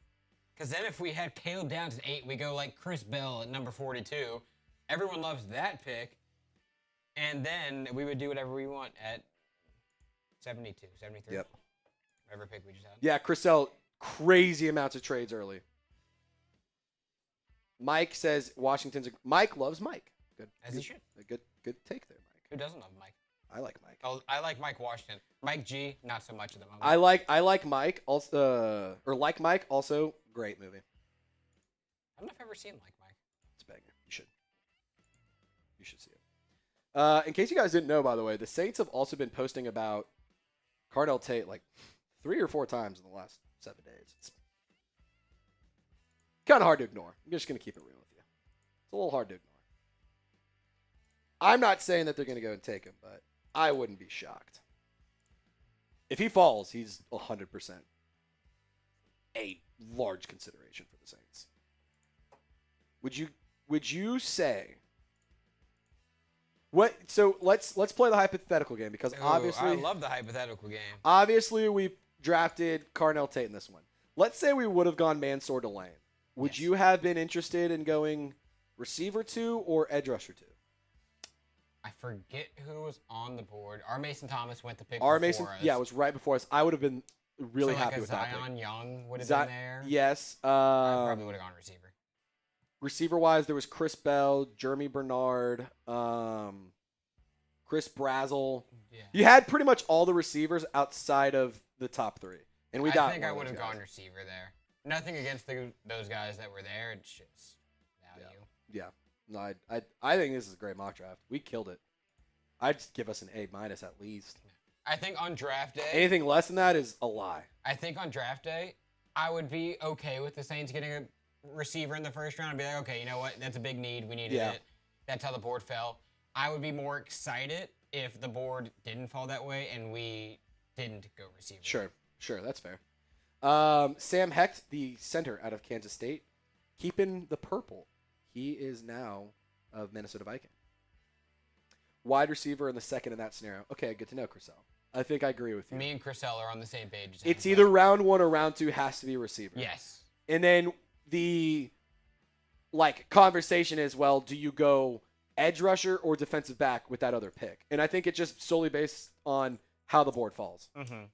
Because then if we had Caleb Downs at 8, we go like Chris Bell at number 42. Everyone loves that pick. And then we would do whatever we want at 72, 73. Yep. Whatever pick we just had. Yeah, Chriselle, crazy amounts of trades early. Mike says Mike loves Mike. Good. As he should. A good take there, Mike. Who doesn't love Mike? I like Mike. Oh, I like Mike Washington. Mike G, not so much at the moment. I like Mike also, Mike also, great movie. I don't know if I've ever seen Like Mike. It's a banger. You should see it. In case you guys didn't know, by the way, the Saints have also been posting about Carnell Tate like 3 or 4 times in the last 7 days. It's kind of hard to ignore. I'm just going to keep it real with you. It's a little hard to ignore. I'm not saying that they're going to go and take him, but I wouldn't be shocked. If he falls, he's 100% a large consideration for the Saints. Would you say what? So let's play the hypothetical game because obviously I love the hypothetical game. Obviously, we drafted Carnell Tate in this one. Let's say we would have gone Mansour Delane. Would you have been interested in going receiver 2 or edge rusher 2? I forget who was on the board. R. Mason Thomas went to pick R. before Mason, us. yeah, it was right before us. I would have been really so like happy with that. Zion Young would have been there. Yes. I probably would have gone receiver. Receiver-wise, there was Chris Bell, Jeremy Bernard, Chris Brazel. Yeah. You had pretty much all the receivers outside of the top 3. And we got. I think I would have gone receiver there. Nothing against those guys that were there. It's just value. Yeah. No, I think this is a great mock draft. We killed it. I'd just give us an A- at least. I think on draft day. Anything less than that is a lie. I think on draft day, I would be okay with the Saints getting a receiver in the first round and be like, okay, you know what? That's a big need. We needed it. That's how the board fell. I would be more excited if the board didn't fall that way and we didn't go receiver. Sure. That's fair. Sam Hecht, the center out of Kansas State, keeping the purple. He is now of Minnesota Viking. Wide receiver in the second in that scenario. Okay, good to know, Chriselle. I think I agree with you. Me and Chriselle are on the same page. It's either round 1 or round 2 has to be a receiver. Yes. And then the conversation is, well, do you go edge rusher or defensive back with that other pick? And I think it's just solely based on how the board falls. Mm-hmm.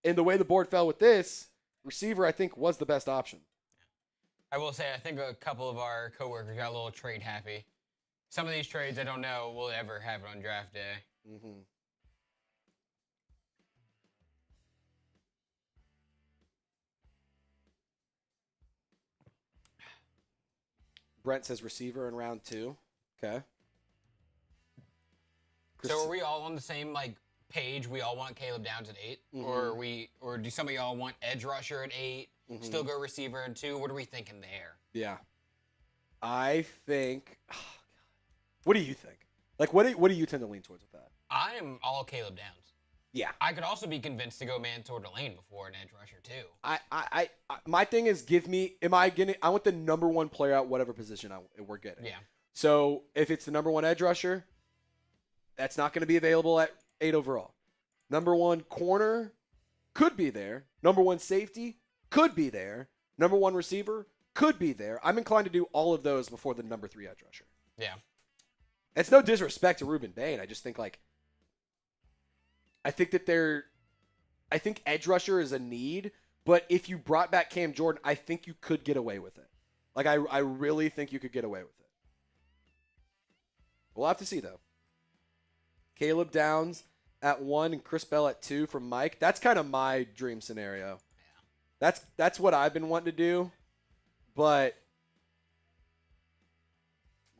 And the way the board fell with this, receiver, I think, was the best option. I will say, I think a couple of our coworkers got a little trade happy. Some of these trades, I don't know will ever happen on draft day. Mm-hmm. Brent says receiver in round 2. Okay. So are we all on the same page? We all want Caleb Downs at 8, or do some of y'all want edge rusher at 8? Mm-hmm. Still go receiver at 2. What are we thinking there? Yeah, I think. Oh, God. What do you think? What do you tend to lean towards with that? I am all Caleb Downs. Yeah. I could also be convinced to go Mansour Delane before an edge rusher too. My thing is, I want the number one player at whatever position we're getting. Yeah. So if it's the number one edge rusher, that's not going to be available at 8 overall. Number one corner could be there. Number one safety could be there. Number one receiver could be there. I'm inclined to do all of those before the number 3 edge rusher. Yeah. It's no disrespect to Ruben Bain. I just think I think edge rusher is a need, but if you brought back Cam Jordan, I think you could get away with it. I really think you could get away with it. We'll have to see, though. Caleb Downs at 1 and Chris Bell at 2 from Mike. That's kind of my dream scenario. Yeah. That's what I've been wanting to do, but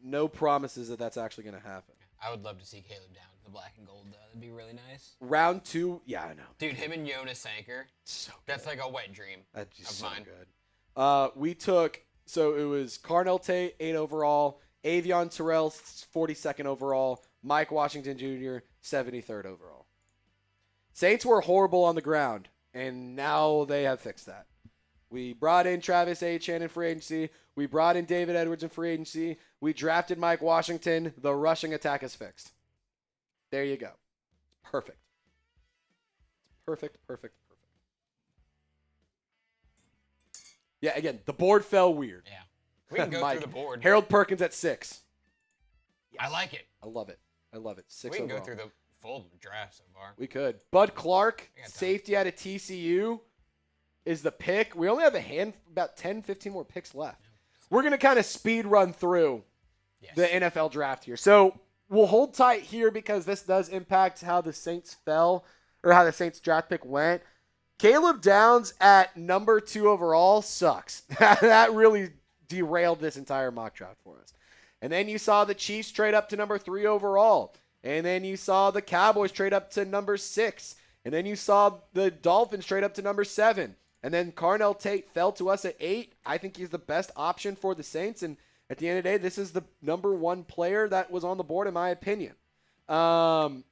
no promises that that's actually going to happen. I would love to see Caleb Downs in the black and gold, though. That'd be really nice. Round 2, yeah, I know. Dude, him and Jonas Sanker. So that's good. like a wet dream That'd be of so mine. Good. So it was Carnell Tate, 8 overall, Avion Terrell, 42nd overall, Mike Washington Jr., 73rd overall. Saints were horrible on the ground, and now they have fixed that. We brought in Travis Etienne in free agency. We brought in David Edwards in free agency. We drafted Mike Washington. The rushing attack is fixed. There you go. Perfect. Perfect. Yeah, again, the board fell weird. Yeah. We can go through the board. Harold Perkins at 6. Yes. I like it. I love it. 6 We can overall. go through the full draft so far. We could. Bud Clark, safety out of TCU, is the pick. We only have about 10, 15 more picks left. We're going to kind of speed run through the NFL draft here. So we'll hold tight here because this does impact how the Saints fell or how the Saints draft pick went. Caleb Downs at number 2 overall sucks. That really derailed this entire mock draft for us. And then you saw the Chiefs trade up to number 3 overall. And then you saw the Cowboys trade up to number 6. And then you saw the Dolphins trade up to number 7. And then Carnell Tate fell to us at 8. I think he's the best option for the Saints. And at the end of the day, this is the number 1 player that was on the board, in my opinion. Then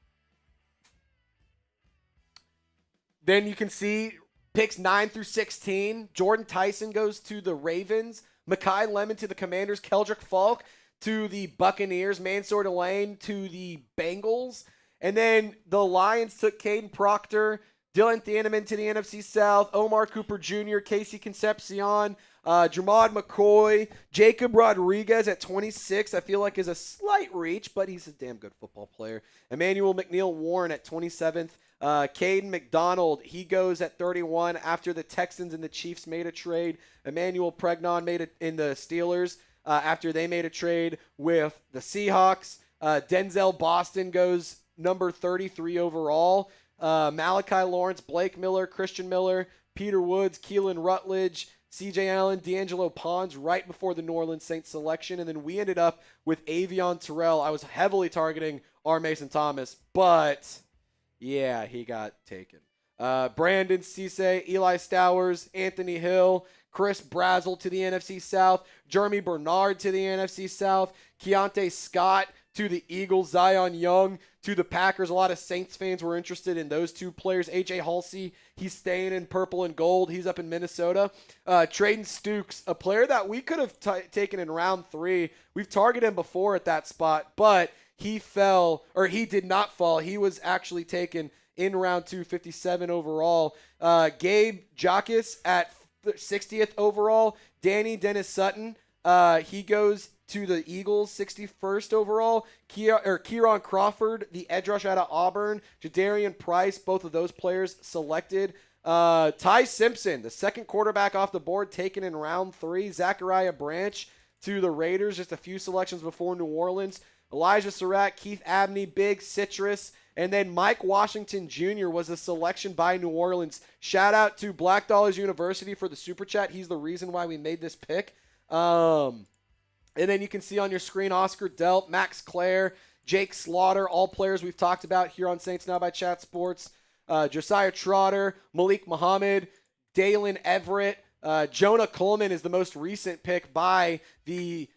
you can see picks 9 through 16. Jordan Tyson goes to the Ravens. Mekhi Lemon to the Commanders. Keldrick Falk to the Buccaneers. Mansour Delane to the Bengals. And then the Lions took Caden Proctor. Dylan Thieneman to the NFC South. Omar Cooper Jr., Casey Concepcion, Jermod McCoy, Jacob Rodriguez at 26, I feel like is a slight reach, but he's a damn good football player. Emmanuel McNeil Warren at 27th. Caden McDonald, he goes at 31 after the Texans and the Chiefs made a trade. Emmanuel Pregnon made it in the Steelers after they made a trade with the Seahawks. Denzel Boston goes number 33 overall. Malachi Lawrence, Blake Miller, Christian Miller, Peter Woods, Keelan Rutledge, C.J. Allen, D'Angelo Pons right before the New Orleans Saints selection. And then we ended up with Avion Terrell. I was heavily targeting R. Mason Thomas, but yeah, he got taken. Brandon Cisse, Eli Stowers, Anthony Hill, Chris Brazel to the NFC South, Jeremy Bernard to the NFC South, Keontae Scott to the Eagles, Zion Young to the Packers. A lot of Saints fans were interested in those 2 players. A.J. Halsey, he's staying in purple and gold. He's up in Minnesota. Traden Stukes, a player that we could have taken in round 3. We've targeted him before at that spot, but he did not fall. He was actually taken in round 2, 57 overall. Gabe Jacques at 60th overall. Danny Dennis Sutton, he goes to the Eagles, 61st overall. Kieran Crawford, the edge rush out of Auburn. Jadarian Price, both of those players selected. Ty Simpson, the second quarterback off the board, taken in round 3. Zachariah Branch to the Raiders, just a few selections before New Orleans. Elijah Surratt, Keith Abney, Big Citrus. And then Mike Washington Jr. was a selection by New Orleans. Shout out to Black Dollars University for the Super Chat. He's the reason why we made this pick. And then you can see on your screen Oscar Delp, Max Clare, Jake Slaughter, all players we've talked about here on Saints Now by Chat Sports. Josiah Trotter, Malik Muhammad, Dalen Everett. Jonah Coleman is the most recent pick by the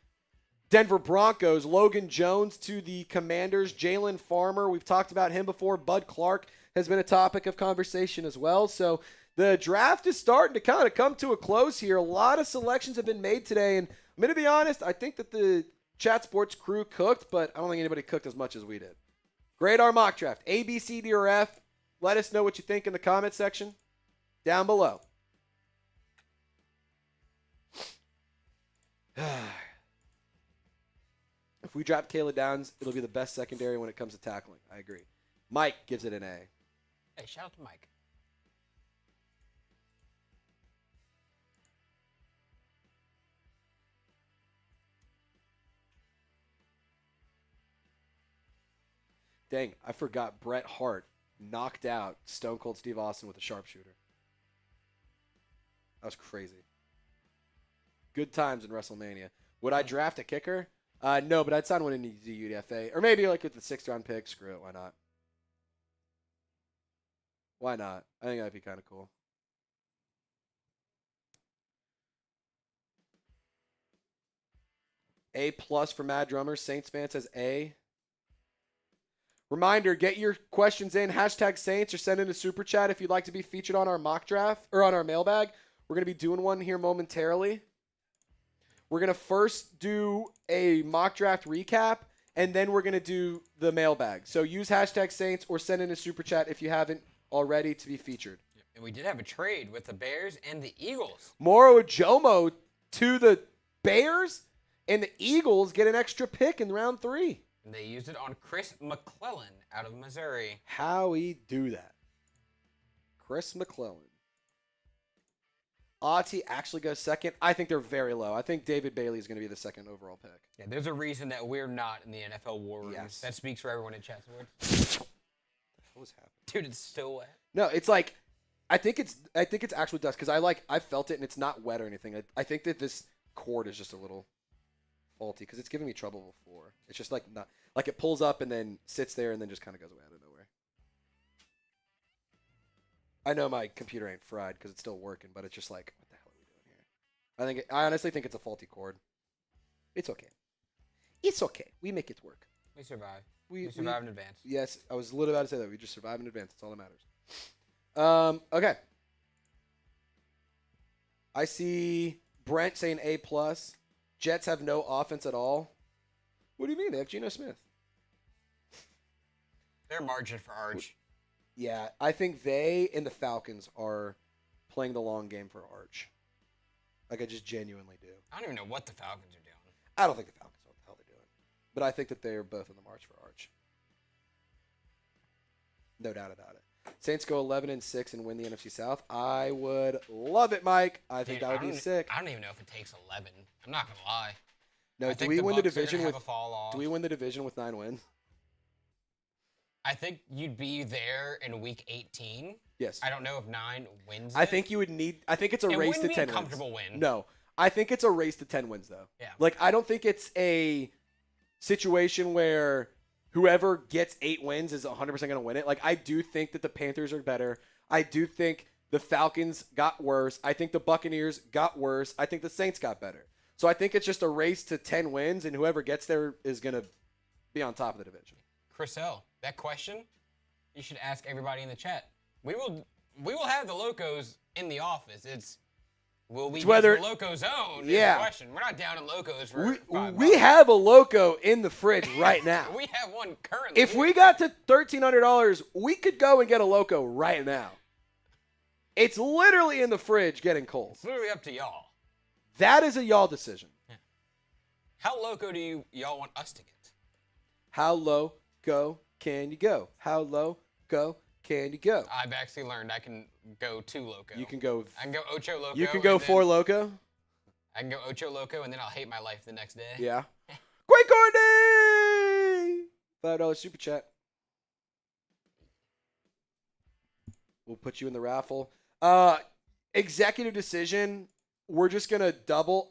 Denver Broncos, Logan Jones to the Commanders, Jalen Farmer. We've talked about him before. Bud Clark has been a topic of conversation as well. So the draft is starting to kind of come to a close here. A lot of selections have been made today. And I'm going to be honest, I think that the Chat Sports crew cooked, but I don't think anybody cooked as much as we did. Grade our mock draft. A, B, C, D, or F. Let us know what you think in the comment section down below. If we drop Kayla Downs, it'll be the best secondary when it comes to tackling. I agree. Mike gives it an A. Hey, shout out to Mike. Dang, I forgot Bret Hart knocked out Stone Cold Steve Austin with a sharpshooter. That was crazy. Good times in WrestleMania. Would I draft a kicker? No, but I'd sign one in the UDFA. Or maybe like with the 6th-round pick. Screw it. Why not? Why not? I think that'd be kind of cool. A+ for Mad Drummer. Saints fan says A. Reminder, get your questions in. Hashtag Saints or send in a super chat if you'd like to be featured on our mock draft or on our mailbag. We're going to be doing one here momentarily. We're going to first do a mock draft recap, and then we're going to do the mailbag. So use hashtag Saints or send in a super chat if you haven't already to be featured. And we did have a trade with the Bears and the Eagles. Moro Jomo to the Bears, and the Eagles get an extra pick in round 3. And they used it on Chris McClellan out of Missouri. How he do that? Chris McClellan. Odds he actually goes second. I think they're very low. I think David Bailey is going to be the second overall pick. Yeah, there's a reason that we're not in the NFL war room. Yes. That speaks for everyone in chat board. What was happening? Dude, it's still wet. No, it's like I think it's actual dust because I felt it and it's not wet or anything. I think that this cord is just a little faulty because it's given me trouble before. It's just like not like it pulls up and then sits there and then just kind of goes away out of nowhere. I know my computer ain't fried because it's still working, but it's just like, what the hell are we doing here? I honestly think it's a faulty cord. It's okay. It's okay. We make it work. We survive. We survive in advance. Yes, I was literally about to say that. We just survive in advance. That's all that matters. Okay. I see Brent saying A+. Jets have no offense at all. What do you mean? They have Geno Smith. Their margin for Arch. Yeah, I think they and the Falcons are playing the long game for Arch. Like, I just genuinely do. I don't even know what the Falcons are doing. I don't think the Falcons know what the hell they're doing. But I think that they are both in the march for Arch. No doubt about it. Saints go 11-6 and win the NFC South. I would love it, Mike. I think that would be sick. I don't even know if it takes 11. I'm not going to lie. No, do we win the division with 9 wins? I think you'd be there in week 18. Yes. I don't know if 9 wins. I think you would need. I think it's a race to 10 wins. A comfortable win. No, I think it's a race to 10 wins though. Yeah. Like I don't think it's a situation where whoever gets 8 wins is 100% going to win it. Like I do think that the Panthers are better. I do think the Falcons got worse. I think the Buccaneers got worse. I think the Saints got better. So I think it's just a race to 10 wins, and whoever gets there is going to be on top of the division. Chriselle, that question, you should ask everybody in the chat. We will have the locos in the office. Will we use the loco zone? Yeah. Is the question. We're not down in locos for 5 months. We have a loco in the fridge right now. We have one currently. If we got to $1,300, we could go and get a loco right now. It's literally in the fridge getting cold. It's literally up to y'all. That is a y'all decision. Yeah. How loco do y'all want us to get? How low go can you go? How low go can you go? I've actually learned I can go 2 loco. You can go. I can go ocho loco. You can go 4 loco. I can go ocho loco, and then I'll hate my life the next day. Yeah. Great Courtney! $5 super chat. We'll put you in the raffle. Executive decision. We're just gonna double.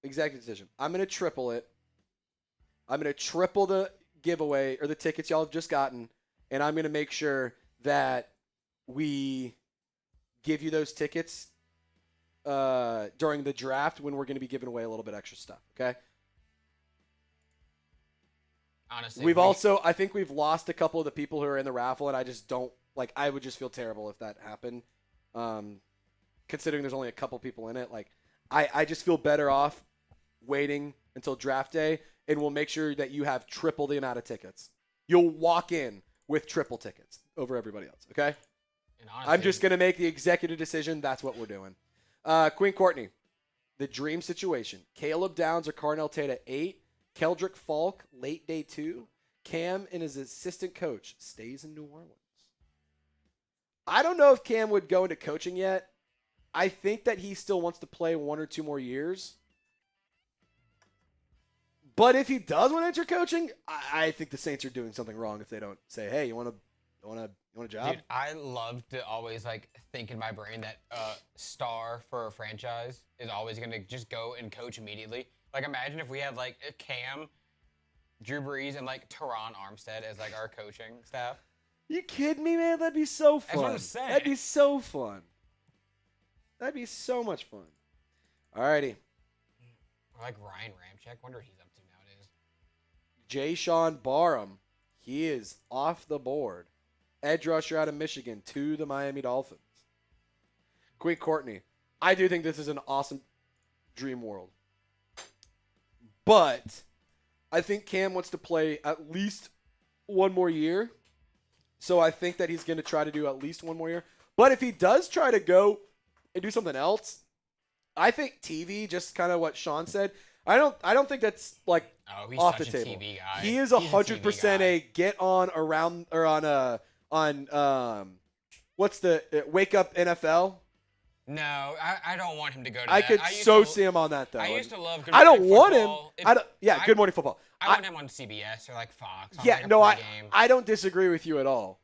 Executive decision. I'm gonna triple it. I'm gonna triple the giveaway or the tickets y'all have just gotten, and I'm gonna make sure that we give you those tickets during the draft when we're gonna be giving away a little bit extra stuff. Okay. honestly. I think we've lost a couple of the people who are in the raffle, and I just don't, like, I would just feel terrible if that happened. Considering there's only a couple people in it, like, I just feel better off waiting until draft day, and we'll make sure that you have triple the amount of tickets. You'll walk in with triple tickets over everybody else, okay? And honestly, I'm just going to make the executive decision. That's what we're doing. Queen Courtney, the dream situation. Caleb Downs or Carnell Tate at 8. Keldrick Falk, late day 2. Cam and his assistant coach stays in New Orleans. I don't know if Cam would go into coaching yet. I think that he still wants to play 1 or 2 more years. But if he does want to enter coaching, I think the Saints are doing something wrong if they don't say, "Hey, you want a job?" Dude, I love to always like think in my brain that a star for a franchise is always gonna just go and coach immediately. Like, imagine if we had like a Cam, Drew Brees, and like Teron Armstead as like our coaching staff. You kidding me, man? That'd be so fun. That's what I'm saying. That'd be so fun. That'd be so much fun. Alrighty. Or like Ryan Ramczyk. Wonder what he's up to nowadays. Jay Sean Barham. He is off the board. Edge rusher out of Michigan to the Miami Dolphins. Queen Courtney. I do think this is an awesome dream world. But I think Cam wants to play at least 1 more year. So I think that he's going to try to do at least 1 more year. But if he does try to go and do something else, I think TV, just kind of what Sean said, I don't think that's like He's off such the a table. TV guy. He is He's 100% a get on around or on what's the Wake Up NFL? No, I don't want him to go to I that. could see him on that though. I used to love Good I don't Morning want him. Football. Good Morning Football. I want him on CBS or like Fox. On Yeah, like a no, pregame. I don't disagree with you at all.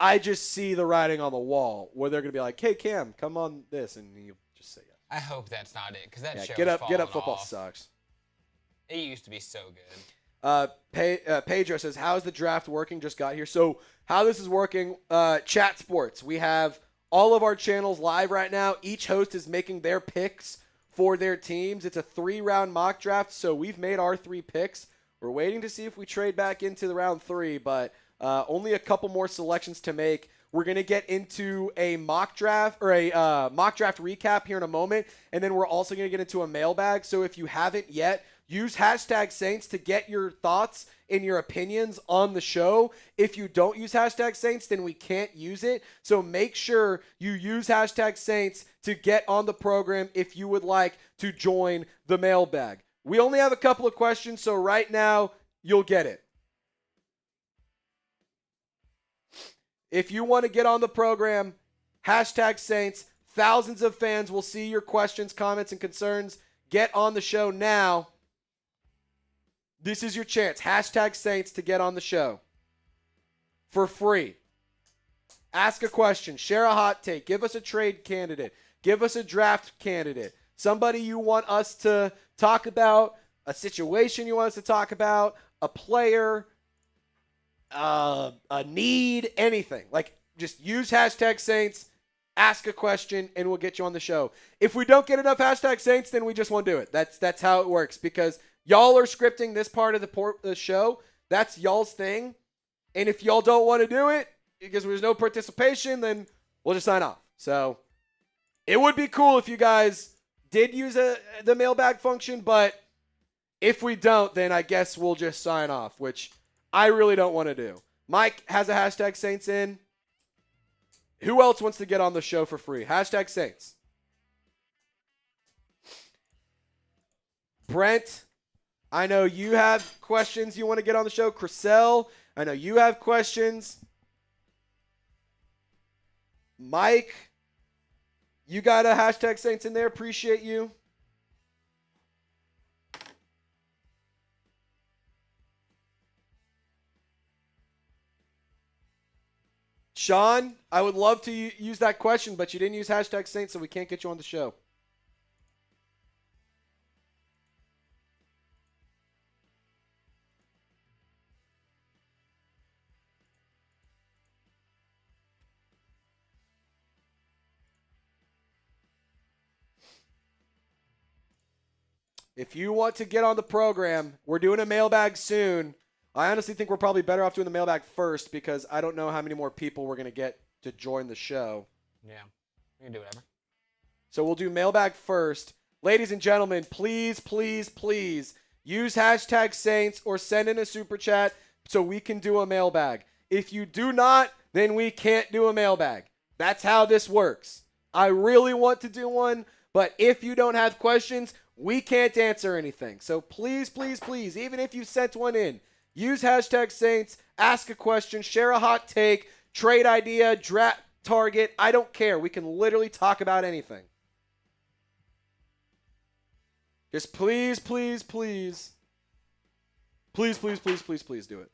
I just see the writing on the wall where they're going to be like, "Hey Cam, come on this," and you just say yes. I hope that's not it, because that show Get is up football off. sucks. It used to be so good. Pedro says, "How's the draft working? Just got here." So how this is working? Chat Sports. We have all of our channels live right now. Each host is making their picks for their teams. It's a 3-round mock draft, so we've made our 3 picks. We're waiting to see if we trade back into the round 3, but only a couple more selections to make. We're going to get into a mock draft or a mock draft recap here in a moment, and then we're also going to get into a mailbag. So if you haven't yet, use hashtag Saints to get your thoughts and your opinions on the show. If you don't use hashtag Saints, then we can't use it. So make sure you use hashtag Saints to get on the program if you would like to join the mailbag. We only have a couple of questions, so right now you'll get it. If you want to get on the program, hashtag Saints. Thousands of fans will see your questions, comments, and concerns. Get on the show now. This is your chance. Hashtag Saints to get on the show for free. Ask a question. Share a hot take. Give us a trade candidate. Give us a draft candidate. Somebody you want us to talk about. A situation you want us to talk about. A player. A need. Anything. Like, just use hashtag Saints. Ask a question, and we'll get you on the show. If we don't get enough hashtag Saints, then we just won't do it. That's how it works, because y'all are scripting this part of the show. That's y'all's thing. And if y'all don't want to do it because there's no participation, then we'll just sign off. So it would be cool if you guys did use the mailbag function, but if we don't, then I guess we'll just sign off, which I really don't want to do. Mike has a hashtag Saints in. Who else wants to get on the show for free? Hashtag Saints. Brent, I know you have questions you want to get on the show. Chriselle, I know you have questions. Mike, you got a hashtag Saints in there. Appreciate you. Sean, I would love to use that question, but you didn't use hashtag Saints, so we can't get you on the show. If you want to get on the program, we're doing a mailbag soon. I honestly think we're probably better off doing the mailbag first because I don't know how many more people we're going to get to join the show. Yeah, we can do whatever. So we'll do mailbag first. Ladies and gentlemen, please, please, please use hashtag Saints or send in a super chat so we can do a mailbag. If you do not, then we can't do a mailbag. That's how this works. I really want to do one, but if you don't have questions, we can't answer anything. So please, please, please, even if you sent one in, use hashtag Saints, ask a question, share a hot take, trade idea, draft target. I don't care. We can literally talk about anything. Just please, please, please. Please, please, please, please, please do it.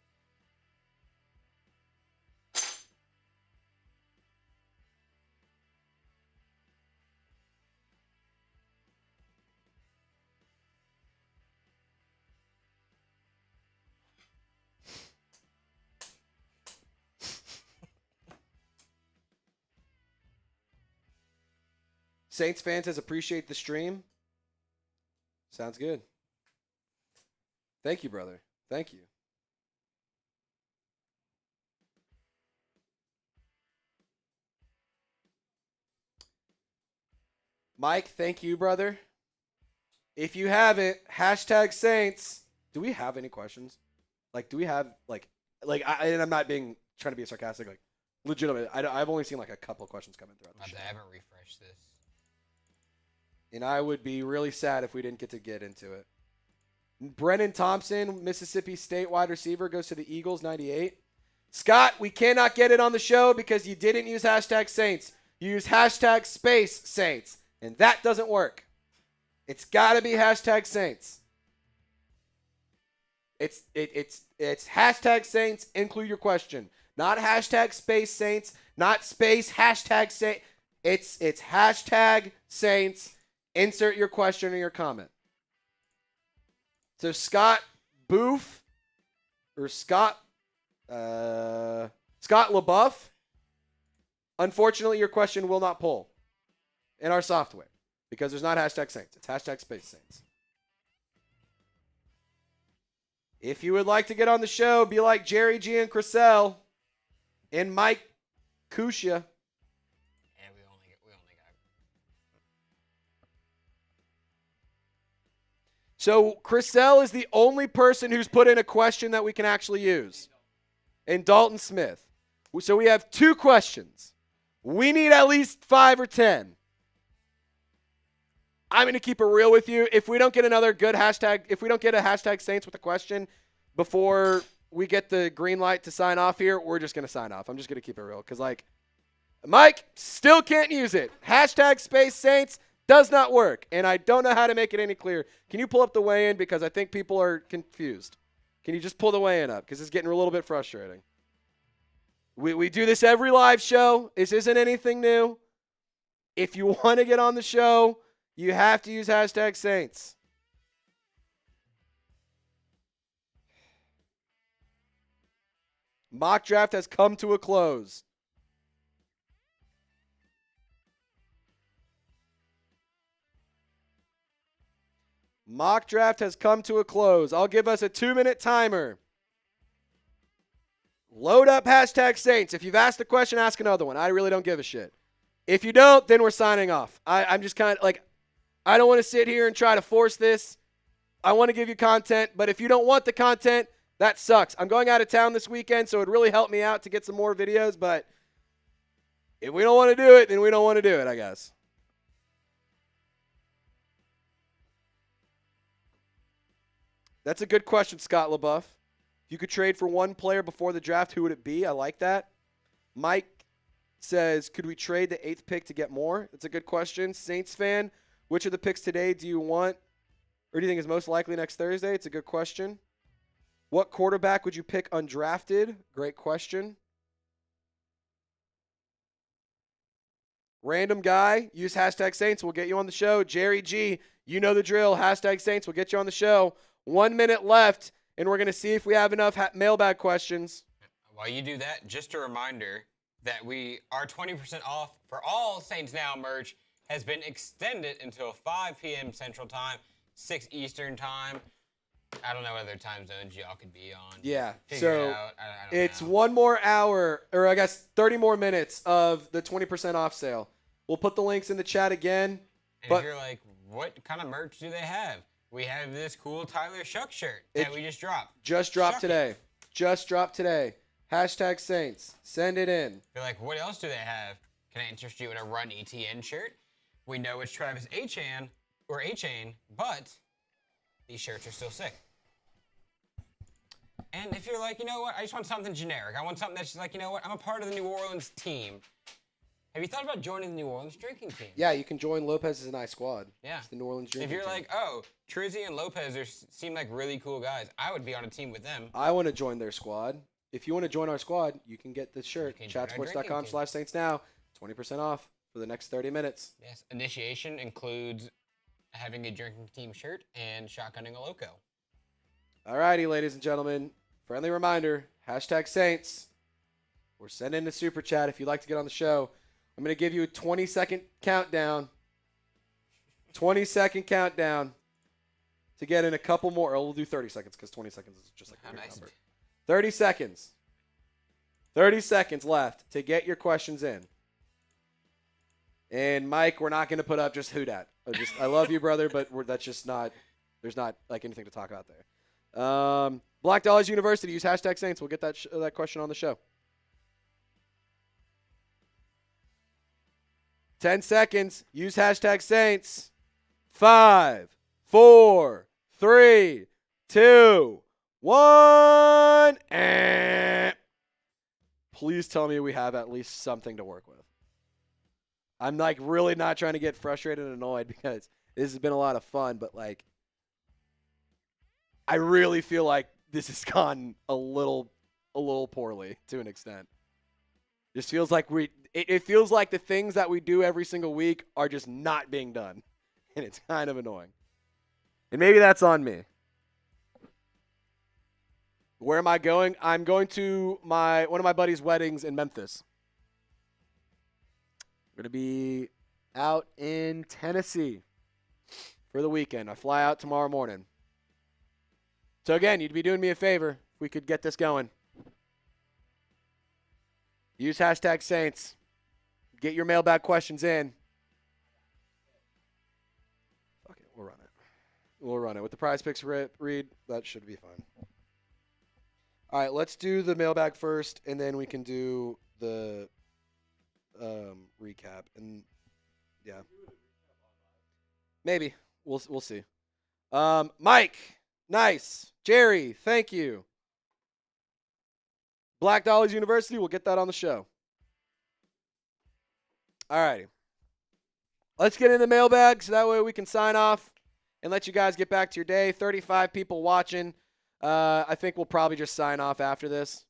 Saints fans says appreciate the stream. Sounds good. Thank you, brother. Thank you. Mike, thank you, brother. If you haven't, hashtag Saints. Do we have any questions? Like, do we have, and I'm not trying to be sarcastic, like, legitimate. I've only seen, like, a couple of questions come in throughout the show. I haven't refreshed this. And I would be really sad if we didn't get into it. Brennan Thompson, Mississippi State wide receiver, goes to the Eagles, 98. Scott, we cannot get it on the show because you didn't use hashtag Saints. You use hashtag space Saints, and that doesn't work. It's got to be hashtag Saints. It's hashtag Saints, include your question. Not hashtag space Saints, not space hashtag Saints. It's hashtag Saints. Insert your question or your comment. So Scott LaBeouf, unfortunately, your question will not pull in our software because there's not hashtag Saints. It's hashtag space Saints. If you would like to get on the show, be like Jerry G and Chriselle and Mike Kushia. So Chriselle is the only person who's put in a question that we can actually use. And Dalton Smith. So we have 2 questions. We need at least 5 or 10. I'm going to keep it real with you. If we don't get another good hashtag, if we don't get a hashtag Saints with a question before we get the green light to sign off here, we're just going to sign off. I'm just going to keep it real. Because, Mike still can't use it. Hashtag space Saints. Does not work, and I don't know how to make it any clearer. Can you pull up the weigh-in because I think people are confused? Can you just pull the weigh-in up because it's getting a little bit frustrating. We do this every live show. This isn't anything new. If you want to get on the show, you have to use hashtag Saints. Mock draft has come to a close. Mock draft has come to a close. I'll give us a 2-minute timer. Load up hashtag Saints. If you've asked a question, ask another one. I really don't give a shit. If you don't, then we're signing off. I'm just kind of I don't want to sit here and try to force this. I want to give you content, but if you don't want the content, that sucks. I'm going out of town this weekend, so it would really help me out to get some more videos, but if we don't want to do it, then we don't want to do it, I guess. That's a good question, Scott LaBeouf. If you could trade for one player before the draft, who would it be? I like that. Mike says, could we trade the 8th pick to get more? That's a good question. Saints fan, which of the picks today do you want or do you think is most likely next Thursday? It's a good question. What quarterback would you pick undrafted? Great question. Random guy, use hashtag Saints. We'll get you on the show. Jerry G, you know the drill. Hashtag Saints. We'll get you on the show. 1 minute left, and we're going to see if we have enough mailbag questions. While you do that, just a reminder that our 20% off for all Saints Now merch has been extended until 5 p.m. Central Time, 6 Eastern Time. I don't know what other time zones y'all could be on. Yeah. Figure So it out. I don't it's know. 1 more hour, or I guess 30 more minutes of the 20% off sale. We'll put the links in the chat again. And But if you're like, what kind of merch do they have? We have this cool Tyler Shuck shirt that we just dropped. Just dropped Shuck today. it. Just dropped today. Hashtag Saints. Send it in. You're like, what else do they have? Can I interest you in a Run ETN shirt? We know it's Travis A-Chain, but these shirts are still sick. And if you're like, you know what, I just want something generic. I want something that's just like, you know what, I'm a part of the New Orleans team. Have you thought about joining the New Orleans drinking team? Yeah, you can join Lopez's and I squad. Yeah. It's the New Orleans drinking If you're team. like, oh, Trizzy and Lopez seem like really cool guys, I would be on a team with them. I want to join their squad. If you want to join our squad, you can get this shirt. Chatsports.com/Saints now. 20% off for the next 30 minutes. Yes. Initiation includes having a drinking team shirt and shotgunning a loco. All righty, ladies and gentlemen. Friendly reminder, hashtag Saints. We're sending a super chat if you'd like to get on the show. I'm going to give you a 20-second countdown. 20-second countdown to get in a couple more. Or we'll do 30 seconds because 20 seconds is just like a weird number. 30 seconds. 30 seconds left to get your questions in. And Mike, we're not going to put up just who dat. I love you, brother, but that's just not. There's not like anything to talk about there. Black Dollars University. Use hashtag Saints. We'll get that question on the show. 10 seconds. Use hashtag Saints. 5, 4, 3, 2, 1. And please tell me we have at least something to work with. I'm like really not trying to get frustrated and annoyed because this has been a lot of fun, but like I really feel like this has gone a little poorly to an extent. Just feels like it feels like the things that we do every single week are just not being done. And it's kind of annoying. And maybe that's on me. Where am I going? I'm going to one of my buddies' weddings in Memphis. I'm going to be out in Tennessee for the weekend. I fly out tomorrow morning. So again, you'd be doing me a favor if we could get this going. Use hashtag Saints. Get your mailbag questions in. Fuck it, we'll run it. We'll run it. With the prize picks read, that should be fine. All right, let's do the mailbag first, and then we can do the recap. And yeah, maybe we'll see. Mike, nice. Jerry, thank you. Black Dollars University, we'll get that on the show. All righty. Let's get in the mailbag so that way we can sign off and let you guys get back to your day. 35 people watching. I think we'll probably just sign off after this.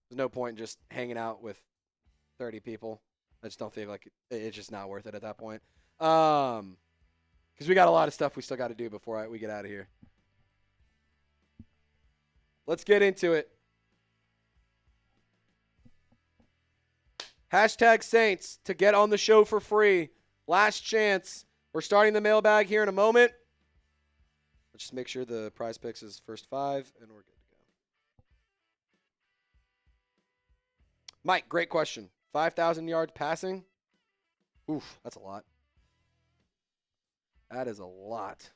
There's no point in just hanging out with 30 people. I just don't think like it's just not worth it at that point. Because we got a lot of stuff we still got to do before we get out of here. Let's get into it. Hashtag Saints to get on the show for free. Last chance. We're starting the mailbag here in a moment. Let's just make sure the prize picks is first 5, and we're good to go. Mike, great question. 5,000 yards passing? Oof, that's a lot. That is a lot.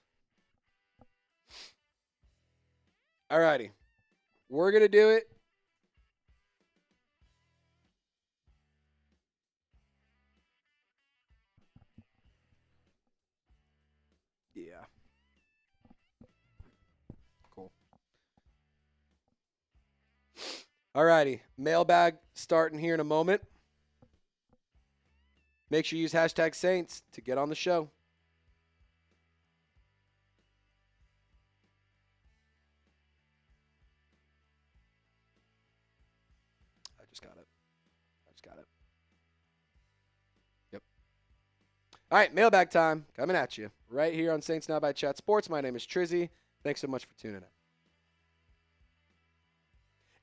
All righty. We're going to do it. Yeah. Cool. All righty. Mailbag starting here in a moment. Make sure you use hashtag Saints to get on the show. I just got it. Yep. All right, mailbag time. Coming at you. Right here on Saints Now by Chat Sports. My name is Trizzy. Thanks so much for tuning in.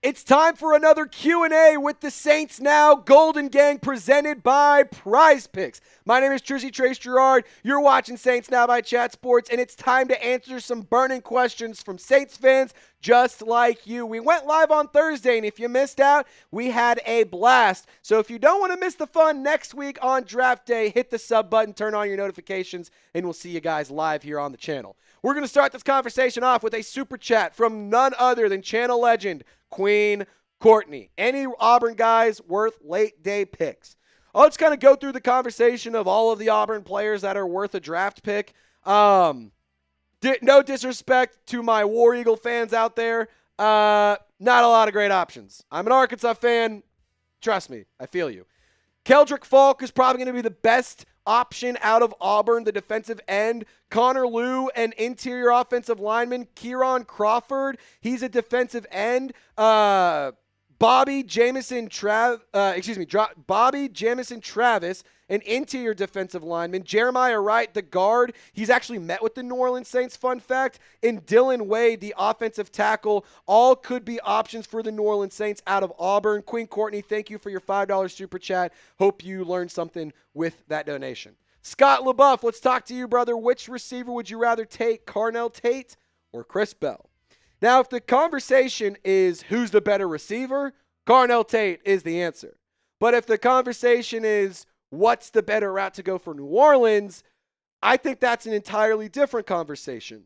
It's time for another Q&A with the Saints Now Golden Gang presented by Prize Picks. My name is Trizzy Trace Gerard. You're watching Saints Now by Chat Sports, and it's time to answer some burning questions from Saints fans just like you. We went live on Thursday, and if you missed out, we had a blast. So if you don't want to miss the fun next week on Draft Day, hit the sub button, turn on your notifications, and we'll see you guys live here on the channel. We're going to start this conversation off with a super chat from none other than channel legend Queen Courtney. Any Auburn guys worth late day picks? Let's kind of go through the conversation of all of the Auburn players that are worth a draft pick. No disrespect to my War Eagle fans out there. Not a lot of great options. I'm an Arkansas fan. Trust me, I feel you. Keldrick Falk is probably going to be the best option out of Auburn, the defensive end. Connor Liu, an interior offensive lineman. Kieran Crawford, he's a defensive end. Bobby Jamison Travis, an interior defensive lineman. Jeremiah Wright, the guard. He's actually met with the New Orleans Saints, fun fact. And Dylan Wade, the offensive tackle. All could be options for the New Orleans Saints out of Auburn. Queen Courtney, thank you for your $5 super chat. Hope you learned something with that donation. Scott LaBeouf, let's talk to you, brother. Which receiver would you rather take, Carnell Tate or Chris Bell? Now, if the conversation is who's the better receiver, Carnell Tate is the answer. But if the conversation is what's the better route to go for New Orleans, I think that's an entirely different conversation.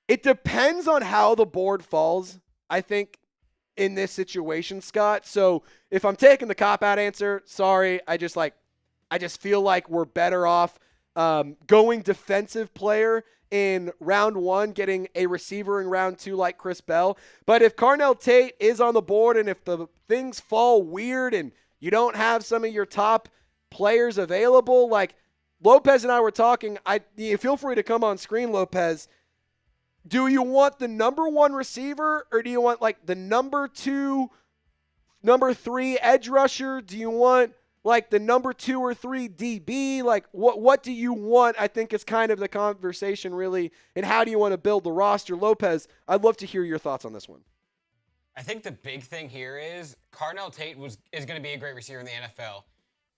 It depends on how the board falls, I think, in this situation, Scott. So if I'm taking the cop-out answer, sorry, I just feel like we're better off going defensive player in round one, getting a receiver in round two like Chris Bell. But if Carnell Tate is on the board and if the things fall weird and you don't have some of your top players available, like Lopez and I were talking, feel free to come on screen, Lopez. Do you want the number one receiver or do you want like the number two, number three edge rusher? Do you want like the number 2 or 3 DB? Like what do you want? I think is kind of the conversation really. And how do you want to build the roster? Lopez, I'd love to hear your thoughts on this one. I think the big thing here is Carnell Tate is going to be a great receiver in the NFL.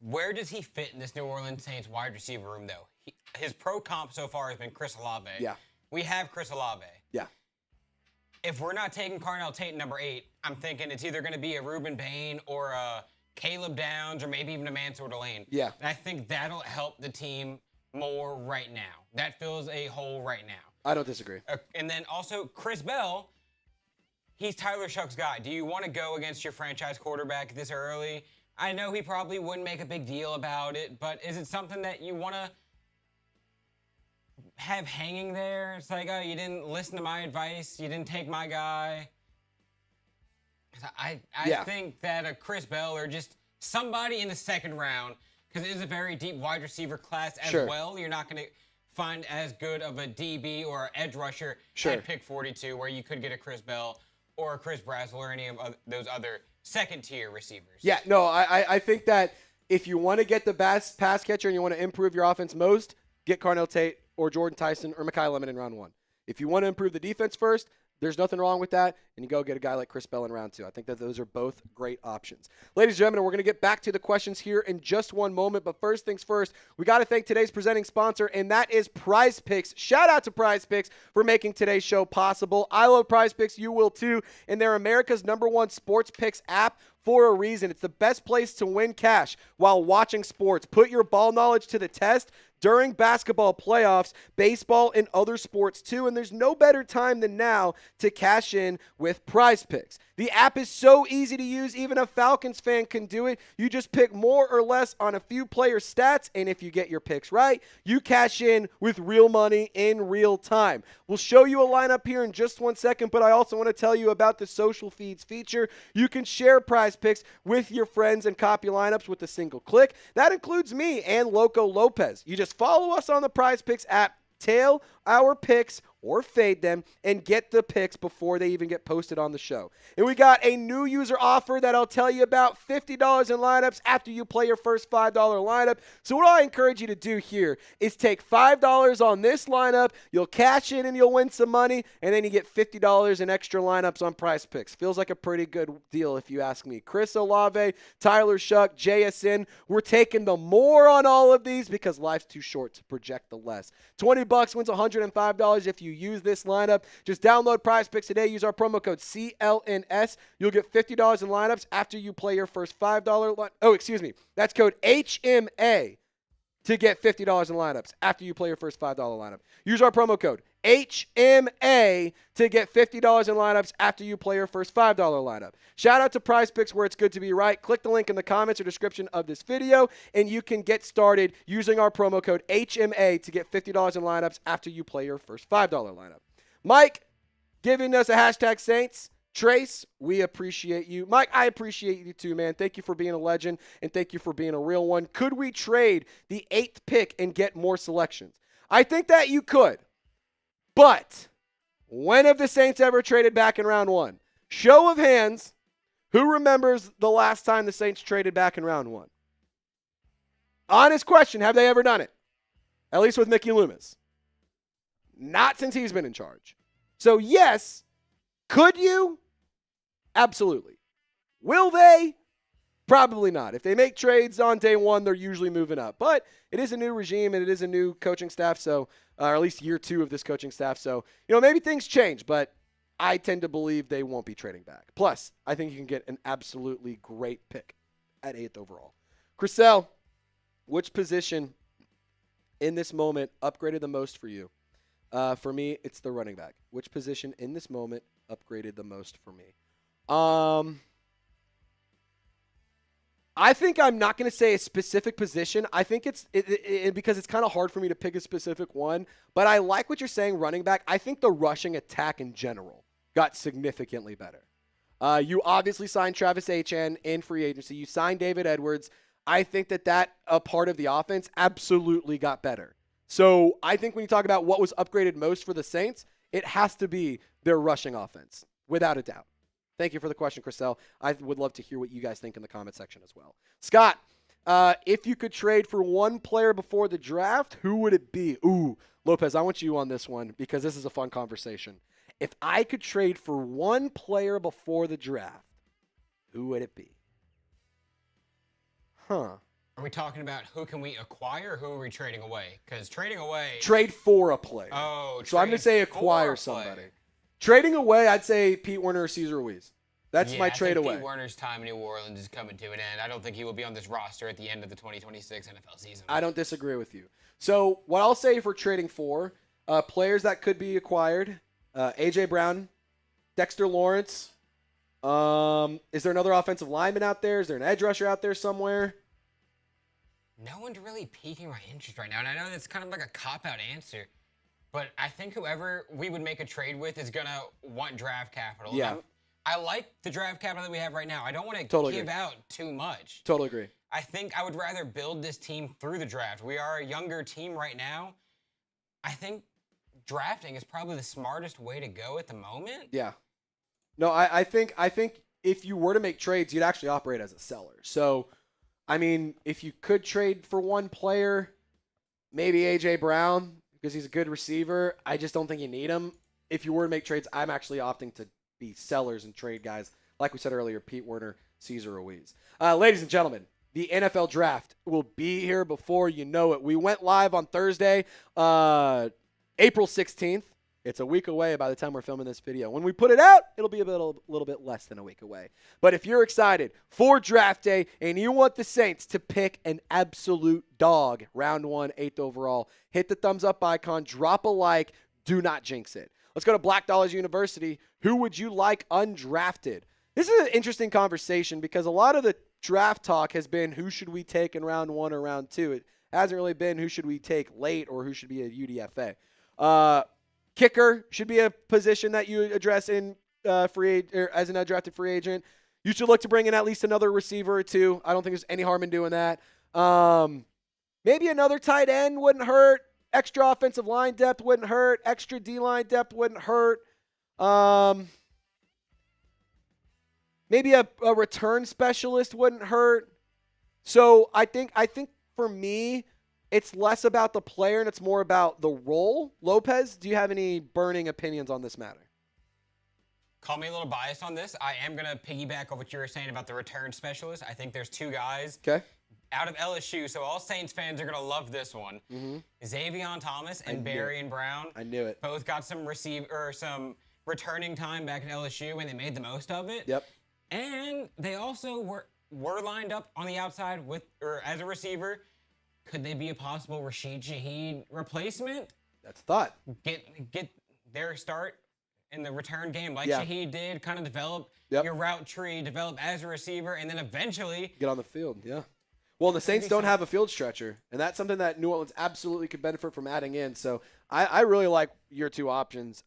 Where does he fit in this New Orleans Saints wide receiver room though? His pro comp so far has been Chris Olave. Yeah. We have Chris Olave. Yeah. If we're not taking Carnell Tate number 8, I'm thinking it's either going to be a Reuben Bain or a Caleb Downs, or maybe even a Mansour Delane. Yeah. And I think that'll help the team more right now. That fills a hole right now. I don't disagree. And then also Chris Bell, he's Tyler Shuck's guy. Do you want to go against your franchise quarterback this early? I know he probably wouldn't make a big deal about it, but is it something that you want to have hanging there? It's like, oh, you didn't listen to my advice. You didn't take my guy. I think that a Chris Bell or just somebody in the second round, because it is a very deep wide receiver class as well. You're not going to find as good of a DB or an edge rusher at pick 42 where you could get a Chris Bell or a Chris Brazzell or any of those other second-tier receivers. Yeah, no, I think that if you want to get the best pass catcher and you want to improve your offense most, get Carnell Tate or Jordan Tyson or Mekhi Lemon in round one. If you want to improve the defense first, there's nothing wrong with that, and you go get a guy like Chris Bell in round two. I think that those are both great options. Ladies and gentlemen, we're going to get back to the questions here in just one moment, but first things first, we got to thank today's presenting sponsor, and that is Prize Picks. Shout out to Prize Picks for making today's show possible. I love Prize Picks. You will too, and they're America's #1 sports picks app for a reason. It's the best place to win cash while watching sports. Put your ball knowledge to the test during basketball playoffs, baseball, and other sports too. And there's no better time than now to cash in with Prize Picks. The app is so easy to use, even a Falcons fan can do it. You just pick more or less on a few player stats, and if you get your picks right, you cash in with real money in real time. We'll show you a lineup here in just 1 second, but I also want to tell you about the social feeds feature. You can share Prize Picks with your friends and copy lineups with a single click. That includes me and Loco Lopez. You just follow us on the Prize Picks app, tail our picks or fade them and get the picks before they even get posted on the show. And we got a new user offer that I'll tell you about, $50 in lineups after you play your first $5 lineup. So what I encourage you to do here is take $5 on this lineup, you'll cash in and you'll win some money, and then you get $50 in extra lineups on Prize Picks. Feels like a pretty good deal if you ask me. Chris Olave, Tyler Shuck, JSN, we're taking the more on all of these because life's too short to project the less. $20 wins $105 if you use this lineup. Just download Prize Picks today. Use our promo code CLNS. You'll get $50 in lineups after you play your first $5 line. Oh, excuse me. That's code HMA to get $50 in lineups after you play your first $5 lineup. Use our promo code HMA to get $50 in lineups after you play your first $5 lineup. Shout out to Prize Picks, where it's good to be right. Click the link in the comments or description of this video, and you can get started using our promo code HMA to get $50 in lineups after you play your first $5 lineup. Mike, giving us a hashtag Saints. Trace, we appreciate you. Mike, I appreciate you too, man. Thank you for being a legend, and thank you for being a real one. Could we trade the 8th pick and get more selections? I think that you could. But when have the Saints ever traded back in round 1? Show of hands, who remembers the last time the Saints traded back in round 1? Honest question, have they ever done it? At least with Mickey Loomis. Not since he's been in charge. So yes, could you? Absolutely. Will they? Probably not. If they make trades on day 1, they're usually moving up. But it is a new regime and it is a new coaching staff, so or at least year 2 of this coaching staff. So, maybe things change, but I tend to believe they won't be trading back. Plus, I think you can get an absolutely great pick at 8th overall. Chriselle, which position in this moment upgraded the most for you? For me, it's the running back. Which position in this moment upgraded the most for me? I think I'm not going to say a specific position. I think it's because it's kind of hard for me to pick a specific one. But I like what you're saying, running back. I think the rushing attack in general got significantly better. You obviously signed Travis Etienne in free agency. You signed David Edwards. I think that a part of the offense absolutely got better. So I think when you talk about what was upgraded most for the Saints, it has to be their rushing offense, without a doubt. Thank you for the question, Chriselle. I would love to hear what you guys think in the comment section as well. Scott, if you could trade for one player before the draft, who would it be? Ooh, Lopez, I want you on this one because this is a fun conversation. If I could trade for one player before the draft, who would it be? Are we talking about who can we acquire or who are we trading away? Because trading away... Trade for a player. Oh, so I'm going to say acquire somebody. Trading away, I'd say Pete Werner or Cesar Ruiz. That's my trade away. Pete Werner's time in New Orleans is coming to an end. I don't think he will be on this roster at the end of the 2026 NFL season. I don't disagree with you. So what I'll say for trading for, players that could be acquired, A.J. Brown, Dexter Lawrence. Is there another offensive lineman out there? Is there an edge rusher out there somewhere? No one's really piquing my interest right now. And I know that's kind of like a cop-out answer. But I think whoever we would make a trade with is going to want draft capital. Yeah. I like the draft capital that we have right now. I don't want to give out too much. Totally agree. I think I would rather build this team through the draft. We are a younger team right now. I think drafting is probably the smartest way to go at the moment. Yeah. No, I think if you were to make trades, you'd actually operate as a seller. So, I mean, if you could trade for one player, maybe A.J. Brown, because he's a good receiver. I just don't think you need him. If you were to make trades, I'm actually opting to be sellers and trade guys. Like we said earlier, Pete Werner, Cesar Ruiz. Ladies and gentlemen, the NFL draft will be here before you know it. We went live on Thursday, April 16th. It's a week away by the time we're filming this video. When we put it out, it'll be a little bit less than a week away. But if you're excited for draft day and you want the Saints to pick an absolute dog, round 1, 8th overall, hit the thumbs up icon, drop a like, do not jinx it. Let's go to Black Dollars University. Who would you like undrafted? This is an interesting conversation because a lot of the draft talk has been who should we take in round 1 or round 2. It hasn't really been who should we take late or who should be a UDFA. Kicker should be a position that you address in as an undrafted free agent. You should look to bring in at least another receiver or two. I don't think there's any harm in doing that. Maybe another tight end wouldn't hurt. extra offensive line depth wouldn't hurt. Extra D-line depth wouldn't hurt. Maybe a return specialist wouldn't hurt. So I think for me, it's less about the player and it's more about the role. Lopez, do you have any burning opinions on this matter? Call me a little biased on this. I am going to piggyback on what you were saying about the return specialist. I think there's two guys out of LSU, so all Saints fans are going to love this one. Xavier Thomas and Barry Brown. I knew it. Both got some returning time back at LSU, and they made the most of it. Yep. And they also were lined up on the outside as a receiver. Could they be a possible Rashid Shaheed replacement? That's a thought. Get their start in the return game like Shaheed did, kind of develop your route tree, develop as a receiver, and then eventually get on the field, Well, the Saints don't have a field stretcher, and that's something that New Orleans absolutely could benefit from adding in. So I really like your two options.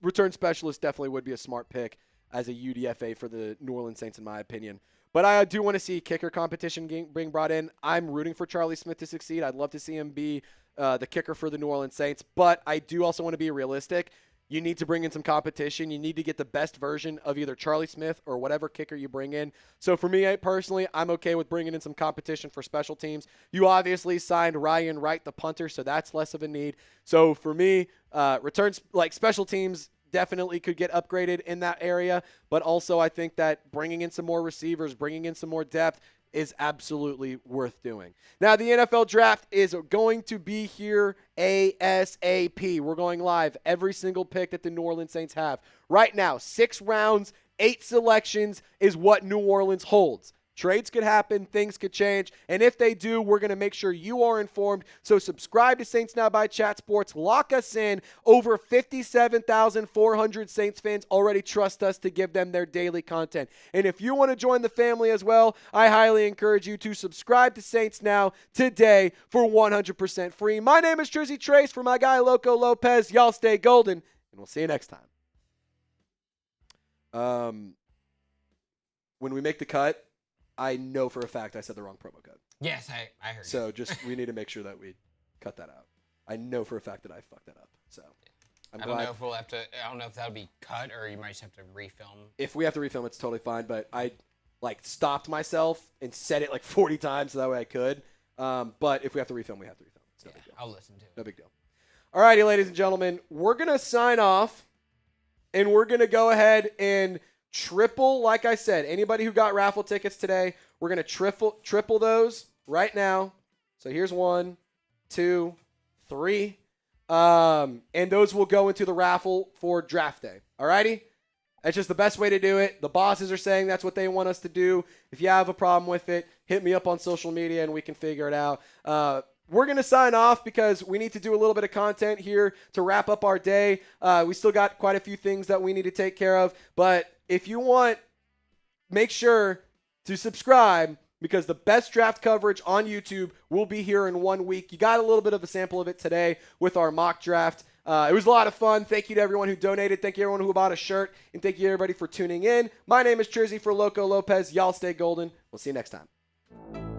Return specialist definitely would be a smart pick as a UDFA for the New Orleans Saints, in my opinion. But I do want to see kicker competition being brought in. I'm rooting for Charlie Smith to succeed. I'd love to see him be the kicker for the New Orleans Saints. But I do also want to be realistic. You need to bring in some competition. You need to get the best version of either Charlie Smith or whatever kicker you bring in. So for me, personally, I'm okay with bringing in some competition for special teams. You obviously signed Ryan Wright, the punter, so that's less of a need. So for me, returns like special teams definitely could get upgraded in that area. But also I think that bringing in some more receivers, bringing in some more depth is absolutely worth doing. Now, the NFL draft is going to be here ASAP. We're going live every single pick that the New Orleans Saints have. Right now, 6 rounds, 8 selections is what New Orleans holds. Trades could happen, things could change, and if they do, we're going to make sure you are informed. So subscribe to Saints Now by Chat Sports. Lock us in. Over 57,400 Saints fans already trust us to give them their daily content. And if you want to join the family as well, I highly encourage you to subscribe to Saints Now today for 100% free. My name is Jersey Trace. For my guy Loco Lopez, y'all stay golden, and we'll see you next time. When we make the cut, I know for a fact I said the wrong promo code. Yes, I heard. So we need to make sure that we cut that out. I know for a fact that I fucked that up. So I don't know if we'll have to. I don't know if that'll be cut or you might just have to refilm. If we have to refilm, it's totally fine. But I stopped myself and said it 40 times so that way I could. But if we have to refilm, we have to refilm. It's no big deal. I'll listen to it. No big deal. All righty, ladies and gentlemen, we're gonna sign off, and we're gonna go ahead and triple, like I said, anybody who got raffle tickets today, we're going to triple those right now. So here's 1, 2, 3. And those will go into the raffle for draft day. All righty? That's just the best way to do it. The bosses are saying that's what they want us to do. If you have a problem with it, hit me up on social media and we can figure it out. We're going to sign off because we need to do a little bit of content here to wrap up our day. We still got quite a few things that we need to take care of. But if you want, make sure to subscribe because the best draft coverage on YouTube will be here in 1 week. You got a little bit of a sample of it today with our mock draft. It was a lot of fun. Thank you to everyone who donated. Thank you everyone who bought a shirt. And thank you everybody for tuning in. My name is Jersey for Loco Lopez. Y'all stay golden. We'll see you next time.